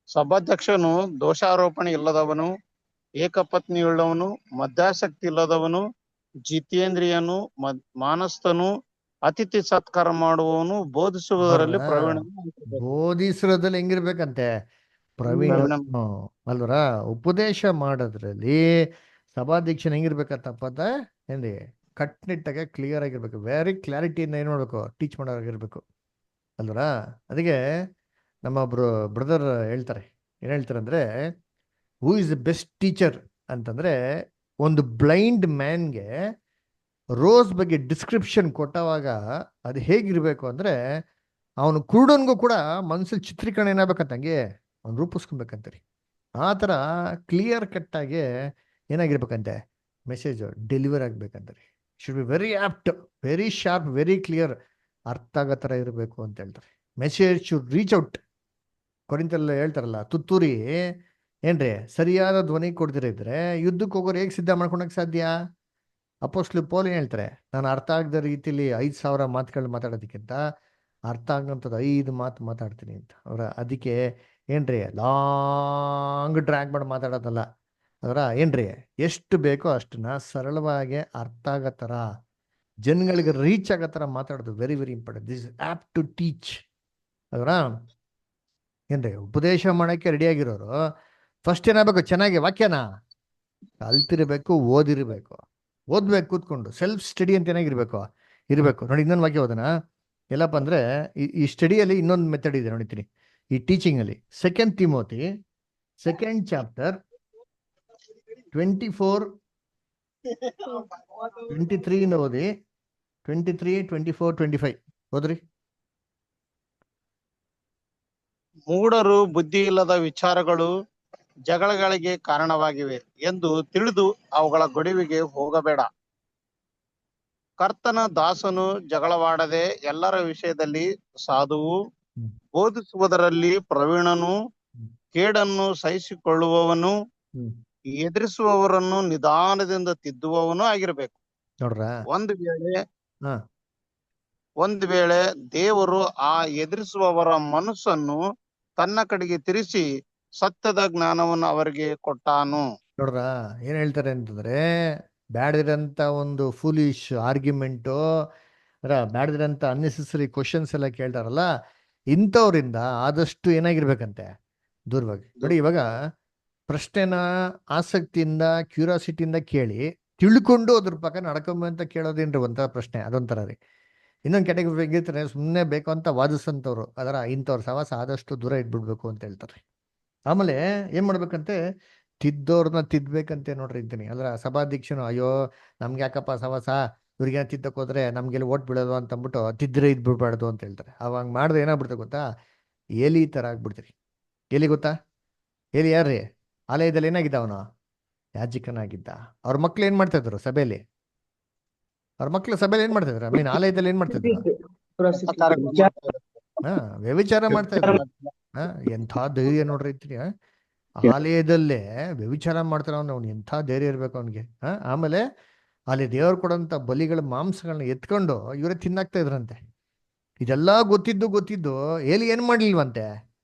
ಸಭಾಧ್ಯಕ್ಷನು ದೋಷಾರೋಪಣೆ ಇಲ್ಲದವನು, ಏಕಪತ್ನಿಯುಳ್ಳವನು, ಮದ್ಯಾಸಕ್ತಿ ಇಲ್ಲದವನು, ಜಿತೇಂದ್ರಿಯನು, ಮಾನಸ್ಥನು, ಅತಿಥಿ ಸತ್ಕಾರ ಮಾಡುವವನು, ಬೋಧಿಸುವುದರಲ್ಲಿ ಪ್ರವೀಣ. ಬೋಧಿಸೋದ್ರಲ್ಲಿ ಹೆಂಗಿರ್ಬೇಕಂತೆ, ಪ್ರವೀಣ ಅಲ್ವರ. ಉಪದೇಶ ಮಾಡೋದ್ರಲ್ಲಿ ಸಭಾಧ್ಯಕ್ಷನ ಹೆಂಗಿರ್ಬೇಕಂತಪ್ಪ ಏನ್ರಿ, ಕಟ್ನಿಟ್ಟಾಗೆ ಕ್ಲಿಯರ್ ಆಗಿರ್ಬೇಕು. ವೆರಿ ಕ್ಲಾರಿಟಿಯಿಂದ ಏನ್ ಮಾಡ್ಬೇಕು, ಟೀಚ್ ಮಾಡೋರಾಗಿರ್ಬೇಕು ಅಲ್ವರ. ಅದಕ್ಕೆ ನಮ್ಮ ಬ್ರದರ್ ಹೇಳ್ತಾರೆ, ಏನ್ ಹೇಳ್ತಾರೆ ಅಂದ್ರೆ, who is the best teacher ಅಂತಂದ್ರೆ, ಒಂದು ಬ್ಲೈಂಡ್ ಮ್ಯಾನ್ಗೆ ರೋಸ್ ಬಗ್ಗೆ ಡಿಸ್ಕ್ರಿಪ್ಷನ್ ಕೊಟ್ಟವಾಗ ಅದು ಹೇಗಿರ್ಬೇಕು ಅಂದ್ರೆ, ಅವನು ಕುರುಡನ್ಗೂ ಕೂಡ ಮನಸ್ಸಲ್ಲಿ ಚಿತ್ರೀಕರಣ ಏನಾಗಬೇಕಂತ ಹಂಗೆ ಅವ್ನು ರೂಪಿಸ್ಕೊಬೇಕಂತೀರಿ. ಆ ಥರ ಕ್ಲಿಯರ್ ಕಟ್ಟಾಗಿ ಏನಾಗಿರ್ಬೇಕಂತೆ ಮೆಸೇಜ್ ಡೆಲಿವರ್ ಆಗ್ಬೇಕಂತೀರಿ. Should be very apt, very sharp, very clear, ಅರ್ಥ ಆಗೋ ಥರ ಇರಬೇಕು ಅಂತ ಹೇಳ್ತಾರೆ. Message should reach out. ಕೊರಿಂತಲ್ಲಿ ಹೇಳ್ತಾರಲ್ಲ, ತುತ್ತೂರಿ ಏನ್ರಿ ಸರಿಯಾದ ಧ್ವನಿ ಕೊಡ್ದಿರಿದ್ರೆ ಯುದ್ಧಕ್ಕೆ ಹೋಗೋರು ಹೇಗೆ ಸಿದ್ಧ ಮಾಡ್ಕೊಳಕ್ ಸಾಧ್ಯ? ಅಪೋಸ್ಟ್ಲ್ ಪೌಲ್ ಏನ್ ಹೇಳ್ತಾರೆ, ನಾನು ಅರ್ಥ ಆಗದ ರೀತಿಲಿ 5,000 ಮಾತುಗಳು ಮಾತಾಡೋದಕ್ಕಿಂತ ಅರ್ಥ ಆಗಂಥದ್ದು 5 ಮಾತು ಮಾತಾಡ್ತೀನಿ ಅಂತ ಅವರ. ಅದಕ್ಕೆ ಏನ್ರಿ ಲಾಂಗ್ ಡ್ರ್ಯಾಗ್ ಮಾಡಿ ಮಾತಾಡೋದಲ್ಲ ಅವರ. ಏನ್ರಿ ಎಷ್ಟು ಬೇಕೋ ಅಷ್ಟನ್ನ ಸರಳವಾಗಿ ಅರ್ಥ ಆಗೋ ಥರ ಜನಗಳಿಗೆ ರೀಚ್ ಆಗೋ ಥರ ಮಾತಾಡೋದು very very important. This is up to teach ಅವರ. ಏನ್ರಿ ಉಪದೇಶ ಮಾಡೋಕ್ಕೆ ರೆಡಿಯಾಗಿರೋರು ಫಸ್ಟ್ ಏನಾಗಬೇಕು, ಚೆನ್ನಾಗಿ ವಾಕ್ಯನ ಕಲ್ತಿರ್ಬೇಕು, ಓದಿರ್ಬೇಕು, ಓದ್ಬೇಕು ಕೂತ್ಕೊಂಡು. ಸೆಲ್ಫ್ ಸ್ಟಡಿ ಅಂತ ಏನಾಗಿರ್ಬೇಕು ಇರಬೇಕು. ನೋಡಿ ಇನ್ನೊಂದು ವಾಕ್ಯ ಓದೋಣ. ಎಲ್ಲಪ್ಪ ಅಂದ್ರೆ ಈ ಸ್ಟಡಿಯಲ್ಲಿ ಇನ್ನೊಂದು ಮೆಥಡ್ ಇದೆ ನೋಡಿತೀನಿ ಈ ಟೀಚಿಂಗ್ ಅಲ್ಲಿ. 2 ತಿಮೋತಿ 2nd ಚಾಪ್ಟರ್ 24-23 ಇಂದ ಓದಿ. 23, 24, 25 ಓದ್ರಿ. ಮೂಢರು ಬುದ್ಧಿ ಇಲ್ಲದ ವಿಚಾರಗಳು ಜಗಳಗಳಿಗೆ ಕಾರಣವಾಗಿವೆ ಎಂದು ತಿಳಿದು ಅವುಗಳ ಗೊಡವಿಗೆ ಹೋಗಬೇಡ. ಕರ್ತನ ದಾಸನು ಜಗಳವಾಡದೆ ಎಲ್ಲರ ವಿಷಯದಲ್ಲಿ ಸಾಧುವು, ಬೋಧಿಸುವುದರಲ್ಲಿ ಪ್ರವೀಣನು, ಕೇಡನ್ನು ಸಹಿಸಿಕೊಳ್ಳುವವನು, ಎದುರಿಸುವವರನ್ನು ನಿಧಾನದಿಂದ ತಿದ್ದುವವನು ಆಗಿರಬೇಕು. ನೋಡ್ರ, ಒಂದು ವೇಳೆ ದೇವರು ಆ ಎದುರಿಸುವವರ ಮನಸ್ಸನ್ನು ತನ್ನ ಕಡೆಗೆ ತಿರುಗಿಸಿ ಸತ್ಯದ ಜ್ಞಾನವನ್ನು ಅವರಿಗೆ ಕೊಟ್ಟಾನು. ನೋಡ್ರ ಏನ್ ಹೇಳ್ತಾರೆ ಅಂತಂದ್ರೆ, ಬ್ಯಾಡದಿರಂತ ಒಂದು ಫೂಲಿಶ್ ಆರ್ಗ್ಯುಮೆಂಟು, ಬ್ಯಾಡದಿರಂತ ಅನ್ನೆಸೆಸರಿ ಕ್ವಶನ್ಸ್ ಎಲ್ಲ ಕೇಳ್ತಾರಲ್ಲ, ಇಂಥವ್ರಿಂದ ಆದಷ್ಟು ಏನಾಗಿರ್ಬೇಕಂತೆ, ದೂರವಾಗಿ. ನೋಡಿ, ಇವಾಗ ಪ್ರಶ್ನೆನ ಆಸಕ್ತಿಯಿಂದ ಕ್ಯೂರಿಯಾಸಿಟಿಯಿಂದ ಕೇಳಿ ತಿಳ್ಕೊಂಡು ಅದ್ರ ಪ್ರಕಾರ ನಡ್ಕೊಂಬಂತ ಕೇಳೋದೇನ್ರಿ ಒಂಥರ ಪ್ರಶ್ನೆ, ಅದೊಂಥರ ರೀ. ಇನ್ನೊಂದು ಕ್ಯಾಟಗರಿ ಹೆಂಗಿರ್ತಾರೆ, ಸುಮ್ಮನೆ ಬೇಕು ಅಂತ ವಾದಿಸಂತವ್ರು, ಅದರ ಇಂಥವ್ರ ಸವಾಸ ಆದಷ್ಟು ದೂರ ಇಟ್ಬಿಡ್ಬೇಕು ಅಂತ ಹೇಳ್ತಾರೆ. ಆಮೇಲೆ ಏನ್ ಮಾಡ್ಬೇಕಂತೆ, ತಿದ್ದೋರ್ನ ತಿದ್ಬೇಕಂತೆ ನೋಡ್ರಿ ಅಂತೀನಿ. ಅದ್ರ ಸಭಾಧ್ಯಕ್ಷನು, ಅಯ್ಯೋ ನಮ್ಗೆ ಯಾಕಪ್ಪ ಸವಾಸ, ಇವ್ರಿಗೆ ತಿದ್ದಕ್ ಹೋದ್ರೆ ನಮ್ಗೆಲ್ಲ ಓಟ್ ಬೀಳೋದು ಅಂತ ಅಂದ್ಬಿಟ್ಟು ತಿದ್ರೆ ಇದ್ ಬಿಡ್ಬಾರ್ದು ಅಂತ ಹೇಳ್ತಾರೆ. ಅವಾಗ ಮಾಡಿದ್ರೆ ಏನಾಗ್ಬಿಡ್ತಾರೆ ಗೊತ್ತಾ, ಏಲಿ ತರ ಆಗ್ಬಿಡ್ತೀರಿ. ಏಲಿ ಗೊತ್ತಾ? ಏಲಿ ಯಾರ್ರಿ? ಆಲಯದಲ್ಲಿ ಏನಾಗಿದ್ದ ಅವನು? ಯಾಜಕನಾಗಿದ್ದ. ಅವ್ರ ಮಕ್ಳು ಏನ್ ಮಾಡ್ತಾ ಇದ್ರು ಸಭೆಯಲ್ಲಿ? ಅವ್ರ ಮಕ್ಳು ಸಭೆಯಲ್ಲಿ ಏನ್ ಮಾಡ್ತಾ ಇದ್ರು? ಆಲಯದಲ್ಲಿ ಏನ್ ಮಾಡ್ತಾ ಇದ್ರು? ಕಾರ್ಯಕ್ರಮ ಮಾಡ್ತಾ ಇದ್ರು. ವ್ಯಭಿಚಾರ ಮಾಡ್ತಾ ಇದ್ರು. ಎಂಥ ಧೈರ್ಯ ನೋಡ್ರಿ ಇತ್ರಿ. ಆಲಯದಲ್ಲೇ ವ್ಯಭಿಚಾರ ಮಾಡ್ತಾರ ಅವ್ನು ಎಂಥ ಧೈರ್ಯ ಇರ್ಬೇಕು ಅವನಿಗೆ. ಆಮೇಲೆ ಅಲ್ಲಿ ದೇವ್ರು ಕೊಡೋಂಥ ಬಲಿಗಳ ಮಾಂಸಗಳನ್ನ ಎತ್ಕೊಂಡು ಇವರೇ ತಿನ್ನಾಕ್ತಾ ಇದ್ರಂತೆ. ಇದೆಲ್ಲ ಗೊತ್ತಿದ್ದು ಏಲಿ ಏನ್ ಮಾಡ್ಲಿಲ್ವಂತೆ,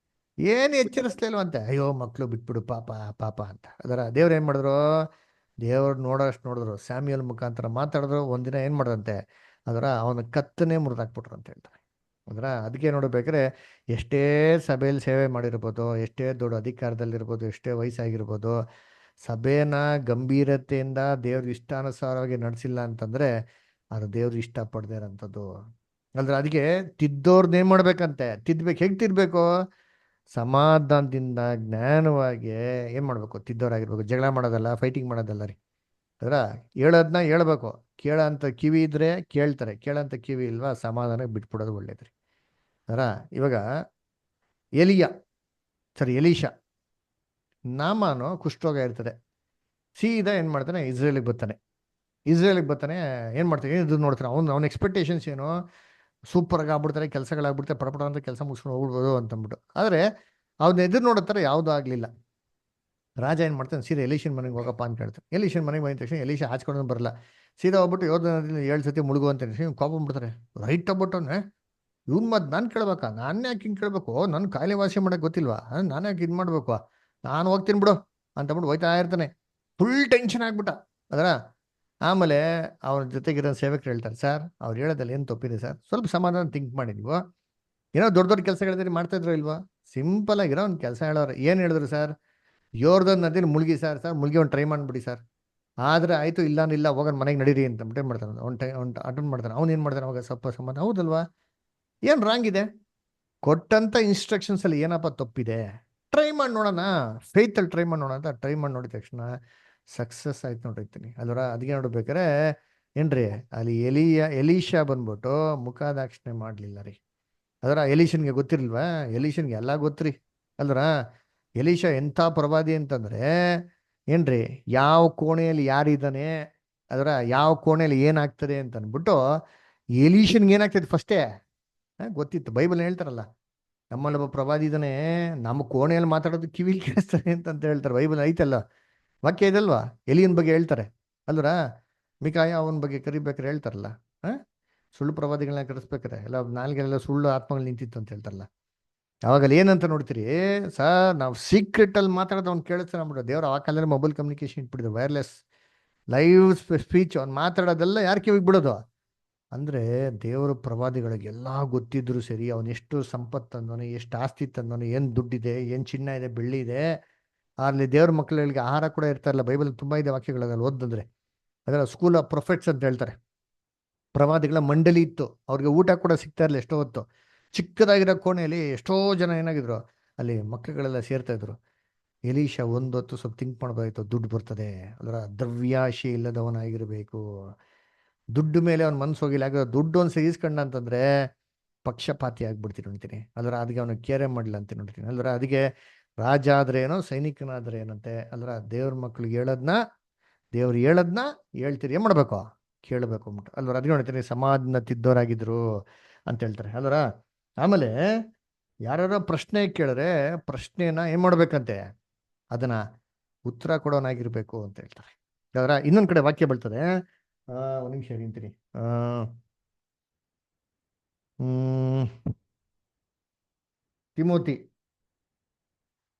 ಏನು ಎಚ್ಚರಿಸ್ಲಿಲ್ವಂತೆ. ಅಯ್ಯೋ ಮಕ್ಳು ಬಿಟ್ಬಿಡು ಪಾಪ ಪಾಪ ಅಂತ. ಅದರ ದೇವ್ರು ಏನ್ ಮಾಡಿದ್ರು, ದೇವ್ರು ನೋಡಿದ್ರು, ಸ್ಯಾಮ್ಯಲ್ ಮುಖಾಂತರ ಮಾತಾಡಿದ್ರು. ಒಂದಿನ ಏನ್ ಮಾಡ್ದಂತೆ, ಅದರ ಅವನ ಕತ್ತನೆ ಮುರಿದಾಕ್ಬಿಟ್ರು ಅಂತ ಹೇಳ್ತಾರೆ. ಅದಕ್ಕೆ ನೋಡ್ಬೇಕಾದ್ರೆ ಎಷ್ಟೇ ಸಭೆಯಲ್ಲಿ ಸೇವೆ ಮಾಡಿರ್ಬೋದು, ಎಷ್ಟೇ ದೊಡ್ಡ ಅಧಿಕಾರದಲ್ಲಿರ್ಬೋದು, ಎಷ್ಟೇ ವಯಸ್ಸಾಗಿರ್ಬೋದು, ಸಭೆನ ಗಂಭೀರತೆಯಿಂದ ದೇವ್ರ ಇಷ್ಟಾನುಸಾರವಾಗಿ ನಡೆಸಿಲ್ಲ ಅಂತಂದ್ರೆ ಅದು ದೇವ್ರು ಇಷ್ಟಪಡದೇ ಇರೋಂಥದ್ದು. ಅದಕ್ಕೆ ತಿದ್ದೋರ್ನ ಏನ್ ಮಾಡ್ಬೇಕಂತೆ, ತಿದ್ಬೇಕು. ಹೇಗೆ ತಿದ್ಬೇಕು? ಸಮಾಧಾನದಿಂದ ಜ್ಞಾನವಾಗಿ ಏನ್ ಮಾಡ್ಬೇಕು, ತಿದ್ದೋರಾಗಿರ್ಬೇಕು. ಜಗಳ ಮಾಡೋದಲ್ಲ, ಫೈಟಿಂಗ್ ಮಾಡೋದಲ್ಲ ರೀ. ಹೇಳೋದನ್ನ ಹೇಳ್ಬೇಕು. ಕೇಳೋಂಥ ಕಿವಿ ಇದ್ರೆ ಕೇಳ್ತಾರೆ, ಕೇಳೋಂಥ ಕಿವಿ ಇಲ್ವಾ ಸಮಾಧಾನ ಬಿಟ್ಬಿಡೋದು ಒಳ್ಳೇದ್ರಿ. ಇವಾಗ ಎಲೀಷಾ ನಾಮಾನು ಕುಷ್ಠರೋಗ ಇರ್ತದೆ. ಸೀದಾ ಏನ್ ಮಾಡ್ತಾನೆ, ಇಸ್ರೇಲಿಗೆ ಬರ್ತಾನೆ. ಏನ್ ಮಾಡ್ತಾನೆ, ಇದು ನೋಡ್ತಾನೆ. ಅವ್ನ ಎಕ್ಸ್ಪೆಕ್ಟೇಷನ್ಸ್ ಏನು, ಸೂಪರ್ ಆಗಿ ಆಗ್ಬಿಡ್ತಾರೆ, ಕೆಲಸಗಳಾಗ್ಬಿಡ್ತಾರೆ, ಪಡಪಡ ಅಂತ ಕೆಲಸ ಮುಗಿಸ್ಕೊಂಡು ಹೋಗ್ಬಿಡ್ಬೋದು ಅಂತಂದ್ಬಿಟ್ಟು. ಆದ್ರೆ ಅವ್ನ ಎದುರು ನೋಡತ್ತಾರೆ, ಯಾವುದೂ ಆಗ್ಲಿಲ್ಲ. ರಾಜ ಏನ್ ಮಾಡ್ತಾನೆ, ಸೀದಾ ಎಲೀಷನ್ ಮನೆಗೆ ಹೋಗಪ್ಪ ಅಂತ ಹೇಳ್ತಾನೆ. ಎಲೀಷನ್ ಮನೆಗೆ ಬಂದ ತಕ್ಷಣ ಎಲೀಷಾ ಆಚ್ಕೊಂಡು ಬರಲ್ಲ, ಸೀದಾ ಹೋಗ್ಬಿಟ್ಟು ಯೋರ್ದನ್ 7 ಸತಿ ಮುಳುಗು ಅಂತ ಕೋಪ ಬಿಡ್ತಾರೆ. ರೈಟ್ ಆಗ್ಬಿಟ್ಟವ್ನೆ, ಇವ್ನ ಮತ್ ನಾನು ಕೇಳ್ಬೇಕಾ, ನಾನೇ ಯಾಕೆ ಹಿಂಗೆ ಕೇಳ್ಬೇಕು, ನನ್ನ ಕಾಯಿಲೆ ವಾಸಿ ಮಾಡಕ್ ಗೊತ್ತಿಲ್ವಾ, ನಾನೇ ಯಾಕೆ ಇದು ಮಾಡ್ಬೇಕು, ನಾನು ಹೋಗ್ತೀನಿ ಬಿಡು ಅಂತಬಿಟ್ಟು ಹೋಯ್ತಾ ಇರ್ತಾನೆ. ಫುಲ್ ಟೆನ್ಷನ್ ಆಗ್ಬಿಟ್ಟ. ಅದರ ಆಮೇಲೆ ಅವ್ರ ಜೊತೆಗಿರೋ ಸೇವಕರು ಹೇಳ್ತಾರೆ, ಸರ್ ಅವ್ರು ಹೇಳೋದಲ್ಲಿ ಏನು ತಪ್ಪಿದೆ ಸರ್, ಸ್ವಲ್ಪ ಸಮಾಧಾನ ಥಿಂಕ್ ಮಾಡಿ. ನೀವು ಏನೋ ದೊಡ್ಡ ದೊಡ್ಡ ಕೆಲಸಗಳಿದ್ರೆ ಮಾಡ್ತಾ ಇದ್ರು ಇಲ್ವಾ? ಸಿಂಪಲ್ ಆಗಿರೋ ಒಂದು ಕೆಲಸ ಹೇಳೋರು. ಏನು ಹೇಳಿದ್ರು ಸರ್? ಯೋರ್ದನ್ ನದಿನ ಮುಳುಗಿ ಸರ್ ಮುಳುಗಿ ಒಂದು ಟ್ರೈ ಮಾಡ್ಬಿಡಿ ಸರ್. ಆದ್ರೆ ಆಯ್ತು, ಇಲ್ಲ ಹೋಗೋಣ ಮನೆಗೆ ನಡೀರಿ ಅಂತ ಏನು ಮಾಡ್ತಾನೆ, ಒಂದು ಅಟೆಂಡ್ ಮಾಡ್ತಾನೆ. ಅವ್ನು ಏನು ಮಾಡ್ತಾನೆ ಅವಾಗ, ಸ್ವಲ್ಪ ಸಮಾಧಾನ. ಹೌದಲ್ವಾ, ಏನು ರಾಂಗ್ ಇದೆ? ಕೊಟ್ಟಂತ ಇನ್ಸ್ಟ್ರಕ್ಷನ್ಸ್ ಅಲ್ಲಿ ಏನಪ್ಪ ತಪ್ಪಿದೆ? ಟ್ರೈ ಮಾಡಿ ನೋಡೋಣ, ಫೇತಲ್ಲಿ ಟ್ರೈ ಮಾಡಿ ನೋಡೋಣ ಅಂತ ಟ್ರೈ ಮಾಡಿ ನೋಡಿದ ತಕ್ಷಣ ಸಕ್ಸಸ್ ಆಯ್ತು ನೋಡಿರ್ತೀನಿ ಅಲ್ವರ. ಅದಕ್ಕೆ ನೋಡ್ಬೇಕಾರೆ ಏನ್ರಿ, ಅಲ್ಲಿ ಎಲೀಷಾ ಬಂದ್ಬಿಟ್ಟು ಮುಖದಾಕ್ಷಣೆ ಮಾಡ್ಲಿಲ್ಲ ರೀ. ಅದರ ಎಲೀಷನ್ಗೆ ಗೊತ್ತಿರ್ಲಿಲ್ವಾ? ಎಲೀಷನ್ಗೆ ಎಲ್ಲ ಗೊತ್ತ್ರಿ ಅಲ್ವರ. ಎಲೀಷಾ ಎಂಥ ಪ್ರವಾದಿ ಅಂತಂದ್ರೆ ಏನ್ರಿ, ಯಾವ ಕೋಣೆಯಲ್ಲಿ ಯಾರಿದ್ದಾನೆ, ಅದರ ಯಾವ ಕೋಣೆಯಲ್ಲಿ ಏನಾಗ್ತದೆ ಅಂತ ಅಂದ್ಬಿಟ್ಟು ಎಲೀಷನ್ಗೆ ಏನಾಗ್ತದೆ ಫಸ್ಟೇ ಗೊತ್ತಿತ್ತು. ಬೈಬಲ್ ಹೇಳ್ತಾರಲ್ಲ, ನಮ್ಮಲ್ಲೊಬ್ಬ ಪ್ರವಾದಿ ಇದ್ದಾನೆ, ನಮ್ಮ ಕೋಣೆಯಲ್ಲಿ ಮಾತಾಡೋದು ಕಿವಿಲಿ ಕೇಳಿಸ್ತಾನೆ ಅಂತ ಹೇಳ್ತಾರೆ. ಬೈಬಲ್ ಐತಲ್ಲ, ವಾಕ್ಯ ಇದಲ್ವಾ? ಎಲಿಯನ್ ಬಗ್ಗೆ ಹೇಳ್ತಾರೆ ಅಲ್ವರ. ಮಿಕಾಯ ಅವನ ಬಗ್ಗೆ ಕರಿಬೇಕಾರೆ ಹೇಳ್ತಾರಲ್ಲ, ಸುಳ್ಳು ಪ್ರವಾದಿಗಳನ್ನ ಕರೆಸ್ಬೇಕಾರೆ ಎಲ್ಲ ನಾಲ್ಗೆಲ್ಲ ಸುಳ್ಳು ಆತ್ಮಗಳು ನಿಂತಿತ್ತು ಅಂತ ಹೇಳ್ತಾರಲ್ಲ. ಅವಾಗಲ್ಲಿ ಏನಂತ ನೋಡ್ತೀರಿ ಸರ್, ನಾವು ಸೀಕ್ರೆಟ್ ಅಲ್ಲಿ ಮಾತಾಡೋದು ಅವ್ನು ಕೇಳಿಸ್ತಾನೆ ಅಂದ್ಬಿಟ್ಟು. ದೇವ್ರು ಆ ಕಾಲದಲ್ಲಿ ಮೊಬೈಲ್ ಕಮ್ಯುನಿಕೇಶನ್ ಇಟ್ಬಿಟ್ಟಿದ್ರು, ವೈರ್ಲೆಸ್ ಲೈವ್ ಸ್ಪೀಚ್. ಅವ್ನು ಮಾತಾಡೋದೆಲ್ಲ ಯಾರು ಕಿವಿಗೆ ಬಿಡೋದು ಅಂದ್ರೆ ದೇವರ ಪ್ರವಾದಿಗಳಿಗೆಲ್ಲ ಗೊತ್ತಿದ್ರು ಸರಿ, ಅವನೆಷ್ಟು ಸಂಪತ್ತು ತಂದವನು, ಎಷ್ಟು ಆಸ್ತಿ ತಂದವನು, ಏನು ದುಡ್ಡಿದೆ, ಏನು ಚಿನ್ನ ಇದೆ, ಬೆಳ್ಳಿ ಇದೆ. ಅಲ್ಲಿ ದೇವ್ರ ಮಕ್ಕಳಿಗೆ ಆಹಾರ ಕೂಡ ಇರ್ತಾರಲ್ಲ. ಬೈಬಲ್ ತುಂಬಾ ಇದೆ ವಾಕ್ಯಗಳಲ್ಲಿ ಓದಿದ್ರೆ. ಅದರ ಸ್ಕೂಲ್ ಆಫ್ ಪ್ರೊಫೆಟ್ಸ್ ಅಂತ ಹೇಳ್ತಾರೆ. ಪ್ರವಾದಿಗಳ ಮಂಡಳಿ ಇತ್ತು, ಅವ್ರಿಗೆ ಊಟ ಕೂಡ ಸಿಗ್ತಾ ಇರಲಿಲ್ಲ ಎಷ್ಟೋ ಹೊತ್ತು. ಚಿಕ್ಕದಾಗಿರೋ ಕೋಣೆಯಲ್ಲಿ ಎಷ್ಟೋ ಜನ ಏನಾಗಿದ್ರು, ಅಲ್ಲಿ ಮಕ್ಕಳುಗಳೆಲ್ಲ ಸೇರ್ತಾ ಇದ್ರು. ಎಲೀಷಾ ಒಂದೊತ್ತು ಸ್ವಲ್ಪ ಥಿಂಕ್ ಮಾಡ್ಬೇಕಾಯ್ತು, ದುಡ್ಡು ಬರ್ತದೆ, ಅದರ ದ್ರವ್ಯಾಶೆ ಇಲ್ಲದವನಾಗಿರ್ಬೇಕು. ದುಡ್ಡು ಮೇಲೆ ಅವ್ನ ಮನ್ಸು ಹೋಗಿಲ್ಲ. ಆಗ ದುಡ್ಡು ಒಂದು ಸೇರಿಸ್ಕೊಂಡ ಅಂತಂದ್ರೆ ಪಕ್ಷಪಾತಿ ಆಗ್ಬಿಡ್ತೀನಿ ನೋಡ್ತೀನಿ ಅಲ್ವರ. ಅದಕ್ಕೆ ಅವನು ಕೇರೆ ಮಾಡಲಿಲ್ಲ ಅಂತ ನೋಡ್ತೀನಿ ಅಲ್ವರ. ಅದಕ್ಕೆ ರಾಜ ಆದ್ರೆ ಏನೋ, ಸೈನಿಕನಾದ್ರೆ ಏನಂತೆ ಅಲ್ವರ. ದೇವ್ರ ಮಕ್ಳಿಗೆ ದೇವ್ರು ಹೇಳದ್ನ ಹೇಳ್ತೀರಿ, ಏನ್ ಮಾಡ್ಬೇಕು, ಕೇಳಬೇಕು ಅಂದ್ಬಿಟ್ಟು ಅಲ್ವರ. ಅದಕ್ಕೆ ನೋಡ್ತೀನಿ ಸಮಾಜನ ತಿದ್ದೋರಾಗಿದ್ರು ಅಂತ ಹೇಳ್ತಾರೆ ಅಲ್ವರ. ಆಮೇಲೆ ಯಾರು ಪ್ರಶ್ನೆ ಕೇಳಿದ್ರೆ ಪ್ರಶ್ನೆನ ಏನ್ ಮಾಡ್ಬೇಕಂತೆ, ಅದನ್ನ ಉತ್ತರ ಕೊಡೋನಾಗಿರ್ಬೇಕು ಅಂತ ಹೇಳ್ತಾರೆ ಅಲ್ವರ. ಇನ್ನೊಂದ್ ಕಡೆ ವಾಕ್ಯ ಬರ್ತದೆ, ಒಂದು ನಿಮಿಷ ನಿಂತೀನಿ. ತಿಮೋತಿ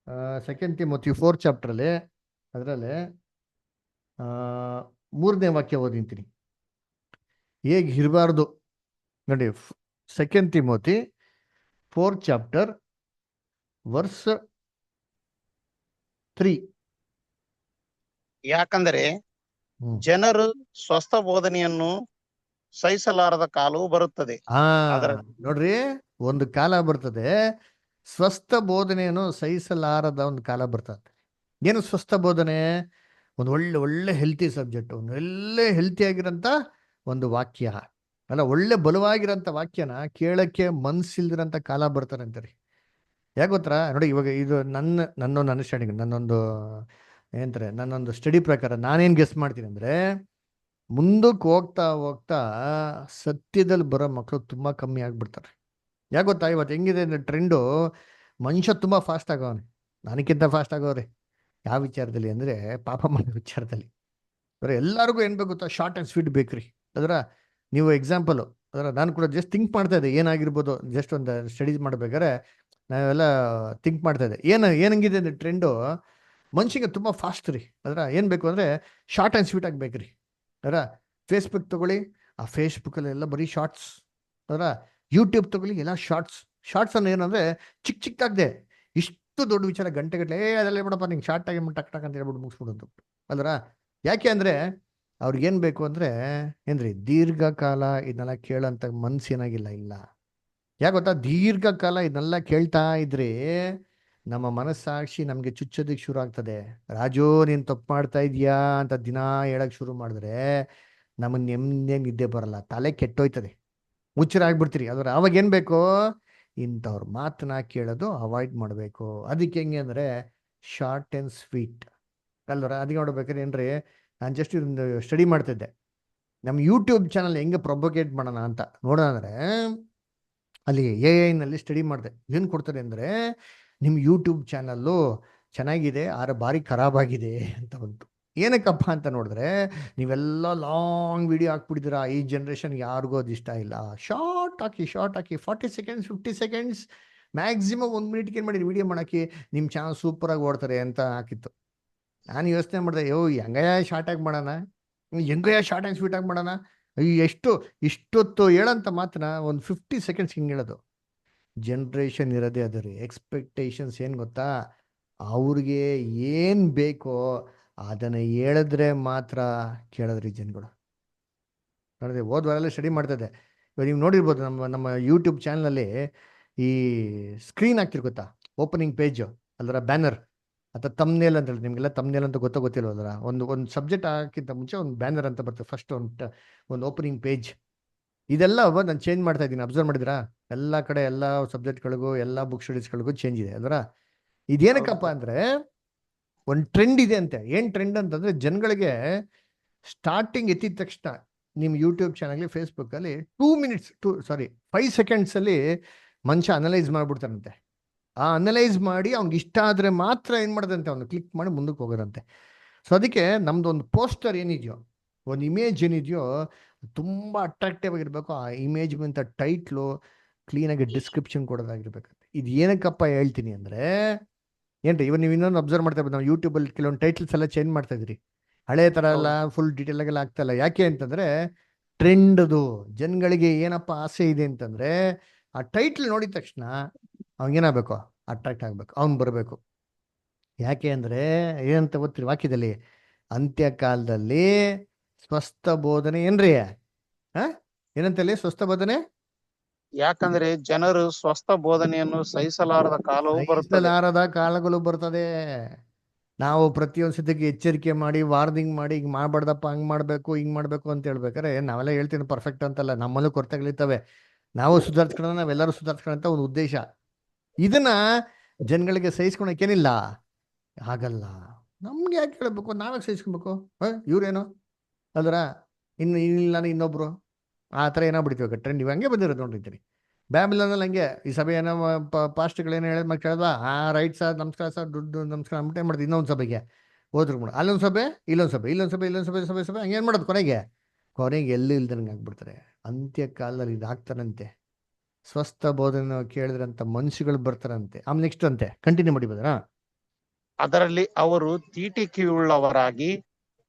2 ತಿಮೋಥಿ 4 ಚಾಪ್ಟ್ರಲ್ಲಿ ಅದರಲ್ಲಿ 3ನೇ ವಾಕ್ಯ ಓದಿಂತೀನಿ. ಹೇಗೆ ಇರಬಾರ್ದು ನೋಡಿ. 2 ತಿಮೋಥಿ 4 ಚಾಪ್ಟರ್ ವರ್ಸ್ 3. ಯಾಕಂದರೆ ಹ್ಮ್. ಜನರು ಸ್ವಸ್ಥ ಬೋಧನೆಯನ್ನು ಸಹಿಸಲಾರದ ಕಾಲವು ಬರುತ್ತದೆ. ಅದರ ನೋಡ್ರಿ, ಒಂದು ಕಾಲ ಬರ್ತದೆ, ಸ್ವಸ್ಥ ಬೋಧನೆಯನ್ನು ಸಹಿಸಲಾರದ ಒಂದು ಕಾಲ ಬರ್ತದೆ. ಏನು ಸ್ವಸ್ಥ ಬೋಧನೆ? ಒಂದು ಒಳ್ಳೆ ಒಳ್ಳೆ ಹೆಲ್ತಿ ಸಬ್ಜೆಕ್ಟ್, ಒಂದು ಒಳ್ಳೆ ಹೆಲ್ತಿ ಆಗಿರೋಂಥ ಒಂದು ವಾಕ್ಯ ಅಲ್ಲ, ಒಳ್ಳೆ ಬಲವಾಗಿರೋಂಥ ವಾಕ್ಯನ ಕೇಳಕ್ಕೆ ಮನ್ಸಿಲ್ದಿರೋಂಥ ಕಾಲ ಬರ್ತಾರೆ ಅಂತಾರೆ. ಯಾಕೆ ಗೊತ್ತಾ? ನೋಡಿ, ಇವಾಗ ಇದು ನನ್ನೊಂದು ಅಂಡರ್ಸ್ಟ್ಯಾಂಡಿಂಗ್, ನನ್ನೊಂದು ಸ್ಟಡಿ ಪ್ರಕಾರ ನಾನೇನು ಗೆಸ್ ಮಾಡ್ತೀನಿ ಅಂದರೆ, ಮುಂದಕ್ಕೆ ಹೋಗ್ತಾ ಹೋಗ್ತಾ ಸತ್ಯದಲ್ಲಿ ಬರೋ ಮಕ್ಕಳು ತುಂಬ ಕಮ್ಮಿ ಆಗ್ಬಿಡ್ತಾರೆ. ಯಾಕೆ ಗೊತ್ತಾ? ಇವತ್ತು ಹೆಂಗಿದೆ ಅಂದರೆ ಟ್ರೆಂಡು, ಮನುಷ್ಯ ತುಂಬ ಫಾಸ್ಟ್ ಆಗೋವನೆ, ನನಗಿಂತ ಫಾಸ್ಟ್ ಆಗೋವ್ರೆ. ಯಾವ ವಿಚಾರದಲ್ಲಿ ಅಂದರೆ ಪಾಪ ಮಾಡೋ ವಿಚಾರದಲ್ಲಿ. ಎಲ್ಲರಿಗೂ ಏನು ಬೇಕು ಗೊತ್ತಾ? ಶಾರ್ಟ್ ಆ್ಯಂಡ್ ಸ್ವೀಟ್ ಬೇಕ್ರಿ. ಅದರ ನೀವು ಎಕ್ಸಾಂಪಲು, ನಾನು ಕೂಡ ಜಸ್ಟ್ ಥಿಂಕ್ ಮಾಡ್ತಾ ಇದ್ದೆ ಏನಾಗಿರ್ಬೋದು. ಜಸ್ಟ್ ಒಂದು ಸ್ಟಡೀಸ್ ಮಾಡ್ಬೇಕಾದ್ರೆ ನಾವೆಲ್ಲ ಥಿಂಕ್ ಮಾಡ್ತಾ ಇದ್ದೆ, ಏನಂಗಿದೆ ಅಂದರೆ ಟ್ರೆಂಡು ಮನುಷ್ಯಗೆ ತುಂಬ ಫಾಸ್ಟ್ ರೀ. ಏನು ಬೇಕು ಅಂದರೆ ಶಾರ್ಟ್ ಆ್ಯಂಡ್ ಸ್ವೀಟ್ ಆಗಬೇಕ್ರಿ. ಫೇಸ್ಬುಕ್ ತಗೊಳ್ಳಿ, ಆ ಫೇಸ್ಬುಕ್ಕಲ್ಲಿ ಎಲ್ಲ ಬರೀ ಶಾರ್ಟ್ಸ್. ಯೂಟ್ಯೂಬ್ ತಗೊಳ್ಳಿ, ಎಲ್ಲ ಶಾರ್ಟ್ಸ್ ಅನ್ನು ಏನಂದರೆ ಚಿಕ್ಕದಾಗದೆ ಇಷ್ಟು ದೊಡ್ಡ ವಿಚಾರ ಗಂಟೆಗಟ್ಟಲೆ ಅದೆಲ್ಲ ಬಿಡಪ್ಪ ನಿಂಗೆ ಶಾರ್ಟ್ ಆಗಿ ಟಕ್ ಟಕ್ ಅಂತ ಹೇಳ್ಬಿಟ್ಟು ಮುಗಿಸ್ಬಿಡೋದು. ಯಾಕೆ ಅಂದರೆ ಅವ್ರಿಗೇನು ಬೇಕು ಅಂದರೆ ಏನ್ರಿ, ದೀರ್ಘಕಾಲ ಇದನ್ನೆಲ್ಲ ಕೇಳೋಂಥ ಮನ್ಸು ಏನಾಗಿಲ್ಲ. ಯಾಕೆ ಗೊತ್ತಾ? ದೀರ್ಘಕಾಲ ಇದನ್ನೆಲ್ಲ ಕೇಳ್ತಾ ಇದ್ರೆ ನಮ್ಮ ಮನಸ್ಸಾಕ್ಷಿ ನಮಗೆ ಚುಚ್ಚೋದಕ್ಕೆ ಶುರು ಆಗ್ತದೆ. ರಾಜು ನೀನು ತಪ್ಪು ಮಾಡ್ತಾ ಇದೀಯಾ ಅಂತ ದಿನ ಹೇಳಕ್ಕೆ ಶುರು ಮಾಡಿದ್ರೆ ನಮಗೆ ನೆಮ್ಮದಿಯಾಗಿ ನಿದ್ದೆ ಬರಲ್ಲ, ತಲೆ ಕೆಟ್ಟೋಯ್ತದೆ, ಹುಚ್ಚರಾಗ್ಬಿಡ್ತೀರಿ. ಅವಾಗ ಏನು ಬೇಕು? ಇಂಥವ್ರ ಮಾತನ್ನ ಕೇಳೋದು ಅವಾಯ್ಡ್ ಮಾಡಬೇಕು. ಅದಕ್ಕೆ ಹೆಂಗೆ ಅಂದರೆ ಶಾರ್ಟ್ ಆ್ಯಂಡ್ ಸ್ವೀಟ್ ಅಲ್ವರ. ಅದಕ್ಕೆ ನೋಡ್ಬೇಕಾದ್ರೆ ಏನ್ರಿ, ನಾನು ಜಸ್ಟ್ ಒಂದು ಸ್ಟಡಿ ಮಾಡ್ತಿದ್ದೆ, ನಮ್ಮ ಯೂಟ್ಯೂಬ್ ಚಾನಲ್ ಹೆಂಗೆ ಪ್ರೊಪಗೇಟ್ ಮಾಡೋಣ ಅಂತ ನೋಡೋಣ ಅಂದರೆ, ಅಲ್ಲಿ AI ಸ್ಟಡಿ ಮಾಡಿದೆ. ಏನು ಕೊಡ್ತಾರೆ ಅಂದರೆ, ನಿಮ್ಮ ಯೂಟ್ಯೂಬ್ ಚಾನಲ್ಲು ಚೆನ್ನಾಗಿದೆ ಆದ್ರೆ ಭಾರಿ ಖರಾಬಾಗಿದೆ ಅಂತ ಬಂತು. ಏನಕ್ಕಪ್ಪ ಅಂತ ನೋಡಿದ್ರೆ, ನೀವೆಲ್ಲ ಲಾಂಗ್ ವಿಡಿಯೋ ಹಾಕ್ಬಿಟ್ಟಿದ್ದೀರಾ, ಈ ಜನ್ರೇಷನ್ಗೆ ಯಾರಿಗೂ ಅದು ಇಷ್ಟ ಇಲ್ಲ. ಶಾರ್ಟ್ ಹಾಕಿ 40 ಸೆಕೆಂಡ್ಸ್ 50 ಸೆಕೆಂಡ್ಸ್ ಮ್ಯಾಕ್ಸಿಮಮ್ 1 ಮಿನಿಟ್ಗೆ ಏನು ಮಾಡಿರಿ ವಿಡಿಯೋ ಮಾಡೋಕ್ಕೆ, ನಿಮ್ಮ ಚಾನಲ್ ಸೂಪರಾಗಿ ಓಡ್ತಾರೆ ಅಂತ ಹಾಕಿತ್ತು. ನಾನು ಯೋಚನೆ ಮಾಡಿದೆ, ಹೆಂಗಯ್ಯ ಶಾರ್ಟ್ ಆಗಿ ಮಾಡೋಣ, ಹೆಂಗಯ್ಯ ಶಾರ್ಟ್ ಆ್ಯಂಡ್ ಸ್ವೀಟ್ ಆಗಿ ಮಾಡೋಣ. ಇಷ್ಟೊತ್ತು ಹೇಳೋಂಥ ಮಾತನ್ನ ಒಂದು 50 ಸೆಕೆಂಡ್ಸ್ ಹಿಂಗೆ ಹೇಳೋದು. ಜನ್ರೇಷನ್ ಇರೋದೇ ಅದು ರೀ. ಎಕ್ಸ್ಪೆಕ್ಟೇಷನ್ಸ್ ಏನು ಗೊತ್ತಾ? ಅವ್ರಿಗೆ ಏನು ಬೇಕೋ ಅದನ್ನು ಹೇಳಿದ್ರೆ ಮಾತ್ರ ಕೇಳೋದ್ರಿ ಜನಗಳು. ನೋಡಿದೆ, ಹೋದ್ವಾರೆಲ್ಲ ಸ್ಟಡಿ ಮಾಡ್ತಾಯಿದ್ದೆ. ಇವಾಗ ನೀವು ನೋಡಿರ್ಬೋದು, ನಮ್ಮ ಯೂಟ್ಯೂಬ್ ಚಾನಲಲ್ಲಿ ಈ ಸ್ಕ್ರೀನ್ ಹಾಕ್ತಿರ್ ಗೊತ್ತಾ, ಓಪನಿಂಗ್ ಪೇಜು ಅಲ್ಲರ ಬ್ಯಾನರ್ ಅಥವಾ ತಮ್ನೇಲ್ ಅಂತ ಹೇಳಿ, ನಿಮಗೆಲ್ಲ ತಮ್ನೇಲ್ ಅಂತ ಗೊತ್ತಿಲ್ವ? ಅದರ ಒಂದು ಸಬ್ಜೆಕ್ಟ್ ಹಾಕಿಂತ ಮುಂಚೆ ಒಂದು ಬ್ಯಾನರ್ ಅಂತ ಬರ್ತದೆ, ಫಸ್ಟ್ ಒಂದು ಓಪನಿಂಗ್ ಪೇಜ್. ಇದೆಲ್ಲ ನಾನು ಚೇಂಜ್ ಮಾಡ್ತಾ ಇದ್ದೀನಿ, ಅಬ್ಸರ್ವ್ ಮಾಡಿದ್ರಾ? ಎಲ್ಲ ಕಡೆ ಎಲ್ಲ ಸಬ್ಜೆಕ್ಟ್ಗಳಿಗೂ ಎಲ್ಲ ಬುಕ್ ಸ್ಟಡೀಸ್ಗಳಿಗೂ ಚೇಂಜ್ ಇದೆ ಅಲ್ವರ. ಇದೇನಕ್ಕಪ್ಪ ಅಂದರೆ ಒಂದು ಟ್ರೆಂಡ್ ಇದೆ ಅಂತೆ. ಏನು ಟ್ರೆಂಡ್ ಅಂತಂದರೆ, ಜನಗಳಿಗೆ ಸ್ಟಾರ್ಟಿಂಗ್ ಎತ್ತಿದ ತಕ್ಷಣ ನಿಮ್ಮ ಯೂಟ್ಯೂಬ್ ಚಾನಲ್ಗೆ ಫೇಸ್ಬುಕ್ಕಲ್ಲಿ 5 ಸೆಕೆಂಡ್ಸಲ್ಲಿ ಮನುಷ್ಯ ಅನಲೈಸ್ ಮಾಡಿಬಿಡ್ತಾರಂತೆ. ಆ ಅನಲೈಸ್ ಮಾಡಿ ಅವ್ನಿಗೆ ಇಷ್ಟ ಆದರೆ ಮಾತ್ರ ಏನು ಮಾಡೋದಂತೆ, ಅವ್ನು ಕ್ಲಿಕ್ ಮಾಡಿ ಮುಂದಕ್ಕೆ ಹೋಗೋದಂತೆ. ಸೊ ಅದಕ್ಕೆ ನಮ್ಮದು ಒಂದು ಪೋಸ್ಟರ್ ಏನಿದೆಯೋ, ಒಂದು ಇಮೇಜ್ ಏನಿದೆಯೋ ತುಂಬ ಅಟ್ರಾಕ್ಟಿವ್ ಆಗಿರಬೇಕು. ಆ ಇಮೇಜ್ ಅಂತ ಟೈಟ್ಲು ಕ್ಲೀನಾಗಿ ಡಿಸ್ಕ್ರಿಪ್ಷನ್ ಕೊಡೋದಾಗಿರ್ಬೇಕಂತೆ. ಇದು ಏನಕ್ಕಪ್ಪ ಹೇಳ್ತೀನಿ ಅಂದರೆ, ಏನ್ರಿ ಇವಾಗ ನೀವು ಇನ್ನೊಂದು ಅಬ್ಸರ್ವ್ ಮಾಡ್ತಾ ಇರ್ಬೋದು, ನಾವು ಯೂಟ್ಯೂಬಲ್ಲಿ ಕೆಲವೊಂದು ಟೈಟ್ಲ್ಸ್ ಎಲ್ಲ ಚೇಂಜ್ ಮಾಡ್ತಾ ಇದ್ರಿ, ಹಳೆ ಥರ ಎಲ್ಲ ಫುಲ್ ಡೀಟೇಲಾಗೆಲ್ಲ ಆಗ್ತಾಯಿಲ್ಲ. ಯಾಕೆ ಅಂತಂದರೆ ಟ್ರೆಂಡದು. ಜನಗಳಿಗೆ ಏನಪ್ಪ ಆಸೆ ಇದೆ ಅಂತಂದರೆ, ಆ ಟೈಟ್ಲ್ ನೋಡಿದ ತಕ್ಷಣ ಅವ್ನಿಗೇನಾಗಬೇಕು, ಅಟ್ರಾಕ್ಟ್ ಆಗಬೇಕು, ಅವ್ನು ಬರಬೇಕು. ಯಾಕೆ ಅಂದರೆ ಏನಂತ ಗೊತ್ತಿರಿ ವಾಕ್ಯದಲ್ಲಿ, ಅಂತ್ಯಕಾಲದಲ್ಲಿ ಸ್ವಸ್ಥ ಬೋಧನೆ ಏನ್ರಿ, ಏನಂತಲ್ಲಿ ಸ್ವಸ್ಥ ಬೋಧನೆ? ಯಾಕಂದ್ರೆ ಜನರು ಸ್ವಸ್ಥ ಬೋಧನೆಯನ್ನು ಸಹಿಸಲಾರದ ಕಾಲವು ಬರುತ್ತದೆ. ಸಹಿಸಲಾರದ ಕಾಲಗಳು ಬರ್ತದೆ. ನಾವು ಪ್ರತಿಯೊಂದು ಸತಿಗೆ ಎಚ್ಚರಿಕೆ ಮಾಡಿ, ವಾರ್ನಿಂಗ್ ಮಾಡಿ, ಹಿಂಗೆ ಮಾಡಬಾರ್ದಪ್ಪ, ಹಂಗೆ ಮಾಡಬೇಕು, ಹಿಂಗೆ ಮಾಡಬೇಕು ಅಂತ ಹೇಳ್ಬೇಕಾರೆ ನಾವೆಲ್ಲ ಹೇಳ್ತೀನಿ ಪರ್ಫೆಕ್ಟ್ ಅಂತಲ್ಲ, ನಮ್ಮಲ್ಲೂ ಕೊರತೆಗಳಿರ್ತವೆ. ನಾವು ಸುಧಾರಿಸ್ಕೊಳ್ಳೋಣ, ನಾವೆಲ್ಲರೂ ಸುಧಾರಿಸ್ಕೊಳ್ಳೋ ಅಂತ ಒಂದು ಉದ್ದೇಶ. ಇದನ್ನ ಜನಗಳಿಗೆ ಸಹಿಸ್ಕೊಳಕ್ಕೇನಿಲ್ಲ, ಆಗಲ್ಲ. ನಮ್ಗೆ ಯಾಕೆ ಹೇಳ್ಬೇಕು, ನಾವೇ ಸಹಿಸ್ಕೊಬೇಕು? ಇವ್ರೇನು ಅಲ್ರ, ಇಲ್ಲ ಇನ್ನೊಬ್ರು ಆ ಥರ ಏನಾಗ್ಬಿಡ್ತೀವಿ. ಟ್ರೆಂಡ್ ಇವಾಗ ಹಂಗೆ ಬಂದಿರೋದು ನೋಡಿರ್ತೀನಿ. ಬ್ಯಾಬಿಲೋನಲ್ಲಿ ಹಂಗೆ ಈ ಸಭೆ ಏನೋ ಪಾಸ್ಟ್ಗಳೇನು ಹೇಳಿದ ಮಕ್ಕಳು ಕೇಳಿದ್ವಾ, ರೈಟ್ ಸರ್, ನಮಸ್ಕಾರ ಸರ್, ದುಡ್ಡು ನಮಸ್ಕಾರ ಅಂಬಿಟ್ಟೆ ಮಾಡಿದೆ. ಇನ್ನೊಂದು ಸಭೆಗೆ ಹೋದ್ರು ಕೂಡ ಅಲ್ಲೊಂದು ಸಭೆ, ಇಲ್ಲೊಂದು ಸಭೆ ಹಂಗೇನು ಮಾಡೋದು, ಕೊನೆಗೆ ಎಲ್ಲೂ ಇಲ್ದಂಗೆ ಆಗ್ಬಿಡ್ತಾರೆ. ಅಂತ್ಯಕಾಲದಲ್ಲಿ ಇದಾಗ್ತಾರಂತೆ. ಸ್ವಸ್ಥ ಬೋಧನೆ ಕೇಳಿದ್ರಂತ ಮನುಷ್ಯಗಳು ಬರ್ತಾರಂತೆ. ಆಮೇಲೆ ನೆಕ್ಸ್ಟ್ ಅಂತೆ ಕಂಟಿನ್ಯೂ ಮಾಡಿಬೋದಾ? ಅದರಲ್ಲಿ ಅವರು ತೀಟಿಕೆಯುಳ್ಳವರಾಗಿ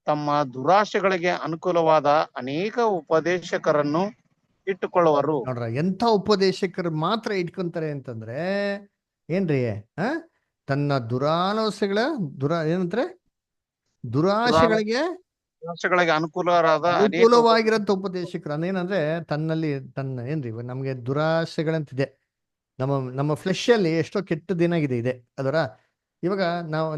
ತಮ್ಮ ದುರಾಶೆಗಳಿಗೆ ಅನುಕೂಲವಾದ ಅನೇಕ ಉಪದೇಶಕರನ್ನು ಇಟ್ಟುಕೊಳ್ಳುವರು. ನೋಡ್ರ ಎಂಥ ಉಪದೇಶಕರು ಮಾತ್ರ ಇಟ್ಕೊಂತಾರೆ ಅಂತಂದ್ರೆ ಏನ್ರಿ ಆ ತನ್ನ ಏನಂತಾರೆ ದುರಾಶೆಗಳಿಗೆ ಅನುಕೂಲವಾದ ಅನೇಕ ಅನುಕೂಲವಾಗಿರಂತ ಉಪದೇಶಕರು ಅದೇನಂದ್ರೆ ಏನ್ರಿ ನಮ್ಗೆ ದುರಾಶೆಗಳಂತಿದೆ. ನಮ್ಮ ಫ್ಲೆಶ್ ಅಲ್ಲಿ ಎಷ್ಟೋ ಕೆಟ್ಟದೇನಾಗಿದೆ ಇದೆ ಅದರ ಇವಾಗ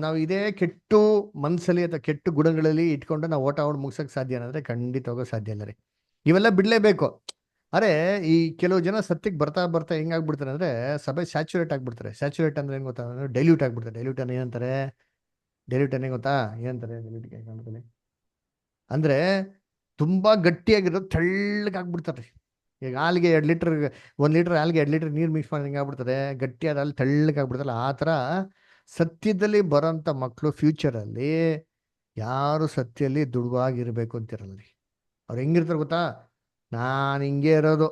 ನಾವು ಇದೇ ಕೆಟ್ಟು ಮನ್ಸಲ್ಲಿ ಅಥವಾ ಕೆಟ್ಟು ಗುಣಗಳಲ್ಲಿ ಇಟ್ಕೊಂಡು ನಾವು ಓಟ ಓಡ್ ಮುಗ್ಸಕ್ ಸಾಧ್ಯ ಅಂದ್ರೆ ಖಂಡಿತವಾಗೂ ಸಾಧ್ಯ ಇಲ್ಲ ರೀ. ಇವೆಲ್ಲ ಬಿಡ್ಲೇಬೇಕು. ಅರೆ ಈ ಕೆಲವು ಜನ ಸತ್ಯಕ್ಕೆ ಬರ್ತಾ ಬರ್ತಾ ಹೆಂಗಾಗ್ಬಿಡ್ತಾರೆ ಅಂದ್ರೆ ಸಭೆ ಸ್ಯಾಚುರೇಟ್ ಆಗ್ಬಿಡ್ತಾರೆ. ಸ್ಯಾಚುರೇಟ್ ಅಂದ್ರೆ ಏನ್ ಗೊತ್ತಾ, ಡೈಲ್ಯೂಟ್ ಆಗ್ಬಿಡ್ತಾರೆ. ಡೈಲ್ಯೂಟ್ ಅಂದ್ರೆ ಏನಂತಾರೆ, ಡೈಲ್ಯೂಟ್ ಅನ್ನೇ ಗೊತ್ತಾ ಏನಂತಾರೆ ಡೈಲ್ಯೂಟ್ ಅಂದ್ರೆ ತುಂಬಾ ಗಟ್ಟಿಯಾಗಿರೋದು ತೆಳ್ಳಗಾಗ್ಬಿಡ್ತಾರೆ. ಈಗ ಹಾಲಿಗೆ 2 ಲೀಟರ್ 1 ಲೀಟರ್ ಹಾಲಿಗೆ 2 ಲೀಟರ್ ನೀರು ಮಿಕ್ಸ್ ಮಾಡಿ ಹೆಂಗಾಗ್ಬಿಡ್ತದೆ, ಗಟ್ಟಿಯಾದ ಹಾಲು ತೆಳ್ಳಗಾಗ್ಬಿಡ್ತಲ್ಲ. ಆ ಥರ ಸತ್ಯದಲ್ಲಿ ಬರೋಂಥ ಮಕ್ಕಳು ಫ್ಯೂಚರಲ್ಲಿ ಯಾರು ಸತ್ಯದಲ್ಲಿ ದೃಢವಾಗಿರ್ಬೇಕು ಅಂತಿರಲ್ಲ. ಅವ್ರು ಹೆಂಗಿರ್ತಾರೆ ಗೊತ್ತಾ, ನಾನು ಹಿಂಗೆ ಇರೋದು,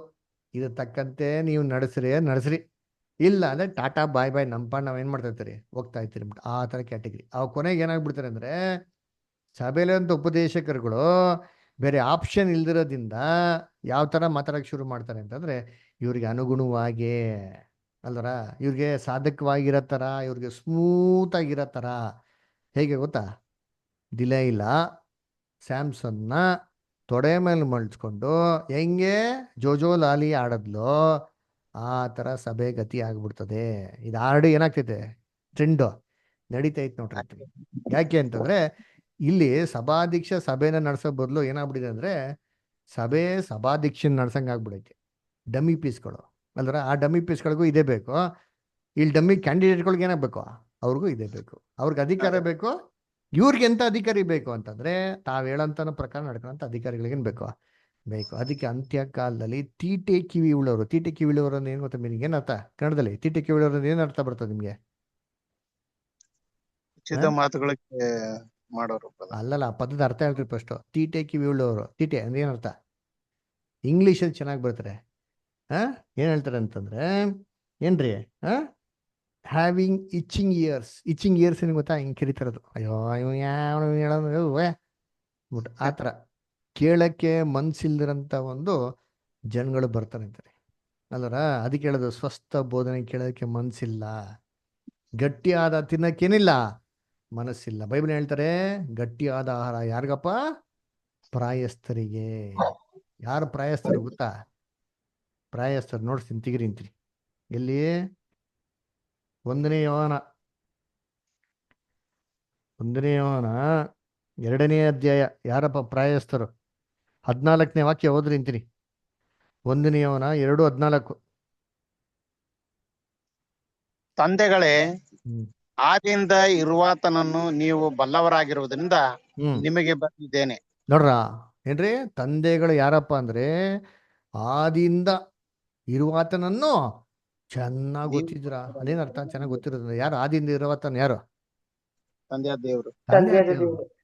ಇದು ತಕ್ಕಂತೆ ನೀವು ನಡೆಸ್ರಿ, ಇಲ್ಲ ಅಂದರೆ ಟಾಟಾ ಬಾಯ್ ಬಾಯ್ ನಮ್ಮ ನಾವೇನು ಮಾಡ್ತಾ ಇರ್ತೀರಿ ಹೋಗ್ತಾ ಇರ್ತೀರಿ ಬಿಟ್ಟು ಆ ಥರ ಕ್ಯಾಟಗರಿ. ಅವು ಕೊನೆಗೆ ಏನಾಗ್ಬಿಡ್ತಾರೆ ಅಂದರೆ ಸಭೆಯಲ್ಲಂಥ ಉಪದೇಶಕರುಗಳು ಬೇರೆ ಆಪ್ಷನ್ ಇಲ್ದಿರೋದ್ರಿಂದ ಯಾವ ಥರ ಮಾತಾಡೋಕ್ಕೆ ಶುರು ಮಾಡ್ತಾರೆ ಅಂತಂದರೆ ಇವ್ರಿಗೆ ಅನುಗುಣವಾಗೇ ಅಲ್ವರ, ಇವ್ರಿಗೆ ಸಾಧಕವಾಗಿರೋ ಥರ, ಇವ್ರಿಗೆ ಸ್ಮೂತಾಗಿರೋ ಥರ. ಹೇಗೆ ಗೊತ್ತಾ, ದಿಲೈಲ ಸ್ಯಾಮ್ಸನ್ನ ತೊಡೆ ಮೇಲೆ ಮಳ್ಸ್ಕೊಂಡು ಹೆಂಗೆ ಜೋಜೋ ಲಾಲಿ ಆಡದ್ಲೋ ಆ ಥರ ಸಭೆ ಗತಿ ಆಗ್ಬಿಡ್ತದೆ. ಇದು ಆಲ್ರೆಡಿ ಏನಾಗ್ತೈತೆ, ಟ್ರೆಂಡು ನಡೀತೈತೆ ನೋಡ್ರಿ. ಯಾಕೆ ಅಂತಂದರೆ ಇಲ್ಲಿ ಸಭಾಧ್ಯಕ್ಷ ಸಭೆನ ನಡೆಸೋ ಬದಲು ಏನಾಗ್ಬಿಟ್ಟಿದೆ ಅಂದರೆ ಸಭಾಧ್ಯಕ್ಷನ ನಡ್ಸಂಗೆ ಆಗ್ಬಿಡೈತೆ. ಡಮ್ಮಿ ಪೀಸ್ಗಳು ಅಲ್ದ್ರ, ಆ ಡಮ್ಮಿ ಪೀಸ್ಗಳಿಗೂ ಇದೇ ಬೇಕು. ಇಲ್ಲಿ ಡಮ್ಮಿ ಕ್ಯಾಂಡಿಡೇಟ್ಗಳಿಗೆ ಏನಾಗಬೇಕು, ಅವ್ರಿಗೂ ಇದೇ ಬೇಕು. ಅವ್ರಿಗೆ ಅಧಿಕಾರ ಬೇಕು. ಇವ್ರಿಗೆ ಎಂಥ ಅಧಿಕಾರಿ ಬೇಕು ಅಂತಂದರೆ ತಾವು ಹೇಳೋಂಥ ಪ್ರಕಾರ ನಡ್ಕೊಳ್ಳೋಂಥ ಅಧಿಕಾರಿಗಳಿಗೇನು ಬೇಕು. ಅದಕ್ಕೆ ಅಂತ್ಯಕಾಲದಲ್ಲಿ ತೀಟೆ ಕಿವಿ ಉಳ್ಳವರು ಅಂದ್ರೆ ಏನು ಗೊತ್ತಾ ಮೀನಿಂಗ್, ಏನರ್ಥ ಕನ್ನಡದಲ್ಲಿ ತೀಟೆ ಕಿವಿ ಉಳ್ಳವರು ಏನು ಅರ್ಥ ಬರ್ತದೆ ನಿಮಗೆ? ಮಾತುಗಳಿಗೆ ಮಾಡೋರು ಅಲ್ಲಲ್ಲ, ಪದದ ಅರ್ಥ ಹೇಳ್ರಿ ಫಸ್ಟ್. ತೀಟೆ ಕಿವಿ ಉಳ್ಳವರು, ತೀಟೆ ಅಂದ್ರೆ ಏನರ್ಥ? ಇಂಗ್ಲೀಷಲ್ಲಿ ಚೆನ್ನಾಗಿ ಬರ್ತಾರೆ. ಏನು ಹೇಳ್ತಾರೆ ಅಂತಂದ್ರೆ ಏನ್ರಿ, ಹ್ಯಾವಿಂಗ್ ಇಚ್ಚಿಂಗ್ ಇಯರ್ಸ್ ಏನು ಗೊತ್ತಾ, ಹಿಂಗೆ ಕರಿತಾರದು. ಅಯ್ಯೋ ಯಾವ ಹೇಳೋದು ಬಟ್ ಆ ಥರ ಕೇಳಕ್ಕೆ ಮನ್ಸಿಲ್ದಿರಂಥ ಒಂದು ಜನಗಳು ಬರ್ತಾರೆ ಅಂತಾರೆ ಅಲ್ಲರ. ಅದಕ್ಕೆ ಹೇಳೋದು ಸ್ವಸ್ಥ ಬೋಧನೆ ಕೇಳೋಕ್ಕೆ ಮನಸ್ಸಿಲ್ಲ, ಗಟ್ಟಿಯಾದ ತಿನ್ನಕ್ಕೇನಿಲ್ಲ ಮನಸ್ಸಿಲ್ಲ. ಬೈಬಲ್ ಹೇಳ್ತಾರೆ ಗಟ್ಟಿಯಾದ ಆಹಾರ ಯಾರಿಗಪ್ಪ? ಪ್ರಾಯಸ್ಥರಿಗೆ. ಯಾರು ಪ್ರಾಯಸ್ಥರು ಗೊತ್ತಾ? ಪ್ರಾಯಸ್ಥರು ನೋಡ್ತೀನಿ ತೆಗಿರಿಂತೀರಿ. ಎಲ್ಲಿ? 1ನೇ ಯೋಹಾನ 2ನೇ ಅಧ್ಯಾಯ. ಯಾರಪ್ಪ ಪ್ರಾಯಸ್ಥರು? 14ನೇ ವಾಕ್ಯ ಓದ್ರಿ ಅಂತೀನಿ. 1ನೇ ಯೋಹಾನ 2:14. ತಂದೆಗಳೇ, ಆದಿಯಿಂದ ಇರುವಾತನನ್ನು ನೀವು ಬಲ್ಲವರಾಗಿರುವುದರಿಂದ ನಿಮಗೆ ಬಂದಿದ್ದೇನೆ. ನೋಡ್ರ ಏನ್ರಿ, ತಂದೆಗಳು ಯಾರಪ್ಪ ಅಂದ್ರೆ ಆದಿಯಿಂದ ಇರುವಾತನನ್ನು ಚೆನ್ನಾಗಿ ಗೊತ್ತಿದ್ರ. ಅದೇನರ್ಥ ಚೆನ್ನಾಗಿ ಗೊತ್ತಿರೋದ್ರಿಂದ? ಯಾರು ಆದಿಯಿಂದ ಇರುವಾತನ? ಯಾರು? ತಂದೆಯ ದೇವರು.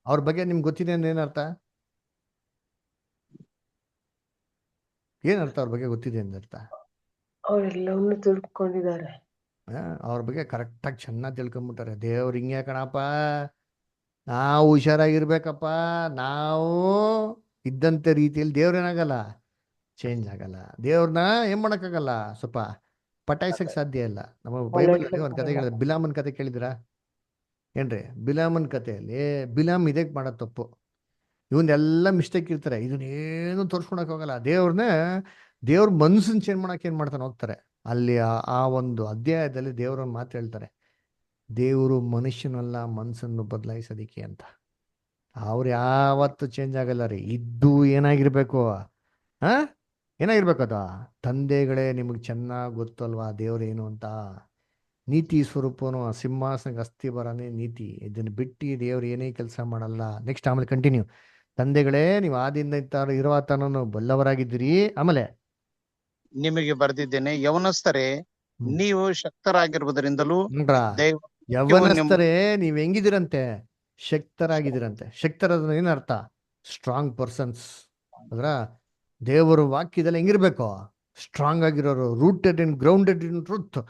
ಅವ್ರ ಬಗ್ಗೆ ನಿಮ್ಗೆ ಗೊತ್ತಿದೆ ಅಂದ್ರೆ ಏನರ್ಥ? ಏನರ್ಥ ಅವ್ರ ಬಗ್ಗೆ ಗೊತ್ತಿದೆ ಅಂದರ್ಥ? ಅವರೆಲ್ಲವನ್ನೂ ತಿಳ್ಕೊಂಡಿದ್ದಾರೆ. ಅವ್ರ ಬಗ್ಗೆ ಕರೆಕ್ಟಾಗಿ ಚೆನ್ನಾಗಿ ತಿಳ್ಕೊಂಬಿಟ್ಟಾರೆ. ದೇವ್ರು ಹಿಂಗೆ ಕಣಪ್ಪ, ನಾವು ಹುಷಾರಾಗಿರ್ಬೇಕಪ್ಪ. ನಾವು ಇದ್ದಂಥ ರೀತಿಯಲ್ಲಿ ದೇವ್ರೇನಾಗಲ್ಲ, ಚೇಂಜ್ ಆಗಲ್ಲ. ದೇವ್ರನ್ನ ಏನ್ ಮಾಡೋಕ್ಕಾಗಲ್ಲ, ಸ್ವಲ್ಪ ಪಟಾಯಿಸಕ್ಕೆ ಸಾಧ್ಯ ಇಲ್ಲ. ನಮ್ಮ ಬೈಬಲಲ್ಲಿ ಒಂದು ಕತೆ ಹೇಳಿದ್ರೆ, ಬಿಲಾಮನ್ ಕತೆ ಕೇಳಿದಿರಾ ಏನ್ರಿ? ಬಿಲಾಮನ್ ಕಥೆಯಲ್ಲಿ ಬಿಲಾಮ್ ಇದೇ ಮಾಡೋದು ತಪ್ಪು. ಇವನ್ನೆಲ್ಲ ಮಿಸ್ಟೇಕ್ ಇರ್ತಾರೆ, ಇದನ್ನೇನು ತೋರ್ಸ್ಕೊಳಕ್ ಹೋಗಲ್ಲ. ದೇವ್ರ ಮನ್ಸನ್ ಚೇಂಜ್ ಮಾಡಕ್ಕೆ ಏನ್ ಮಾಡ್ತಾನೆ ಹೋಗ್ತಾರೆ. ಅಲ್ಲಿ ಆ ಒಂದು ಅಧ್ಯಾಯದಲ್ಲಿ ದೇವ್ರನ್ನ ಮಾತು ಹೇಳ್ತಾರೆ, ದೇವರು ಮನುಷ್ಯನಲ್ಲ ಮನ್ಸನ್ನು ಬದಲಾಯಿಸೋದಿಕ್ಕೆ ಅಂತ. ಅವ್ರು ಯಾವತ್ತು ಚೇಂಜ್ ಆಗಲ್ಲ ರೀ. ಇದ್ದು ಏನಾಗಿರ್ಬೇಕು, ಏನಾಗಿರ್ಬೇಕು? ಅದು ತಂದೆಗಳೇ ನಿಮಗೆ ಚೆನ್ನಾಗಿ ಗೊತ್ತಲ್ವಾ ದೇವ್ರೇನು ಅಂತ. ನೀತಿ ಸ್ವರೂಪನು ಸಿಂಹಾಸನಕ್ಕೆ ಅಸ್ಥಿ ಬರನೇ ನೀತಿ. ಇದನ್ನು ಬಿಟ್ಟು ದೇವ್ರು ಏನೇ ಕೆಲಸ ಮಾಡಲ್ಲ. ನೆಕ್ಸ್ಟ್ ಆಮೇಲೆ ಕಂಟಿನ್ಯೂ. ತಂದೆಗಳೇ, ನೀವು ಆದಿಯಿಂದ ಇರುವಾತನನ್ನು ಬಲ್ಲವರಾಗಿದ್ದೀರಿ. ಆಮೇಲೆ ನಿಮಗೆ ಬರೆದಿದ್ದೇನೆ, ಯವನಸ್ಥರೇ ನೀವು ಶಕ್ತರಾಗಿರುವುದರಿಂದಲೂ. ಯವನಸ್ಥರೇ ನೀವ್ ಹೆಂಗಿದಿರಂತೆ? ಶಕ್ತರಾಗಿದ್ದೀರಂತೆ. ಶಕ್ತರಾದ ಏನರ್ಥ? Strong persons. ಅದ್ರ ದೇವರ ವಾಕ್ಯದಲ್ಲಿ ಹೆಂಗಿರ್ಬೇಕು? ಸ್ಟ್ರಾಂಗ್ ಆಗಿರೋರು, ರೂಟೆಡ್ ಇನ್ ಗ್ರೌಂಡೆಡ್ ಇನ್ ಟ್ರೂತ್.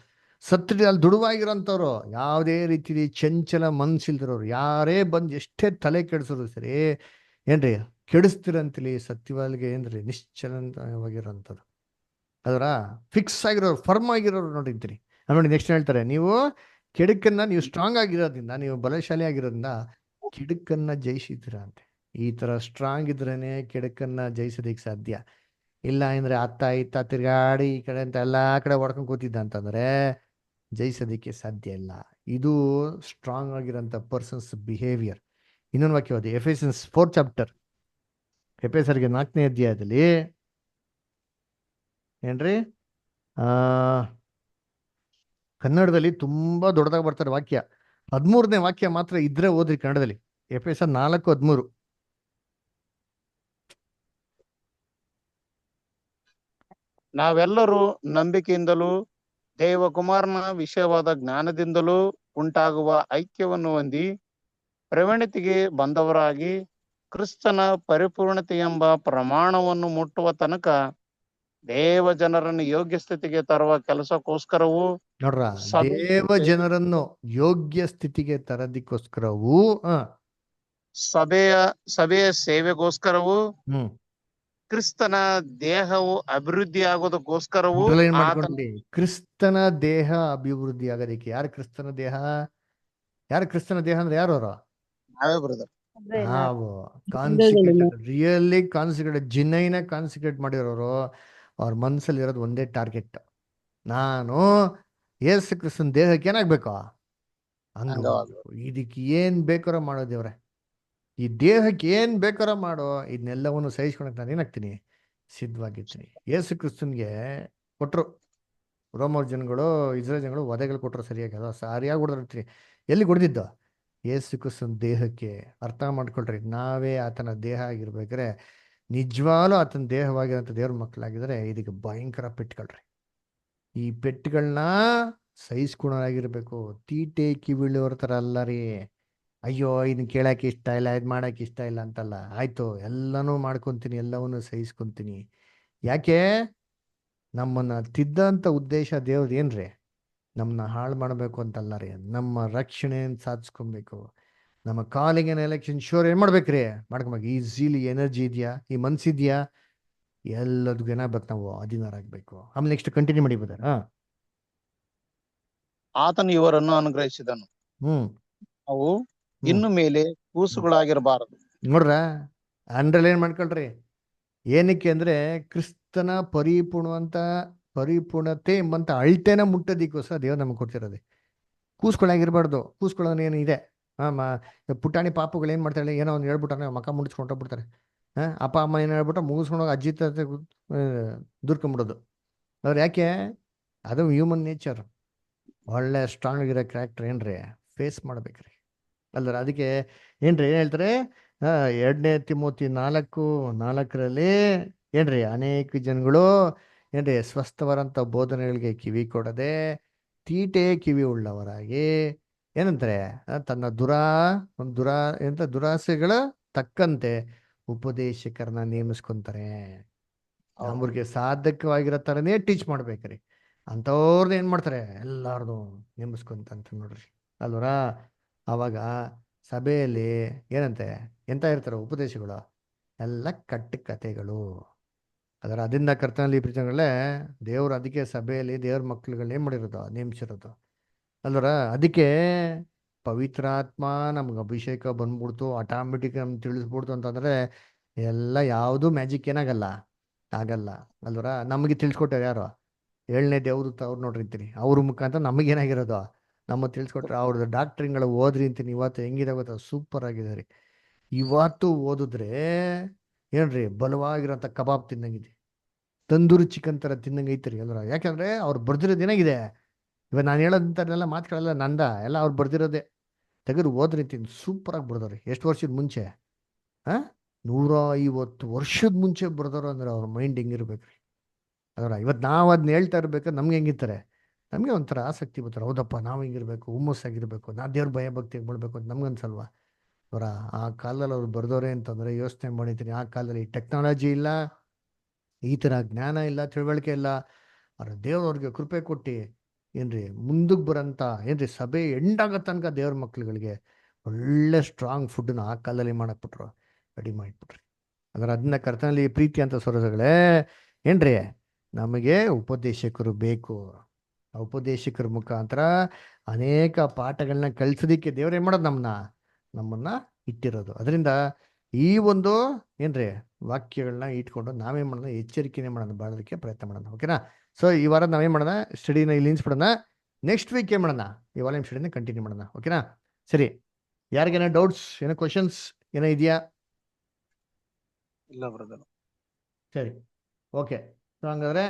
ಸತ್ಯದಲ್ಲಿ ದುಡುವಾಗಿರೋಂಥವ್ರು, ಯಾವುದೇ ರೀತಿ ಚಂಚಲ ಮನ್ಸಿಲ್ದಿರೋರು, ಯಾರೇ ಬಂದು ಎಷ್ಟೇ ತಲೆ ಕೆಡಿಸಿದ್ರು ಸರಿ ಏನ್ರಿ ಕೆಡಿಸ್ತಿರಂತಲಿ ಸತ್ಯವಾಲ್ಗೆ ಏನ್ರಿ ನಿಶ್ಚಲವಾಗಿರೋಂಥವ್ರು, ಅದರ ಫಿಕ್ಸ್ ಆಗಿರೋರು, ಫರ್ಮ್ ಆಗಿರೋರು ನೋಡಿರ್ತೀರಿ. ನೋಡಿ ನೆಕ್ಸ್ಟ್ ಹೇಳ್ತಾರೆ, ನೀವು ಕೆಡುಕನ್ನ ನೀವು ಸ್ಟ್ರಾಂಗ್ ಆಗಿರೋದ್ರಿಂದ, ನೀವು ಬಲಶಾಲಿ ಆಗಿರೋದ್ರಿಂದ ಕೆಡುಕನ್ನ ಜಯಿಸಿದ್ದೀರಾ ಅಂತೆ. ಈ ತರ ಸ್ಟ್ರಾಂಗ್ ಇದ್ರೇನೆ ಕೆಡುಕನ್ನ ಜಯಿಸೋದಕ್ಕೆ ಸಾಧ್ಯ. ಇಲ್ಲ ಅಂದ್ರೆ ಅತ್ತ ಇತ್ತ ತಿರ್ಗಾಡಿ ಈ ಕಡೆ ಅಂತ ಎಲ್ಲಾ ಕಡೆ ಹೊಡ್ಕೊಂಡು ಕೂತಿದ್ದ ಅಂತಂದ್ರೆ ಜಯಿಸೋದಕ್ಕೆ ಸಾಧ್ಯ ಇಲ್ಲ. ಇದು ಸ್ಟ್ರಾಂಗ್ ಆಗಿರೋಂಥ ಪರ್ಸನ್ಸ್ ಬಿಹೇವಿಯರ್. ಇನ್ನೊಂದು ವಾಕ್ಯ ಓದಿ, ಎಫೆಸನ್ಸ್ 4 ಚಾಪ್ಟರ್, ಎಫೆಸರ್ಗೆ 4ನೇ ಅಧ್ಯಾಯದಲ್ಲಿ ಏನ್ರಿ ಕನ್ನಡದಲ್ಲಿ ತುಂಬಾ ದೊಡ್ಡದಾಗಿ ಬರ್ತಾರೆ ವಾಕ್ಯ. 13ನೇ ವಾಕ್ಯ ಮಾತ್ರ ಇದ್ರೆ ಓದ್ರಿ ಕನ್ನಡದಲ್ಲಿ. ಎಫೆಸರ್ 4:13. ನಾವೆಲ್ಲರೂ ನಂಬಿಕೆಯಿಂದಲೂ ದೇವಕುಮಾರನ ವಿಷಯವಾದ ಜ್ಞಾನದಿಂದಲೂ ಉಂಟಾಗುವ ಐಕ್ಯವನ್ನು ಹೊಂದಿ ಪ್ರವೀಣತೆಗೆ ಬಂದವರಾಗಿ ಕ್ರಿಸ್ತನ ಪರಿಪೂರ್ಣತೆ ಎಂಬ ಪ್ರಮಾಣವನ್ನು ಮುಟ್ಟುವ ತನಕ ದೇವ ಜನರನ್ನು ಯೋಗ್ಯ ಸ್ಥಿತಿಗೆ ತರುವ ಕೆಲಸಕ್ಕೋಸ್ಕರವೂ ನೋಡ್ರ, ದೇವ ಜನರನ್ನು ಯೋಗ್ಯ ಸ್ಥಿತಿಗೆ ತರದಿಕ್ಕೋಸ್ಕರವೂ ಸಭೆಯ ಸೇವೆಗೋಸ್ಕರವೂ ಹ್ಮ್ ಕ್ರಿಸ್ತನ ದೇಹವು ಅಭಿವೃದ್ಧಿ ಆಗೋದಕ್ಕೋಸ್ಕರವೂ ಏನ್ ಮಾಡ್ಕೊಂಡ್ಲಿ, ಕ್ರಿಸ್ತನ ದೇಹ ಅಭಿವೃದ್ಧಿ ಆಗೋದಕ್ಕೆ. ಯಾರು ಕ್ರಿಸ್ತನ ದೇಹ? ಯಾರು ಕ್ರಿಸ್ತನ ದೇಹ ಅಂದ್ರೆ ಯಾರು ಅವರು? ನಾವೇ ಬ್ರದರ್. ನಾವು ಕಾನ್ಸಿಕ್ರೇಟೆಡ್, ರಿಯಲಿ ಕಾನ್ಸಿಕ್ರೇಟೆಡ್, ಜಿನೈನ ಕಾನ್ಸಿಕ್ರೇಟ್ ಮಾಡಿರೋರು. ಅವ್ರ ಮನ್ಸಲ್ಲಿ ಇರೋದು ಒಂದೇ ಟಾರ್ಗೆಟ್, ನಾನು ಯೇಸು ಕ್ರಿಸ್ತನ ದೇಹಕ್ಕೆ ಏನಾಗ್ಬೇಕು, ಹಂಗವಾಗ್ಬೇಕು. ಇದಕ್ಕೆ ಏನ್ ಬೇಕಾರೋ ಮಾಡೋ ದೇವ್ರೆ, ಈ ದೇಹಕ್ಕೆ ಏನ್ ಬೇಕಾರೋ ಮಾಡೋ, ಇದನ್ನೆಲ್ಲವನ್ನು ಸಹಿಸ್ಕೊಳಕ್ ನಾನು ಏನಾಗ್ತೀನಿ, ಸಿದ್ಧವಾಗಿರ್ತೀನಿ. ಯೇಸು ಕ್ರಿಸ್ತನ್ಗೆ ಕೊಟ್ರು ರೋಮರ್ ಜನಗಳು, ಇಸ್ರೇಲ್ ಜನಗಳು ವಧೆಗಳು ಕೊಟ್ಟರು, ಸರಿಯಾಗಿ ಅದ ಸರಿಯಾಗಿ ಹೊಡೆದಿರ್ತೀರಿ. ಎಲ್ಲಿ ಹೊಡೆದಿದ್ದು? ಯೇಸು ಕ್ರಿಸ್ತನ ದೇಹಕ್ಕೆ. ಅರ್ಥ ಮಾಡ್ಕೊಳ್ರಿ, ನಾವೇ ಆತನ ದೇಹ ಆಗಿರ್ಬೇಕಾದ್ರೆ, ನಿಜವಾಗ್ಲೂ ಆತನ ದೇಹವಾಗಿರೋಂಥ ದೇವ್ರ ಮಕ್ಕಳಾಗಿದ್ರೆ ಇದಕ್ಕೆ ಭಯಂಕರ ಪೆಟ್ಟುಗಳ್ರಿ. ಈ ಪೆಟ್ಟುಗಳನ್ನ ಸಹಿಸ್ಕೊಳೋರಾಗಿರ್ಬೇಕು. ತೀಟೆ ಕಿವಿಳಿಯೋರ್ ಥರ ಅಲ್ಲ ರೀ. ಅಯ್ಯೋ ಇದನ್ನ ಕೇಳಕ್ಕೆ ಇಷ್ಟ ಇಲ್ಲ, ಇದು ಮಾಡಕ್ಕೆ ಇಷ್ಟ ಇಲ್ಲ ಅಂತಲ್ಲ. ಆಯ್ತು, ಎಲ್ಲನೂ ಮಾಡ್ಕೊತೀನಿ, ಎಲ್ಲವನ್ನೂ ಸಹಿಸ್ಕೊಂತೀನಿ. ಯಾಕೆ? ನಮ್ಮನ್ನ ತಿದ್ದಂಥ ಉದ್ದೇಶ ದೇವ್ರದ್ದು ಏನ್ರಿ? ನಮ್ಮನ್ನ ಹಾಳು ಮಾಡಬೇಕು ಅಂತಲ್ಲ ರೀ, ನಮ್ಮ ರಕ್ಷಣೆಯನ್ನು ಸಾಧಿಸ್ಕೊಬೇಕು. ನಮ್ಮ ಕಾಲಿಗೆ ಎಲೆಕ್ಷನ್ ಶೋರ್ ಏನ್ ಮಾಡ್ಬೇಕ್ರಿ? ಮಾಡ್ಕೊಬೇಕು. ಈಸಿಲಿ ಎನರ್ಜಿ ಇದೆಯಾ, ಈ ಮನ್ಸಿದ್ಯಾ, ಎಲ್ಲದಕ್ಕೂ ಏನಾಗ್ಬೇಕು, ನಾವು ಅಧೀನರಾಗಬೇಕು. ಆಮೇಲೆ ನೆಕ್ಸ್ಟ್ ಕಂಟಿನ್ಯೂ ಮಾಡಿ ಬದ. ಆತನು ಇವರನ್ನು ಅನುಗ್ರಹಿಸಿದನು, ನಾವು ಇನ್ನು ಮೇಲೆ ಕೂಸುಗಳಾಗಿರಬಾರದು. ನೋಡ್ರ, ಅಂಡರ್ಲೈನ್ ಮಾಡ್ಕೊಳ್ರಿ. ಏನಕ್ಕೆ ಅಂದ್ರೆ ಕ್ರಿಸ್ತನ ಪರಿಪೂರ್ಣತೆ ಎಂಬಂತ ಅಳ್ತೆನ ಮುಟ್ಟೋದಿಕ್ಕೋಸ್ಕರ ದೇವ್ರು ನಮಗೆ ಕೊಡ್ತಿರೋದೆ. ಕೂಸ್ಗಳಾಗಿರ್ಬಾರ್ದು. ಕೂಸ್ಕೊಳ್ಳೋನು ಏನಿದೆ, ಪುಟಾಣಿ ಪಾಪುಗಳು ಏನ್ ಮಾಡ್ತಾಳೆ, ಏನೋ ಒಂದು ಹೇಳ್ಬಿಟ್ಟಾರೆ, ಮಕ್ಕ ಮುಡಿಸ್ಕೊಂಡೋಗ್ಬಿಡ್ತಾರೆ. ಅಪ್ಪ ಅಮ್ಮ ಏನು ಹೇಳ್ಬಿಟ್ಟು ಮುಗಿಸ್ಕೊಂಡೋಗಿ ಅಜ್ಜಿ ತ ದುರ್ಕೊಂಬಿಡೋದು. ಅವ್ರು ಯಾಕೆ? ಅದು ಹ್ಯೂಮನ್ ನೇಚರ್. ಒಳ್ಳೆ ಸ್ಟ್ರಾಂಗ್ ಆಗಿರೋ ಕ್ಯಾರೆಕ್ಟರ್ ಏನ್ರಿ ಫೇಸ್ ಮಾಡ್ಬೇಕ್ರಿ ಅಲ್ದ್ರ. ಅದಕ್ಕೆ ಏನ್ರಿ ಏನ್ ಹೇಳ್ತಾರೆ, 2 ತಿಮೋತಿ 4:4 ಏನ್ರಿ, ಅನೇಕ ಜನಗಳು ಏನ್ರಿ ಸ್ವಸ್ಥವರಂತ ಬೋಧನೆಗಳಿಗೆ ಕಿವಿ ಕೊಡದೆ ತೀಟೆ ಕಿವಿ ಉಳ್ಳವರಾಗಿ ಏನಂತಾರೆ, ತನ್ನ ದುರಾಸೆಗಳ ತಕ್ಕಂತೆ ಉಪದೇಶಕರನ್ನ ನೇಮಿಸ್ಕೊಂತಾರೆ. ನಮ್ಗೆ ಸಾಧಕವಾಗಿರೋ ಥರನೇ ಟೀಚ್ ಮಾಡ್ಬೇಕ್ರಿ. ಅಂಥವ್ರನ್ನ ಏನ್ ಮಾಡ್ತಾರೆ, ಎಲ್ಲಾರ್ದು ನೇಮಿಸ್ಕೊಂತ ನೋಡ್ರಿ ಅಲ್ವರ. ಅವಾಗ ಸಭೆಯಲ್ಲಿ ಏನಂತೆ ಎಂತ ಇರ್ತಾರೆ ಉಪದೇಶಗಳು, ಎಲ್ಲ ಕಟ್ಟು ಕಥೆಗಳು. ಅದರಿಂದ ಕರ್ತನಲ್ಲಿ ಪ್ರೀತಿಗಳೇ ದೇವ್ರು ಅದಕ್ಕೆ ಸಭೆಯಲ್ಲಿ ದೇವ್ರ ಮಕ್ಳುಗಳು ಏನ್ ಮಾಡಿರೋದು, ನೇಮಿಸಿರೋದು ಅಲ್ವರ. ಅದಕ್ಕೆ ಪವಿತ್ರಾತ್ಮ ನಮ್ಗೆ ಅಭಿಷೇಕ ಬಂದ್ಬಿಡ್ತು, ಆಟೋಮೆಟಿಕ್ ನಮ್ಗೆ ತಿಳಿಸ್ಬಿಡ್ತು ಅಂತಂದ್ರೆ ಎಲ್ಲ ಯಾವುದು ಮ್ಯಾಜಿಕ್ ಏನಾಗಲ್ಲ, ಆಗಲ್ಲ ಅಲ್ವರ. ನಮಗೆ ತಿಳಿಸ್ಕೊಟ್ಟಾರೆ ಯಾರು? 7ನೇ ದೇವ್ರು ಅವ್ರು ನೋಡ್ರಿರ್ತೀನಿ, ಅವ್ರ ಮುಖಾಂತರ ನಮಗೇನಾಗಿರೋದು, ನಮ್ಮ ತಿಳಿಸ್ಕೊಟ್ರೆ. ಅವ್ರದ್ದು ಡಾಕ್ಟ್ರಿಂಗಳ ಓದ್ರಿ ಅಂತೀನಿ. ಇವತ್ತು ಹೆಂಗಿದೆ ಗೊತ್ತಾ, ಸೂಪರ್ ಆಗಿದೆ ರೀ. ಇವತ್ತು ಓದಿದ್ರೆ ಏನ್ರಿ ಬಲವಾಗಿರೋಂಥ ಕಬಾಬ್ ತಿನ್ನಂಗಿದೆ, ತಂದೂರಿ ಚಿಕನ್ ಥರ ತಿನ್ನಂಗೆ ಐತ್ರಿ ಅಲ್ವರ. ಯಾಕಂದ್ರೆ ಅವ್ರು ಬರ್ದಿರೋದು ಏನಾಗಿದೆ, ಇವಾಗ ನಾನು ಹೇಳೋದಂಥದ್ದೆಲ್ಲ ಮಾತುಗಳೆಲ್ಲ ನಂದ, ಎಲ್ಲ ಅವ್ರು ಬರ್ದಿರೋದೇ. ತೆಗೆದು ಓದ್ರಿತೀನಿ, ಸೂಪರಾಗಿ ಬರ್ದವ್ರಿ. ಎಷ್ಟು ವರ್ಷದ ಮುಂಚೆ, 150 ವರ್ಷದ ಮುಂಚೆ ಬರ್ದವ್ರು ಅಂದ್ರೆ ಅವ್ರ ಮೈಂಡ್ ಹೆಂಗಿರ್ಬೇಕ್ರಿ ಅದರ. ಇವತ್ತು ನಾವು ಅದನ್ನ ಹೇಳ್ತಾ ಇರ್ಬೇಕಾದ್ರೆ ನಮ್ಗೆ ಹೆಂಗಿರ್ತಾರೆ, ನಮಗೆ ಒಂಥರ ಆಸಕ್ತಿ ಬರ್ತಾರೆ. ಹೌದಪ್ಪ, ನಾವು ಹಿಂಗಿರ್ಬೇಕು, ಹುಮ್ಮಸ್ಸಾಗಿರ್ಬೇಕು, ನಾ ದೇವ್ರ ಭಯ ಭಕ್ತಿಯಾಗಿ ಮಾಡ್ಬೇಕು ಅಂತ ನಮ್ಗನ್ಸಲ್ವಾ ಅವರ. ಆ ಕಾಲದಲ್ಲಿ ಅವ್ರು ಬರ್ದವ್ರೆ ಅಂತಂದ್ರೆ ಯೋಚನೆ ಮಾಡಿದ್ದೀನಿ. ಆ ಕಾಲದಲ್ಲಿ ಟೆಕ್ನಾಲಜಿ ಇಲ್ಲ, ಈ ಥರ ಜ್ಞಾನ ಇಲ್ಲ, ತಿಳುವಳಿಕೆ ಇಲ್ಲ. ಅವ್ರ ದೇವ್ರವ್ರಿಗೆ ಕೃಪೆ ಕೊಟ್ಟು ಏನ್ರಿ ಮುಂದಕ್ಕೆ ಬರೋಂಥ ಏನ್ರಿ ಸಭೆ ಎಂಡಾಗೋ ತನಕ ದೇವ್ರ ಮಕ್ಳುಗಳಿಗೆ ಒಳ್ಳೆ ಸ್ಟ್ರಾಂಗ್ ಫುಡ್ನ ಆ ಕಾಲದಲ್ಲಿ ಮಾಡಕ್ಬಿಟ್ರು, ರೆಡಿ ಮಾಡಿಬಿಟ್ರಿ. ಅದರ ಅದನ್ನ ಕರ್ತನಲ್ಲಿ ಪ್ರೀತಿ ಅಂತ ಸರೋದಗಳೇ ಏನ್ರಿ ನಮಗೆ ಉಪದೇಶಕರು ಬೇಕು. ಆ ಉಪದೇಶಕರ ಮುಖಾಂತರ ಅನೇಕ ಪಾಠಗಳನ್ನ ಕಲಿಸೋದಿಕ್ಕೆ ದೇವ್ರು ಏನು ಮಾಡೋದು ನಮ್ಮನ್ನ ಇಟ್ಟಿರೋದು. ಅದರಿಂದ ಈ ಒಂದು ಏನ್ರಿ ವಾಕ್ಯಗಳನ್ನ ಇಟ್ಕೊಂಡು ನಾವೇನು ಮಾಡೋಣ, ಎಚ್ಚರಿಕೆನೇ ಮಾಡೋಣ, ಬಾಳೋದಕ್ಕೆ ಪ್ರಯತ್ನ ಮಾಡೋಣ. ಓಕೆನಾ? ಸೊ ಈ ವಾರ ನಾವೇನು ಮಾಡೋಣ, ಸ್ಟಡಿನ ಇಲ್ಲಿ ನಿಲ್ಲಿಸ್ಬಿಡೋಣ. ನೆಕ್ಸ್ಟ್ ವೀಕ್ ಏನು ಮಾಡೋಣ, ಈ ವಾಲ್ಯೂಮ್ ಸ್ಟಡಿನ ಕಂಟಿನ್ಯೂ ಮಾಡೋಣ. ಓಕೆನಾ? ಸರಿ, ಯಾರಿಗೇನೋ ಡೌಟ್ಸ್, ಏನೋ ಕ್ವಶನ್ಸ್ ಏನೋ ಇದೆಯಾ? ಇಲ್ಲ ಬ್ರದರ್. ಸರಿ, ಓಕೆ. ಸೊ ಹಂಗಾದ್ರೆ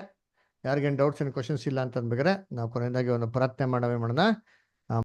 ಯಾರಿಗೇನು ಡೌಟ್ಸ್ ಏನು ಕ್ವಶನ್ಸ್ ಇಲ್ಲ ಅಂತ ಅಂದ್ಬೇಕಾದ್ರೆ ನಾವು ಕೊನೆಯದಾಗಿ ಒಂದು ಪ್ರಾರ್ಥನೆ ಮಾಡೋಣ.